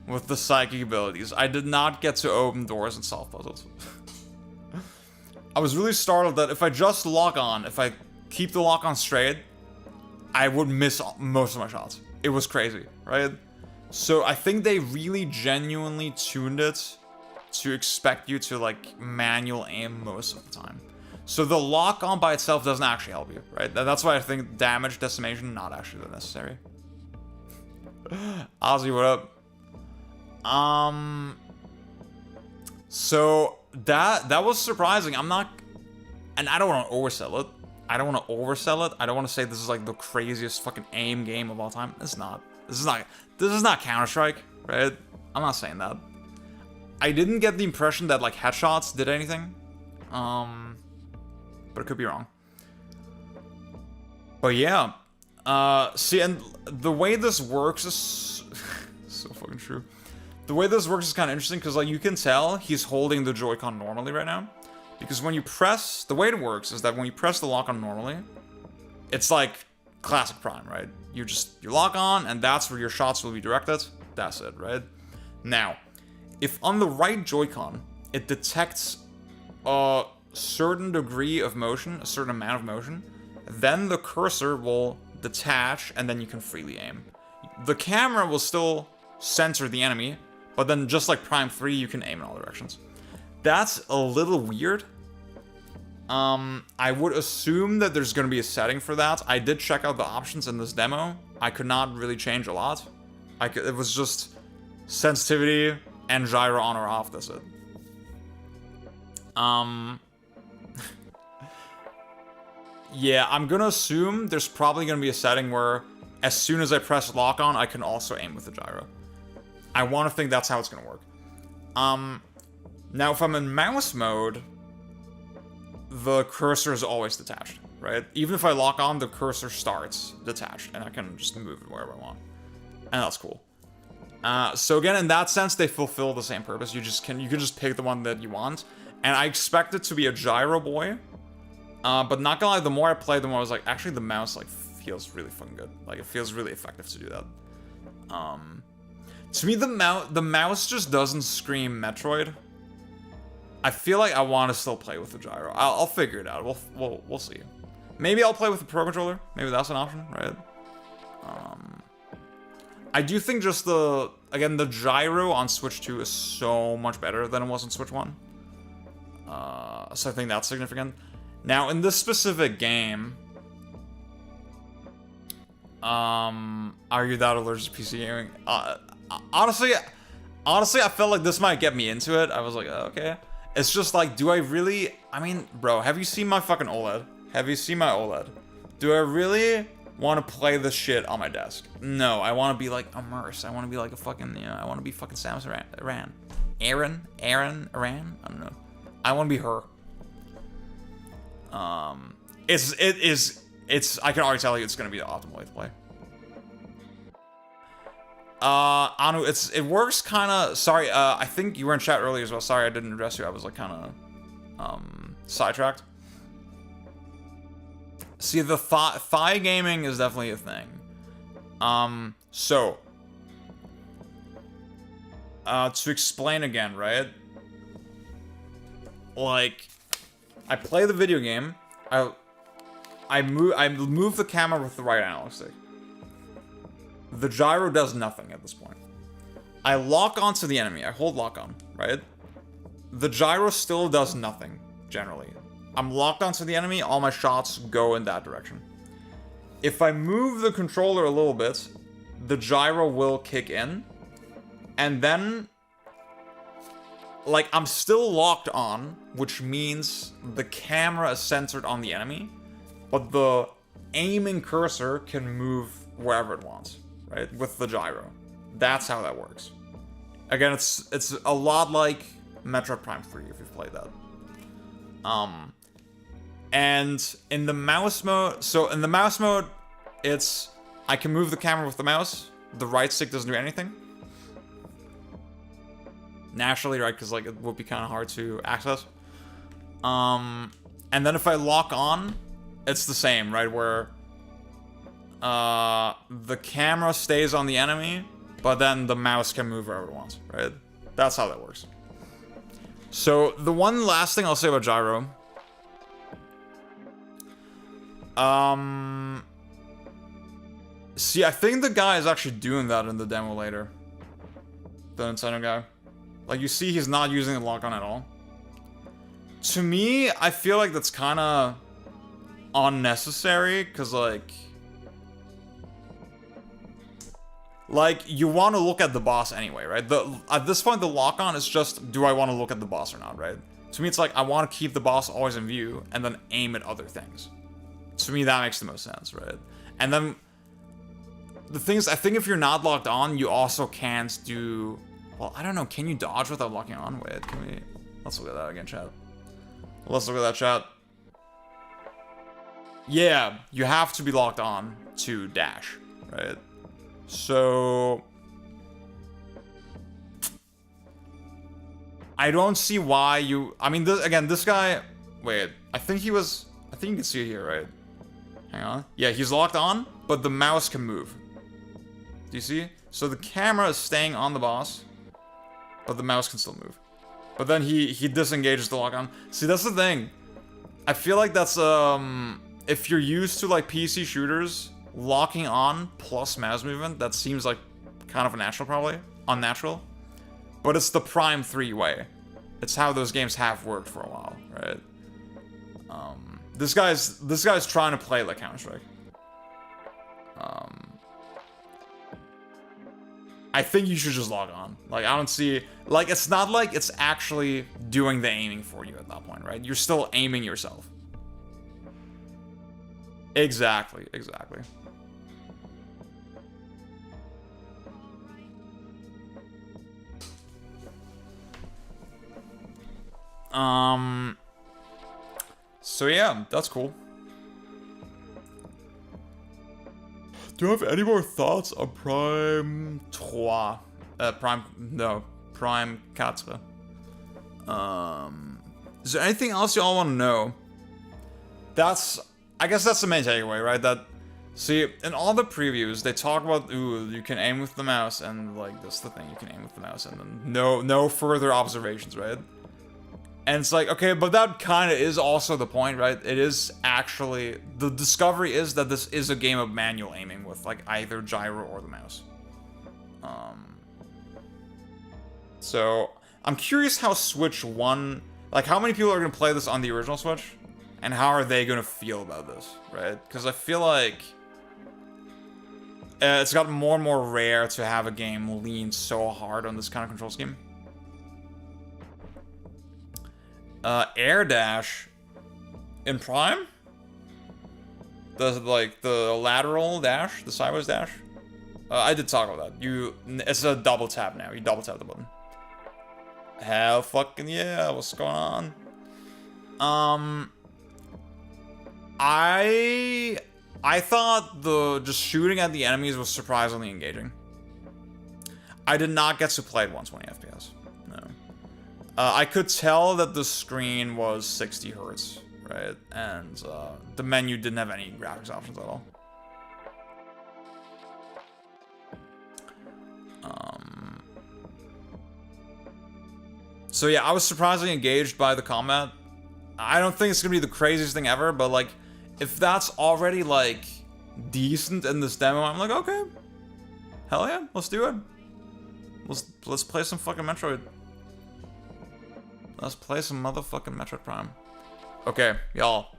with the psychic abilities. I did not get to open doors and solve puzzles. I was really startled that if I just lock on, if I keep the lock on straight, I would miss most of my shots. It was crazy, right? So I think they really genuinely tuned it to expect you to like manual aim most of the time. So the lock on by itself doesn't actually help you, right? That's why I think damage decimation not actually that necessary. Ozzy, what up? So that was surprising. I'm not, and I don't want to oversell it. I don't want to oversell it. I don't want to say this is like the craziest fucking aim game of all time. It's not. This is not Counter-Strike, right? I'm not saying that. I didn't get the impression that like headshots did anything. But it could be wrong. But yeah. See, and the way this works is so fucking true. The way this works is kind of interesting because like you can tell he's holding the Joy-Con normally right now. Because when you press, the way it works is that when you press the lock on normally, it's like classic Prime, right? You lock on and that's where your shots will be directed. That's it, right? Now, if on the right Joy-Con, it detects a certain degree of motion, a certain amount of motion, then the cursor will detach and then you can freely aim. The camera will still censor the enemy, but then just like Prime 3, you can aim in all directions. That's a little weird. I would assume that there's going to be a setting for that. I did check out the options in this demo. I could not really change a lot. It was just sensitivity and gyro on or off, that's it. Yeah, I'm gonna assume there's probably gonna be a setting where as soon as I press lock on, I can also aim with the gyro. I want to think that's how it's gonna work. Now if I'm in mouse mode, the cursor is always detached, right? Even if I lock on, the cursor starts detached, and I can just move it wherever I want. And that's cool. So again, in that sense, they fulfill the same purpose. You can just pick the one that you want. And I expect it to be a gyro boy. But not gonna lie, the more I played, the more I was like, actually the mouse like feels really fucking good. Like it feels really effective to do that. To me, the mouse just doesn't scream Metroid. I feel like I want to still play with the gyro. I'll figure it out. We'll see. Maybe I'll play with the Pro Controller. Maybe that's an option, right? I do think just the gyro on Switch 2 is so much better than it was on Switch 1. So I think that's significant. Now, in this specific game, are you that allergic to PC gaming? Honestly, I felt like this might get me into it. I was like, okay. It's just like, do I really... I mean, bro, have you seen my fucking OLED? Have you seen my OLED? Do I really want to play this shit on my desk? No, I want to be like immersed. I want to be like a fucking, I want to be fucking Samus Aran. Aran? I don't know. I want to be her. I can already tell you it's going to be the optimal way to play. Anu, it works kind of, sorry, I think you were in chat earlier as well. Sorry, I didn't address you. I was like kind of, sidetracked. See, the thigh gaming is definitely a thing. So, to explain again, right? Like, I play the video game, I move the camera with the right analog stick. The gyro does nothing at this point. I lock onto the enemy. I hold lock on, right? The gyro still does nothing, generally. I'm locked onto the enemy, all my shots go in that direction. If I move the controller a little bit, the gyro will kick in. And then, like, I'm still locked on, which means the camera is centered on the enemy, but the aiming cursor can move wherever it wants, right? With the gyro. That's how that works. Again, it's a lot like Metroid Prime 3, if you've played that. And in the mouse mode, it's, I can move the camera with the mouse, the right stick doesn't do anything. Naturally, right, because like it would be kind of hard to access. And then if I lock on, it's the same, right, where the camera stays on the enemy, but then the mouse can move wherever it wants, right? That's how that works. So the one last thing I'll say about gyro See, I think the guy is actually doing that in the demo later. The Nintendo guy. Like, you see he's not using the lock-on at all. To me, I feel like that's kind of unnecessary, because, like, you want to look at the boss anyway, right? At this point, the lock-on is just, do I want to look at the boss or not, right? To me, it's like, I want to keep the boss always in view, and then aim at other things. To me, that makes the most sense, right? And then, the things, I think if you're not locked on, you also can't do... Well, I don't know, can you dodge without locking on? Wait, can we... Let's look at that again, chat. Let's look at that, chat. Yeah, you have to be locked on to dash, right? So... I don't see why you... I mean, this guy... Wait, I think you can see it here, right? Hang on. Yeah, he's locked on, but the mouse can move. Do you see? So the camera is staying on the boss, but the mouse can still move. But then he disengages the lock-on. See, that's the thing. I feel like that's, if you're used to, like, PC shooters, locking on plus mouse movement, that seems like kind of unnatural, probably. Unnatural. But it's the Prime 3 way. It's how those games have worked for a while, right? This guy's trying to play like Counter-Strike. I think you should just log on. Like, I don't see... Like, it's not like it's actually doing the aiming for you at that point, right? You're still aiming yourself. Exactly, exactly. So yeah, that's cool. Do you have any more thoughts on Prime 3? Prime 4. Is there anything else y'all want to know? I guess that's the main takeaway, right? That, see, in all the previews, they talk about, ooh, you can aim with the mouse, and, like, that's the thing, you can aim with the mouse, and then no further observations, right? And it's like, okay, but that kind of is also the point, right? It is actually... The discovery is that this is a game of manual aiming with, like, either gyro or the mouse. So, I'm curious how Switch 1... Like, how many people are going to play this on the original Switch? And how are they going to feel about this, right? Because I feel like... it's gotten more and more rare to have a game lean so hard on this kind of control scheme. Air dash in Prime? The lateral dash? The sideways dash? I did talk about that. It's a double tap now. You double tap the button. Hell fucking yeah, what's going on? I thought just shooting at the enemies was surprisingly engaging. I did not get to play at 120 FPS. No. I could tell that the screen was 60 Hz, right? And the menu didn't have any graphics options at all. So yeah, I was surprisingly engaged by the combat. I don't think it's gonna be the craziest thing ever, but like, if that's already like decent in this demo, I'm like, okay, hell yeah, let's do it. Let's play some fucking Metroid. Let's play some motherfucking Metroid Prime. Okay, y'all.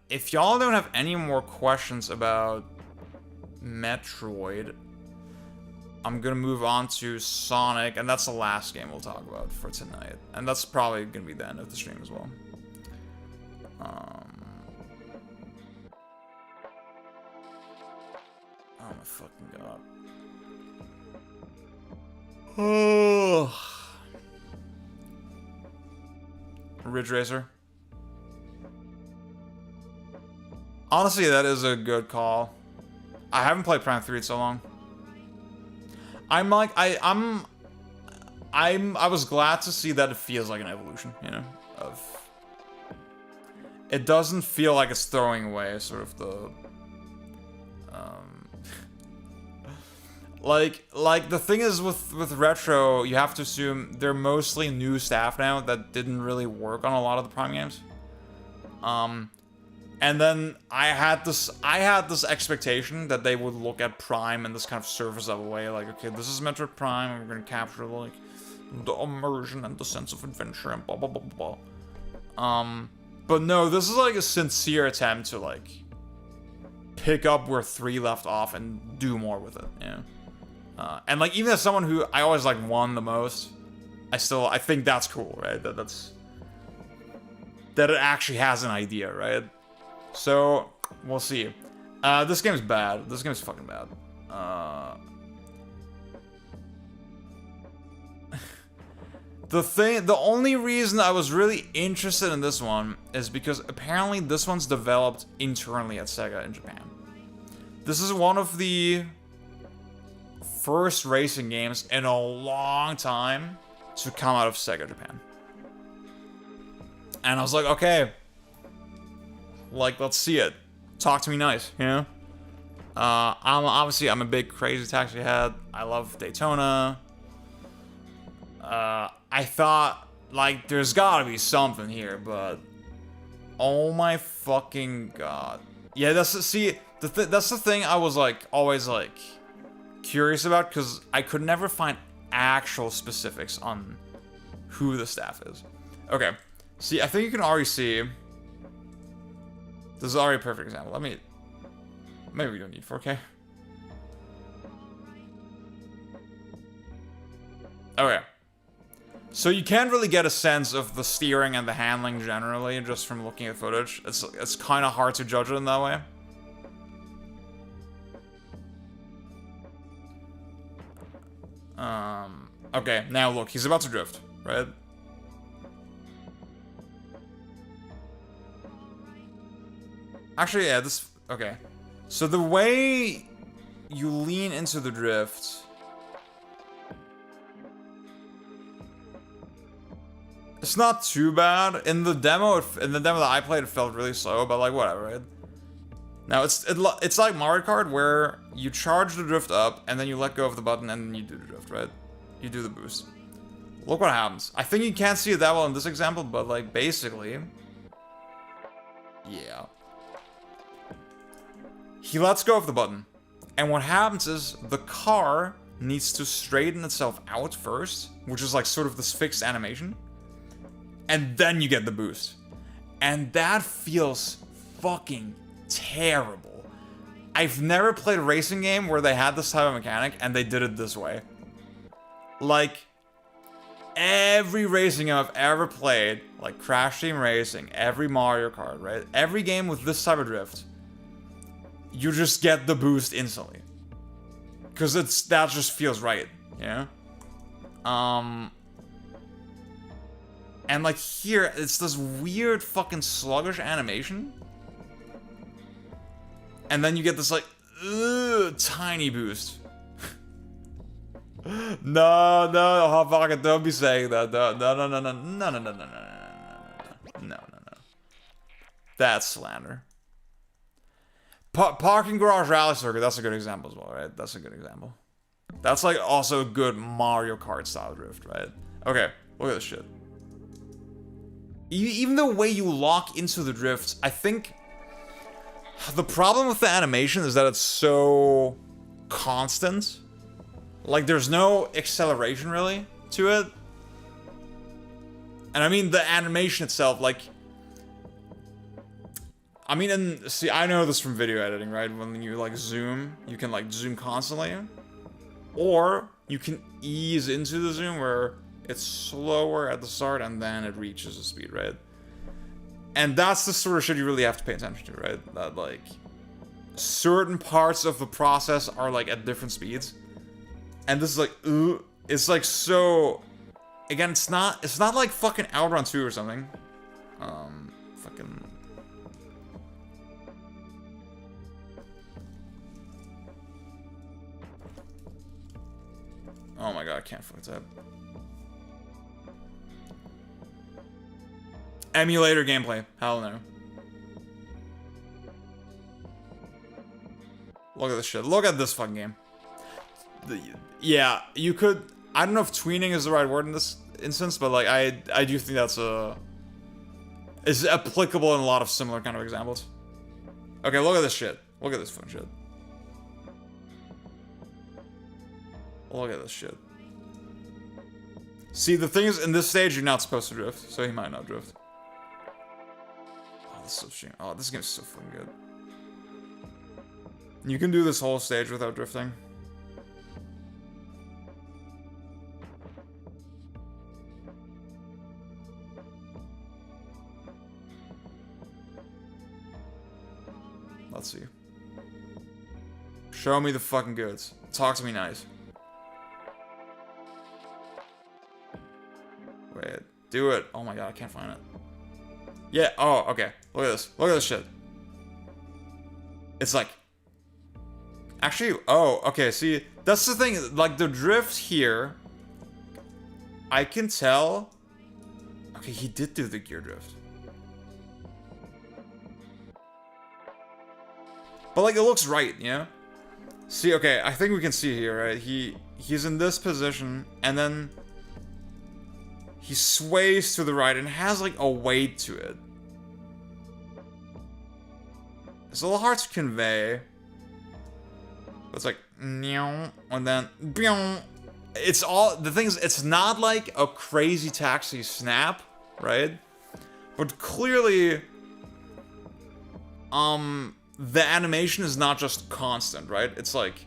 If y'all don't have any more questions about Metroid, I'm gonna move on to Sonic, and that's the last game we'll talk about for tonight. And that's probably gonna be the end of the stream as well. Oh my fucking god. Oh. Ridge Racer. Honestly, that is a good call. I haven't played Prime 3 in so long. I was glad to see that it feels like an evolution, you know, it doesn't feel like it's throwing away sort of the, Like the thing is with Retro, you have to assume they're mostly new staff now that didn't really work on a lot of the Prime games. And then I had this expectation that they would look at Prime in this kind of surface level way, like, okay, this is Metroid Prime, and we're gonna capture like the immersion and the sense of adventure and blah blah blah blah blah. But no, this is like a sincere attempt to like pick up where 3 left off and do more with it, you know? And like, even as someone who I always like won the most, I think that's cool, right? That it actually has an idea, right? So we'll see. This game's bad. This game's fucking bad. The only reason I was really interested in this one is because apparently this one's developed internally at Sega in Japan. This is one of the first racing games in a long time to come out of Sega Japan. And I was like, okay, like, let's see it. Talk to me nice, you know? I'm a big Crazy Taxi head. I love Daytona. I thought, like, there's gotta be something here, but oh my fucking god. Yeah, that's the thing I was, like, always, like, curious about, because I could never find actual specifics on who the staff is. Okay, see, I think you can already see. This is already a perfect example. Maybe we don't need 4K. Okay. So you can't really get a sense of the steering and the handling generally just from looking at footage. It's kind of hard to judge it in that way. Okay, now look, he's about to drift, right? Actually, yeah, okay. So the way you lean into the drift, it's not too bad. In the demo that I played, it felt really slow, but like whatever, right? Now it's like Mario Kart, where you charge the drift up and then you let go of the button and then you do the drift, right? You do the boost. Look what happens. I think you can't see it that well in this example, but like basically, yeah. He lets go of the button, and what happens is the car needs to straighten itself out first, which is like sort of this fixed animation, and then you get the boost. And that feels fucking terrible. I've never played a racing game where they had this type of mechanic and they did it this way. Like, every racing game I've ever played, like Crash Team Racing, every Mario Kart, right? Every game with this type of drift, you just get the boost instantly. Because that just feels right, you know? And like here, it's this weird fucking sluggish animation. And then you get this like, tiny boost. No, fucking don't be saying that. No. That's slander. Parking Garage Rally Circuit, that's a good example as well, right? That's a good example. That's like also a good Mario Kart style drift, right? Okay, look at this shit. Even the way you lock into the drifts, I think the problem with the animation is that it's so constant. Like, there's no acceleration really to it. And I mean, the animation itself, like, I mean, and see, I know this from video editing, right? When you like zoom, you can like zoom constantly, or you can ease into the zoom where it's slower at the start and then it reaches the speed, right? And that's the sort of shit you really have to pay attention to, right? That like certain parts of the process are like at different speeds, and this is like, it's like so. Again, it's not like fucking Outrun 2 or something. Fucking. Oh my god, I can't fucking type. Emulator gameplay. Hell no. Look at this shit. Look at this fucking game. Yeah, you could. I don't know if tweening is the right word in this instance, but like I do think that's is applicable in a lot of similar kind of examples. Okay, look at this shit. Look at this fun shit. Look at this shit. See, the thing is, in this stage, you're not supposed to drift, so he might not drift. Oh, this is so shame. Oh, this game is so fucking good. You can do this whole stage without drifting. Let's see. Show me the fucking goods. Talk to me nice. Wait, do it. Oh my god, I can't find it. Yeah, oh, okay. Look at this. Look at this shit. It's like... Actually, oh, okay, see, that's the thing. Like, the drift here, I can tell... Okay, he did do the gear drift. But, like, it looks right, you know? See, okay, I think we can see here, right? He's in this position, and then... He sways to the right and has, like, a weight to it. It's a little hard to convey. But it's like, and then, it's all, the thing is, it's not like a crazy taxi snap, right? But clearly, the animation is not just constant, right? It's like,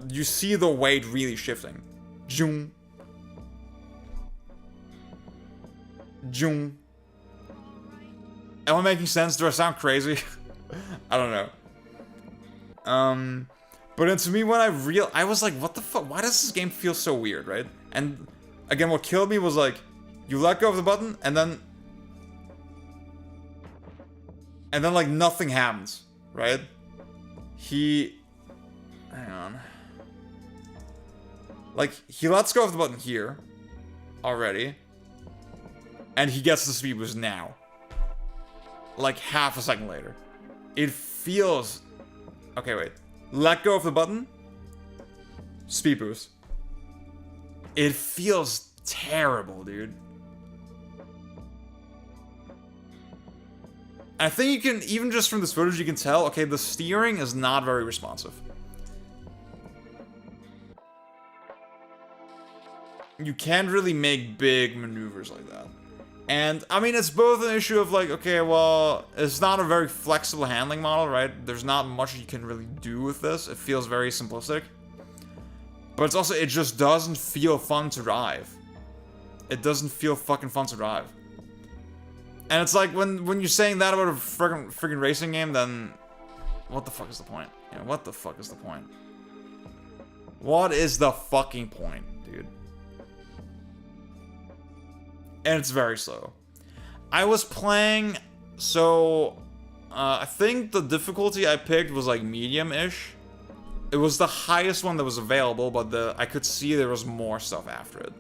you see the weight really shifting. Jung. Jung. Am I making sense? Do I sound crazy? I don't know. But then to me, when I was like, what the fuck? Why does this game feel so weird, right? And again, what killed me was like, you let go of the button, and then like nothing happens, right? Hang on. Like, he lets go of the button here already. And he gets the speed boost now. Like half a second later. It feels... Okay, wait. Let go of the button. Speed boost. It feels terrible, dude. I think you can, even just from this footage, you can tell, okay, the steering is not very responsive. You can't really make big maneuvers like that. And, I mean, it's both an issue of, like, okay, well, it's not a very flexible handling model, right? There's not much you can really do with this. It feels very simplistic. But it's also, it just doesn't feel fun to drive. It doesn't feel fucking fun to drive. And it's like, when you're saying that about a friggin' racing game, then... What the fuck is the point? Yeah, what the fuck is the point? What is the fucking point, dude? And it's very slow. I was playing, so I think the difficulty I picked was like medium-ish. It was the highest one that was available, but I could see there was more stuff after it.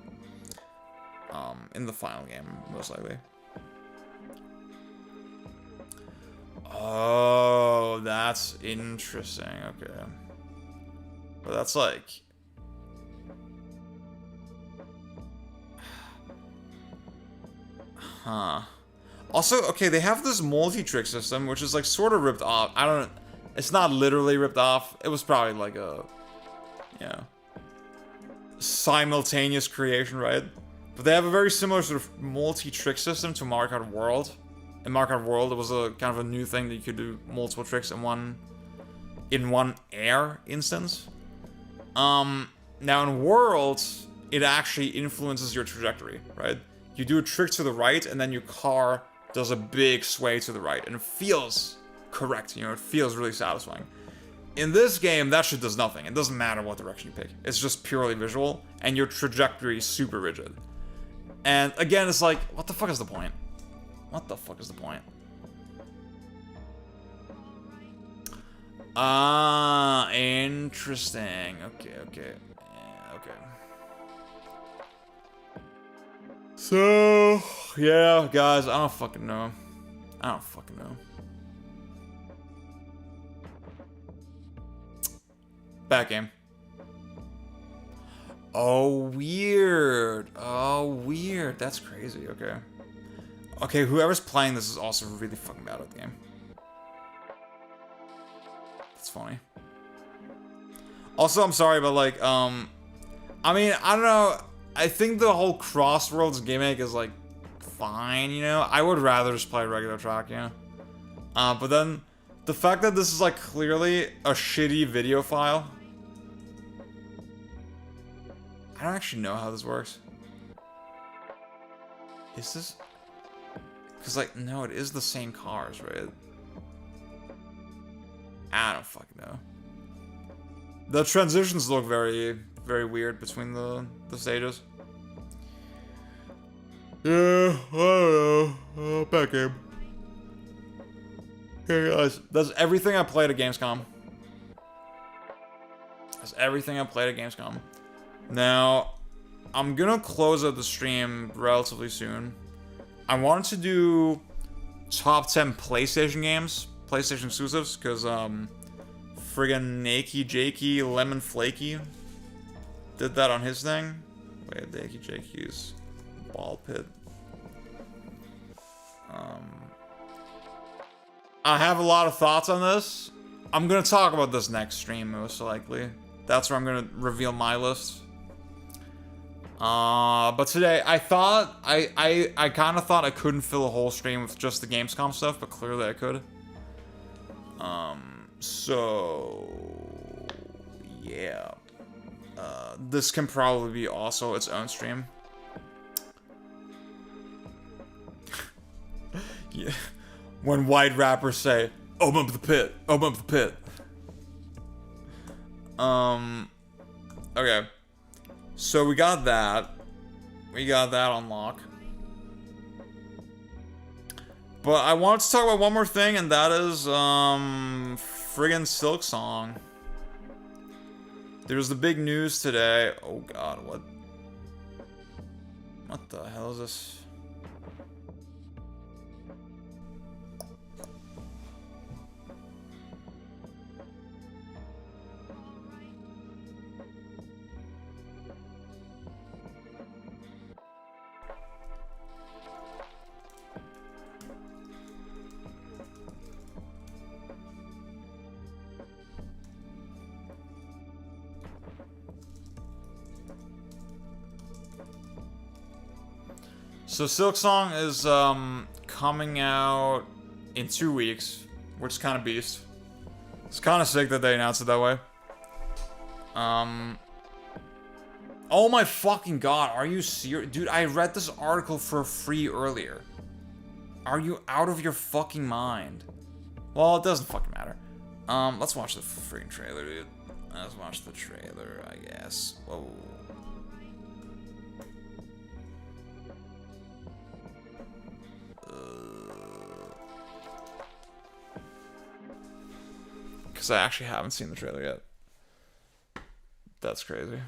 In the final game, most likely. Oh, that's interesting. Okay. But that's like... Huh. Also, okay, they have this multi-trick system, which is like sort of ripped off. I don't... It's not literally ripped off. It was probably like a... You know... simultaneous creation, right? But they have a very similar sort of multi-trick system to Mario Kart World. In Mario Kart World, it was a kind of a new thing that you could do multiple tricks in one air instance. Now in Worlds, it actually influences your trajectory, right? You do a trick to the right, and then your car does a big sway to the right, and it feels correct, you know, it feels really satisfying. In this game, that shit does nothing. It doesn't matter what direction you pick. It's just purely visual, and your trajectory is super rigid. And again, it's like, what the fuck is the point? What the fuck is the point? Ah, interesting. Okay. Yeah, okay. So, yeah, guys, I don't fucking know. Bad game. Oh, weird. Oh, weird. That's crazy. Okay. Okay, whoever's playing this is also really fucking bad at the game. That's funny. Also, I'm sorry, but like, I mean, I don't know. I think the whole Crossworlds gimmick is like fine, you know? I would rather just play a regular track, you know? But then the fact that this is like clearly a shitty video file. I don't actually know how this works. Is this? Because like, no, it is the same cars, right? I don't fucking know. The transitions look very, very weird between the stages. Yeah, I don't know. Bad game. Hey guys, that's everything I played at Gamescom. That's everything I played at Gamescom. Now, I'm gonna close out the stream relatively soon. I wanted to do top 10 PlayStation games, PlayStation exclusives, because friggin' Nakey Jakey Lemon Flaky did that on his thing. Wait, Nakey Jakey's ball pit. I have a lot of thoughts on this. I'm gonna talk about this next stream, most likely. That's where I'm gonna reveal my list. But today, I thought, I kind of thought I couldn't fill a whole stream with just the Gamescom stuff, but clearly I could. So, yeah. This can probably be also its own stream. Yeah. When white rappers say, open up the pit, open up the pit. Okay. So we got that. We got that on lock. But I wanted to talk about one more thing, and that is, friggin' Silk Song. There's the big news today. Oh god, what the hell is this? So Silk Song is coming out in 2 weeks, which is kind of beast. It's kind of sick that they announced it that way. Oh my fucking god, are you serious? Dude, I read this article for free earlier. Are you out of your fucking mind? Well, it doesn't fucking matter. Let's watch the freaking trailer, dude. Let's watch the trailer, I guess. Whoa. Because I actually haven't seen the trailer yet. That's crazy.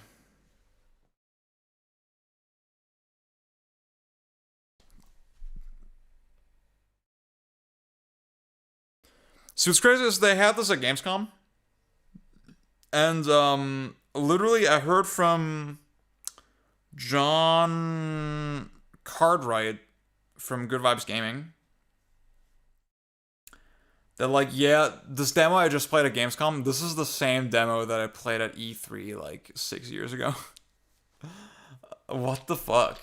So what's crazy is they had this at Gamescom. And literally I heard from John Cartwright from Good Vibes Gaming that like, yeah, this demo I just played at Gamescom, this is the same demo that I played at E3 like 6 years ago. What the fuck?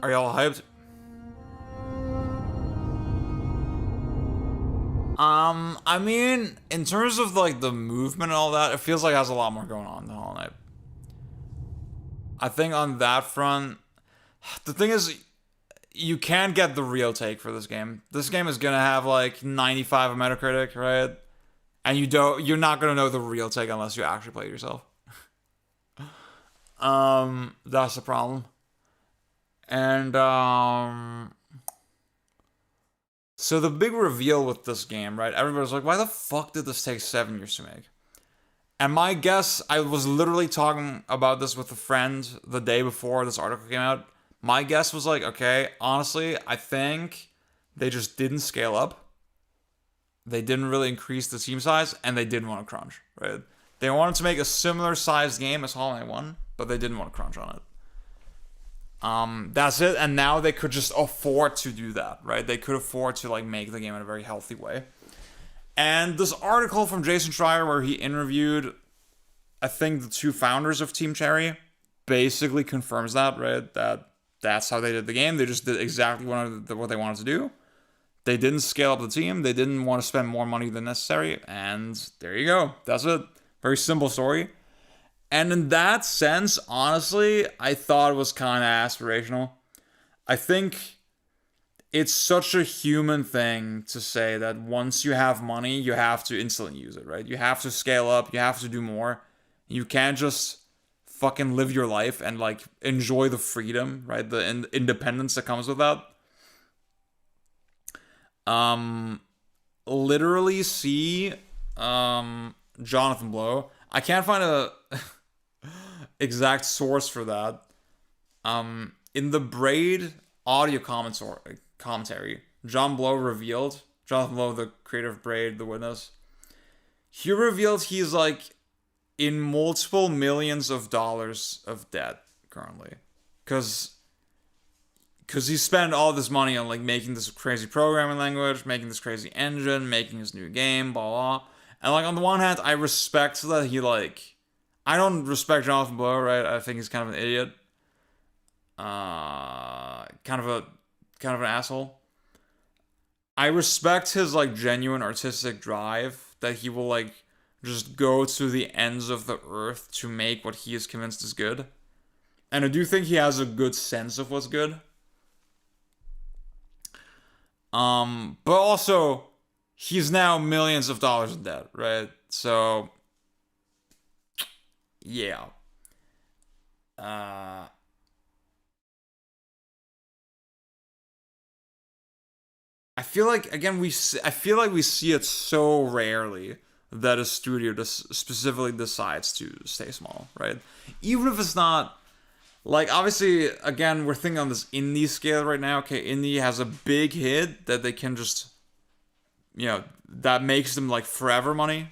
Are y'all hyped? I mean, in terms of like the movement and all that, it feels like it has a lot more going on than Hollow Knight. I think on that front, the thing is, you can't get the real take for this game. This game is gonna have like 95 on Metacritic, right? And you're not gonna know the real take unless you actually play it yourself. That's the problem. And so the big reveal with this game, right? Everybody's like, why the fuck did this take 7 years to make? And my guess, I was literally talking about this with a friend the day before this article came out. My guess was like, okay, honestly, I think they just didn't scale up. They didn't really increase the team size, and they didn't want to crunch, right? They wanted to make a similar sized game as Hollow Knight 1, but they didn't want to crunch on it. That's it, and now they could just afford to do that, right? They could afford to like make the game in a very healthy way. And this article from Jason Schreier where he interviewed, I think, the 2 founders of Team Cherry, basically confirms that, right? That's how they did the game. They just did exactly what they wanted to do. They didn't scale up the team. They didn't want to spend more money than necessary, and there you go. That's it. Very simple story. And in that sense, honestly, I thought it was kind of aspirational. I think it's such a human thing to say that once you have money, you have to instantly use it, right? You have to scale up. You have to do more. You can't just fucking live your life and like enjoy the freedom, right? The independence that comes with that. Literally see Jonathan Blow. I can't find a exact source for that. In the Braid audio commentary, Jonathan Blow, the creator of Braid, The Witness, he revealed he's like in multiple millions of dollars of debt currently. Because he spent all this money on like making this crazy programming language, making this crazy engine, making his new game, blah, blah. And like on the one hand, I respect that he like... I don't respect Jonathan Blow, right? I think he's kind of an idiot. Kind of an asshole. I respect his like genuine artistic drive that he will like just go to the ends of the earth to make what he is convinced is good. And I do think he has a good sense of what's good. But also, he's now millions of dollars in debt, right? So, yeah. I feel like, again, we see it so rarely that a studio just specifically decides to stay small, right? Even if it's not, like, obviously, again, we're thinking on this indie scale right now. Okay, indie has a big hit that they can just, you know, that makes them, like, forever money,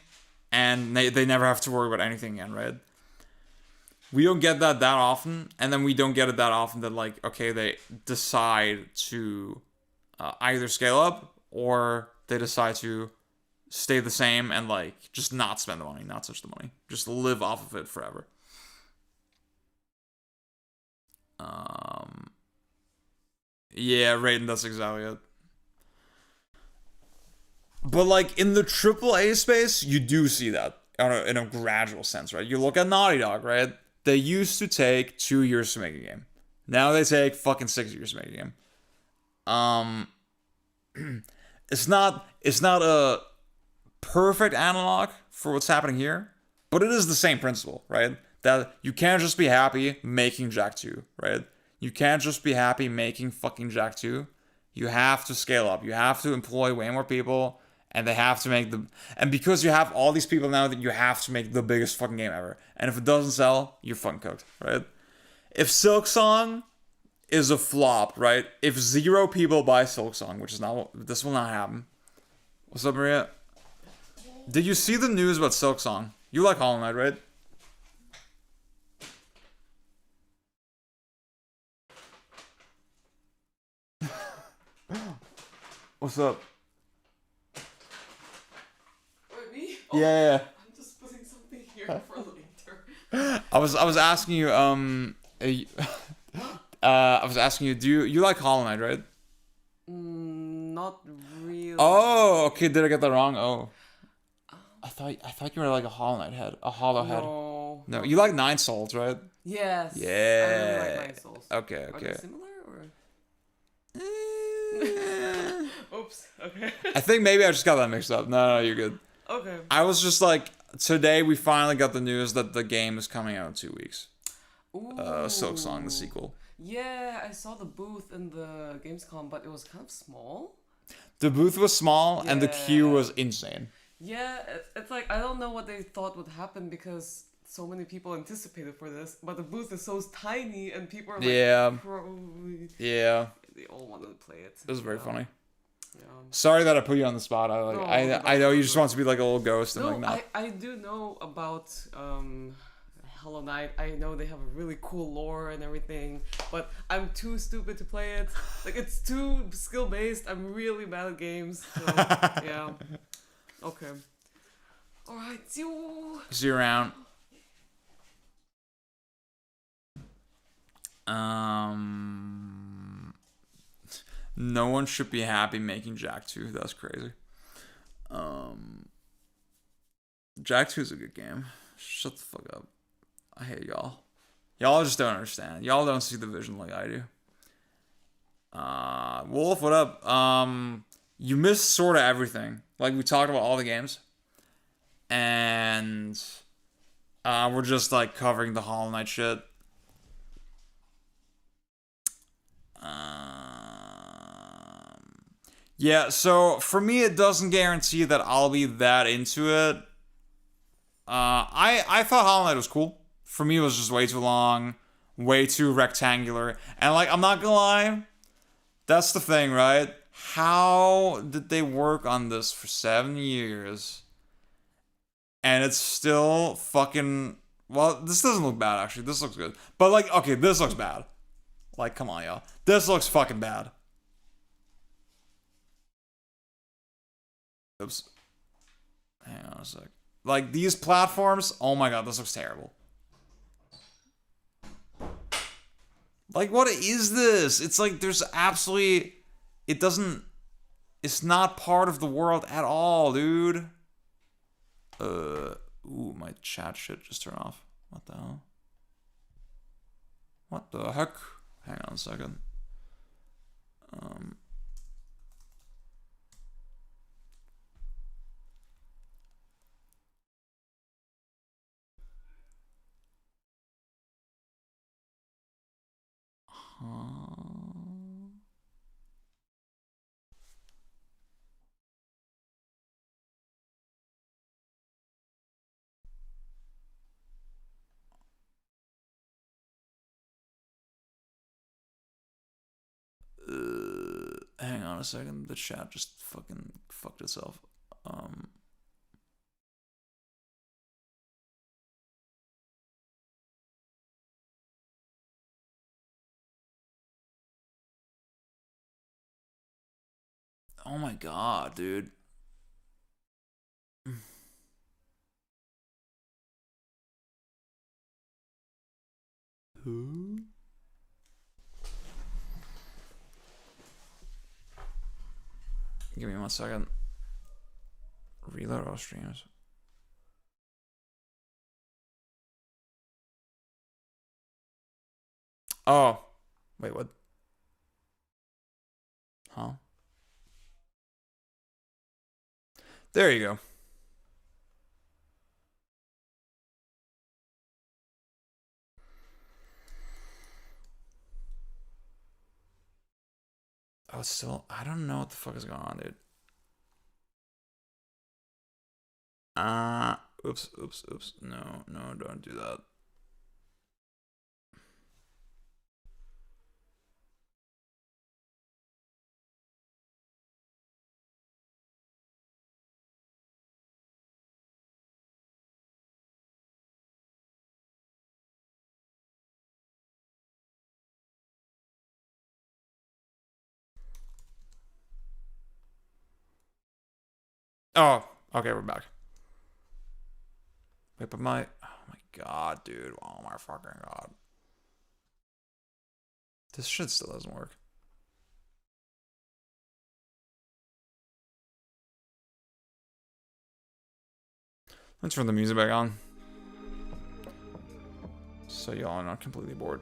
and they never have to worry about anything again, right? We don't get that often, and then we don't get it that often that, like, okay, they decide to either scale up, or they decide to stay the same and, like, just not spend the money, not touch the money. Just live off of it forever. Yeah, Raiden, that's exactly it. But, like, in the AAA space, you do see that in a gradual sense, right? You look at Naughty Dog, right? They used to take 2 years to make a game. Now they take fucking 6 years to make a game. It's not a perfect analog for what's happening here, but it is the same principle, right? That you can't just be happy making Jak 2, right? You can't just be happy making fucking Jak 2. You have to scale up. You have to employ way more people, and they have to make and because you have all these people now, that you have to make the biggest fucking game ever. And if it doesn't sell, you're fucking cooked, right? If Silksong is a flop, right? If 0 people buy Silksong, which is not, this will not happen. What's up, Maria? Did you see the news about Silksong? You like Hollow Knight, right? What's up? Wait, me? Yeah. I'm just putting something here for later. I was asking you, I was asking you, do you like Hollow Knight, right? Not really. Oh, okay. Did I get that wrong? Oh, I thought you were like a Hollow Knight head, a Hollow head. No, you like Nine Souls, right? Yes. Yeah. I really like Nine Souls. Okay, Are okay. they similar or? Oops. Okay. I think maybe I just got that mixed up. No, you're good. Okay. I was just like, today we finally got the news that the game is coming out in 2 weeks. Silk Song, the sequel. Yeah, I saw the booth in the Gamescom, but it was kind of small. The booth was small and the queue Yeah. was insane. Yeah, it's like I don't know what they thought would happen because so many people anticipated for this, but the booth is so tiny and people are like, Yeah. probably Yeah, they all wanted to play it. it was very funny. Yeah. Sorry that I put you on the spot. I know you just want to be like a little ghost and No, like that. I do know about Hollow Knight. I know they have a really cool lore and everything, but I'm too stupid to play it. Like it's too skill based. I'm really bad at games. So, yeah. Okay. All right. See you. See you around. No one should be happy making Jak 2. That's crazy. Jak 2 is a good game. Shut the fuck up. I hate y'all. Y'all just don't understand. Y'all don't see the vision like I do. Wolf, what up? You missed sort of everything. Like, we talked about all the games. And we're just, like, covering the Hollow Knight shit. Yeah, so for me, it doesn't guarantee that I'll be that into it. I thought Hollow Knight was cool. For me, it was just way too long, way too rectangular. And, like, I'm not gonna lie, that's the thing, right? How did they work on this for 7 years? And it's still fucking... Well, this doesn't look bad, actually. This looks good. But, like, okay, this looks bad. Like, come on, y'all. This looks fucking bad. Oops. Hang on a sec. Like, these platforms... Oh my god, this looks terrible. Like, what is this? It's like, there's absolutely... It doesn't... It's not part of the world at all, dude. Ooh, my chat shit just turned off. What the hell? What the heck? Hang on a second. Hang on a second. The chat just fucking fucked itself. Oh my god, dude. Who? Give me 1 second. Reload all streams. Oh. Wait, what? Huh? There you go. Oh, it's still... I don't know what the fuck is going on, dude. Oops. No, don't do that. Oh, okay, we're back. Wait, but my... Oh my god, dude. Oh my fucking god. This shit still doesn't work. Let's turn the music back on. So y'all are not completely bored.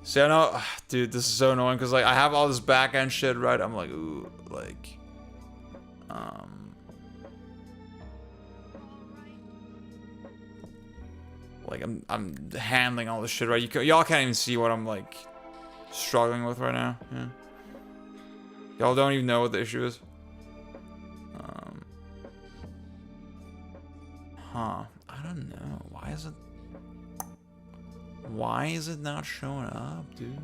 See, I know, dude, this is so annoying because like I have all this back end shit, right? I'm like, ooh, like, I'm handling all this shit, right? Y'all can't even see what I'm like struggling with right now. Yeah. Y'all don't even know what the issue is. I don't know. Why is it not showing up, dude?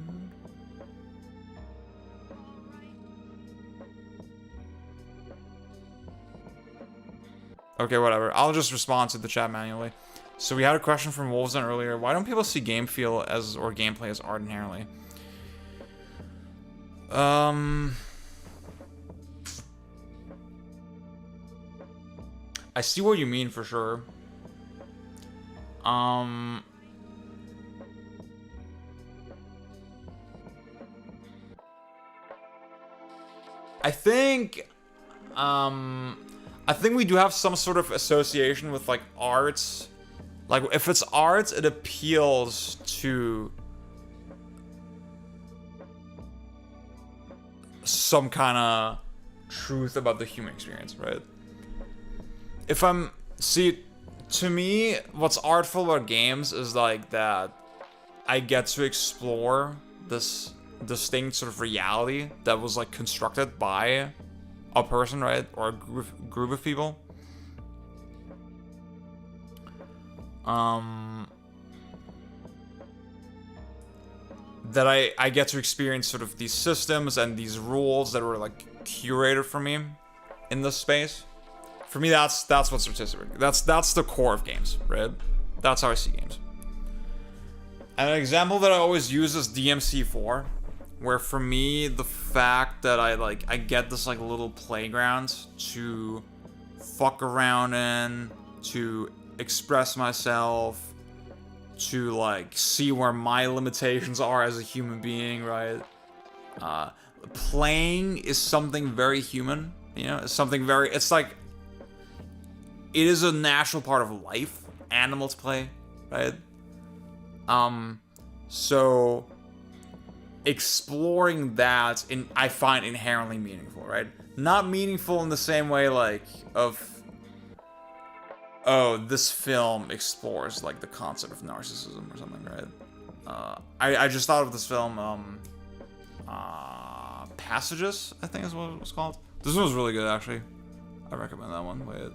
Okay, whatever. I'll just respond to the chat manually. So we had a question from Wolfson earlier. Why don't people see game feel as or gameplay as art inherently? I see what you mean for sure. I think we do have some sort of association with like arts. Like if it's art, it appeals to some kind of truth about the human experience, right? To me, what's artful about games is like that I get to explore this distinct sort of reality that was like constructed by a person, right? Or a group of people. That I get to experience sort of these systems and these rules that were like curated for me in this space. For me, that's what's artistic. That's the core of games, right? That's how I see games. And an example that I always use is DMC4, where for me, the fact that I get this like little playground to fuck around in, to express myself, to like see where my limitations are as a human being, right? Playing is something very human, you know? It's like, it is a natural part of life. Animals play, right? So exploring that I find inherently meaningful, right? Not meaningful in the same way like this film explores like the concept of narcissism or something, right? I just thought of this film, Passages, I think is what it was called. This one was really good, actually. I recommend that one. Wait.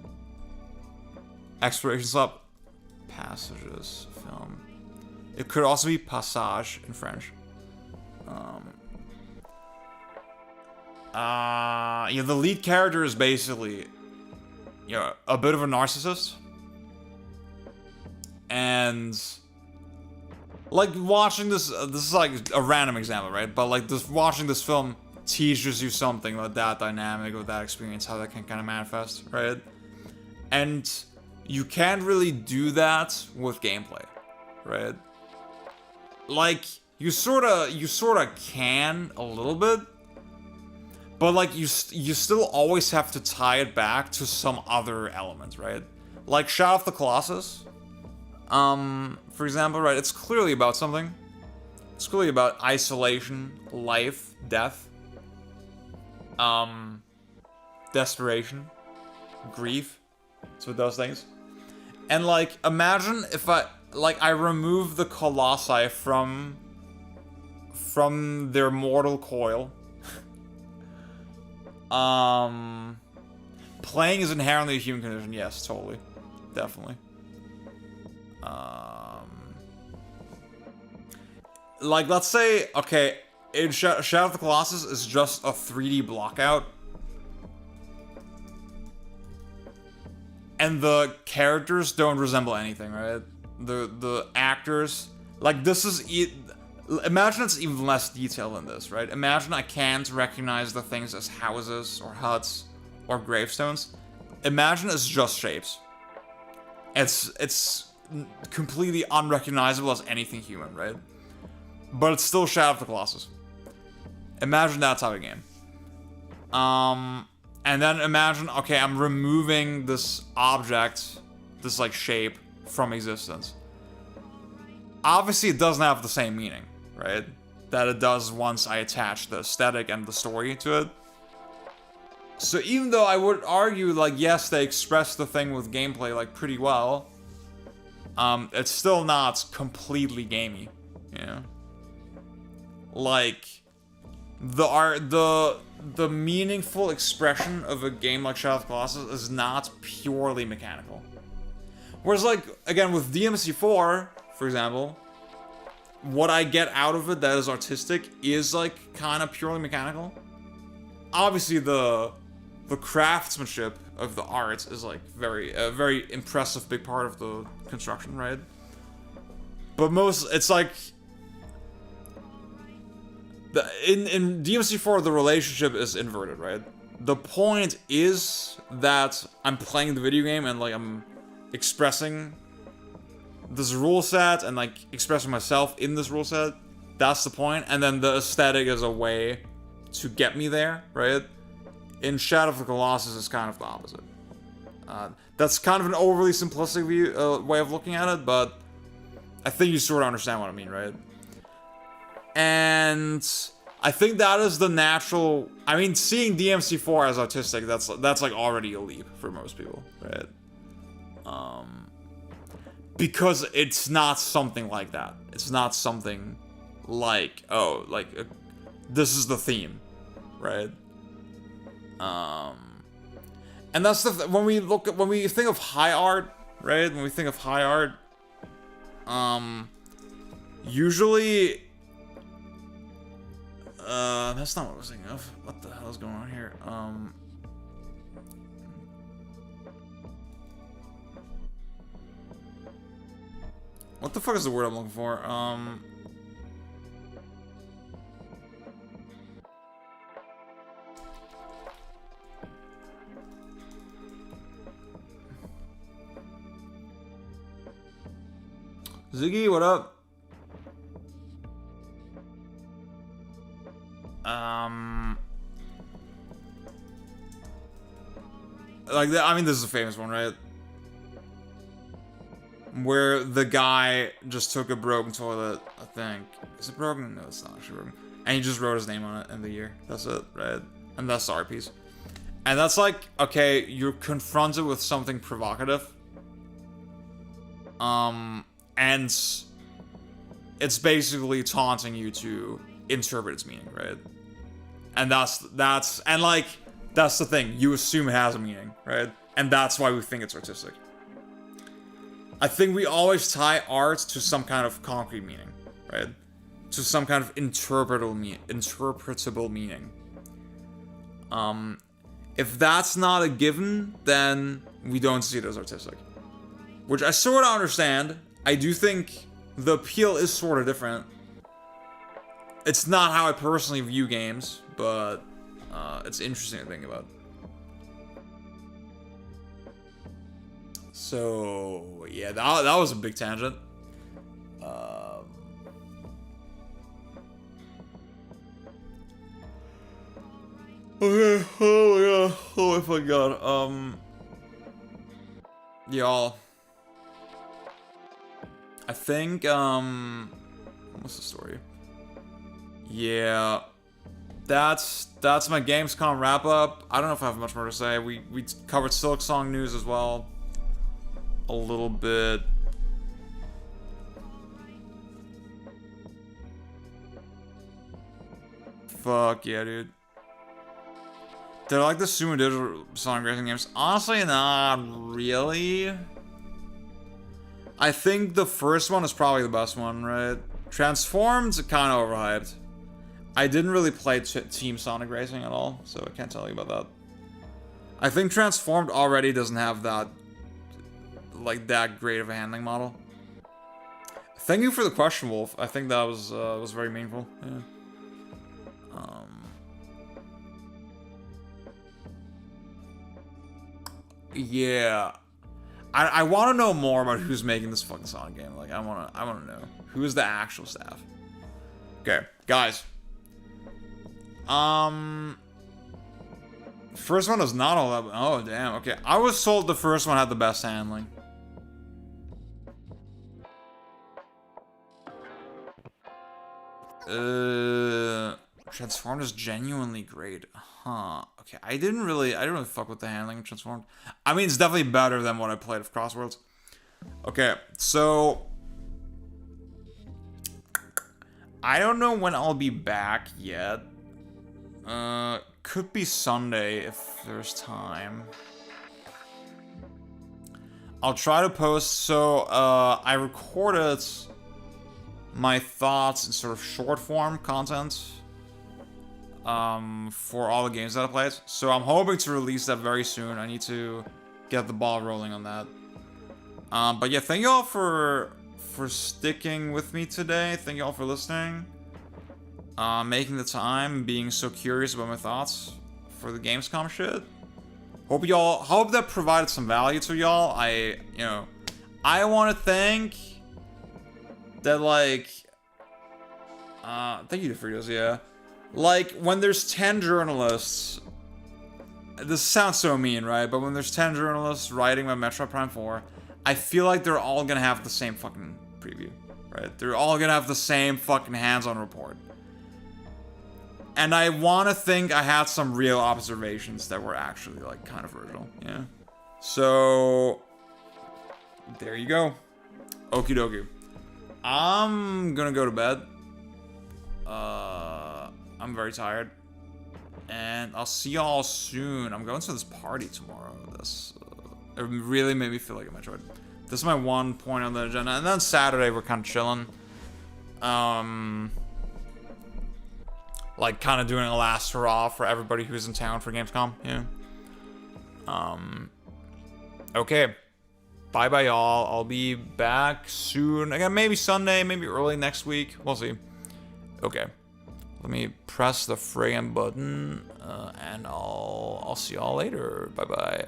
Exploration Slap. Passages film. It could also be Passage in French. Yeah, the lead character is basically, you know, a bit of a narcissist. And like watching this is like a random example, right? But like watching this film teaches you something about that dynamic, about that experience, how that can kind of manifest, right? And you can't really do that with gameplay, right? Like you sorta can a little bit, but like you still always have to tie it back to some other element, right? Like Shadow of the Colossus, for example, right? It's clearly about something. It's clearly about isolation, life, death, desperation, grief. It's with those things. And like, imagine if I remove the colossi from their mortal coil. Playing is inherently a human condition. Yes, totally. Definitely. Like, let's say, okay, in Shadow of the Colossus is just a 3D blockout. And the characters don't resemble anything, right? The actors, like, this is imagine it's even less detailed than this, right? Imagine I can't recognize the things as houses or huts or gravestones. Imagine it's just shapes. It's completely unrecognizable as anything human, right? but it's still Shadow of the Colossus. Imagine that type of game. And then imagine, okay, I'm removing this object, this like shape, from existence. Obviously, it doesn't have the same meaning, right? That it does once I attach the aesthetic and the story to it. So even though I would argue, like, yes, they express the thing with gameplay, like, pretty well, it's still not completely gamey, you know? Like, the meaningful expression of a game like Shadow of the Colossus is not purely mechanical. Whereas, like, again, with DMC4, for example, what I get out of it that is artistic is, like, kind of purely mechanical. Obviously, the craftsmanship of the art is, like, a very impressive big part of the construction, right? But it's like... In DMC4, the relationship is inverted, right? The point is that I'm playing the video game and, like, I'm expressing this rule set and, like, expressing myself in this rule set. That's the point. And then the aesthetic is a way to get me there, right? In Shadow of the Colossus, it's kind of the opposite. That's kind of an overly simplistic way of looking at it, but I think you sort of understand what I mean, right? And I think that is the natural... I mean, seeing DMC4 as artistic, that's like already a leap for most people, right? Because it's not something like that. It's not something like, oh, like, this is the theme, right? And that's when we think of high art, right? When we think of high art, usually, that's not what I was thinking of. What the hell is going on here? What the fuck is the word I'm looking for? Ziggy, what up? Like, I mean, this is a famous one, right? Where the guy just took a broken toilet, I think. Is it broken? No, it's not actually broken. And he just wrote his name on it and the year. That's it, right? And that's the art piece. And that's like, okay, you're confronted with something provocative. And it's basically taunting you to interpret its meaning, right? And that's the thing. You assume it has a meaning, right? And that's why we think it's artistic. I think we always tie art to some kind of concrete meaning, right? To some kind of interpretable meaning. If that's not a given, then we don't see it as artistic. Which I sort of understand. I do think the appeal is sort of different. It's not how I personally view games, but it's interesting to think about. So, yeah, that was a big tangent. Okay, oh my god, oh my fucking god, y'all. I think, what's the story? Yeah, that's my Gamescom wrap up. I don't know if I have much more to say. We covered Silk Song news as well. A little bit. Fuck yeah, dude. Did I like the Sumo Digital Sonic Racing games? Honestly, not really. I think the first one is probably the best one, right? Transformed, kind of overhyped. I didn't really play Team Sonic Racing at all, so I can't tell you about that. I think Transformed already doesn't have that, like, that great of a handling model. Thank you for the question, Wolf. I think that was very meaningful. Yeah. Yeah. I want to know more about who's making this fucking Sonic game. Like, I want to know who is the actual staff. Okay, guys. First one is not all that. Oh, damn. Okay, I was told the first one had the best handling. Transformed is genuinely great. Huh. Okay, I didn't really fuck with the handling of Transformed. I mean, it's definitely better than what I played of Crossworlds. Okay, so I don't know when I'll be back yet. Could be Sunday if there's time. I'll try to post. So, I recorded my thoughts in sort of short form content for all the games that I played. So I'm hoping to release that very soon. I need to get the ball rolling on that. But yeah, thank you all for sticking with me today. Thank you all for listening. Making the time, being so curious about my thoughts for the Gamescom shit. Hope that provided some value to y'all. I want to thank that, like, thank you to Fritos, yeah. Like, when there's 10 journalists, this sounds so mean, right? But when there's 10 journalists writing about Metroid Prime 4, I feel like they're all gonna have the same fucking preview, right? They're all gonna have the same fucking hands-on report. And I want to think I had some real observations that were actually, like, kind of original, yeah? So, there you go. Okie dokie. I'm gonna go to bed. I'm very tired. And I'll see y'all soon. I'm going to this party tomorrow. It really made me feel like a Metroid. This is my one point on the agenda. And then Saturday, we're kind of chilling. Like, kind of doing a last hurrah for everybody who's in town for Gamescom, yeah. Okay. Bye-bye, y'all. I'll be back soon. Again, maybe Sunday, maybe early next week. We'll see. Okay. Let me press the friggin' button, and I'll see y'all later. Bye-bye.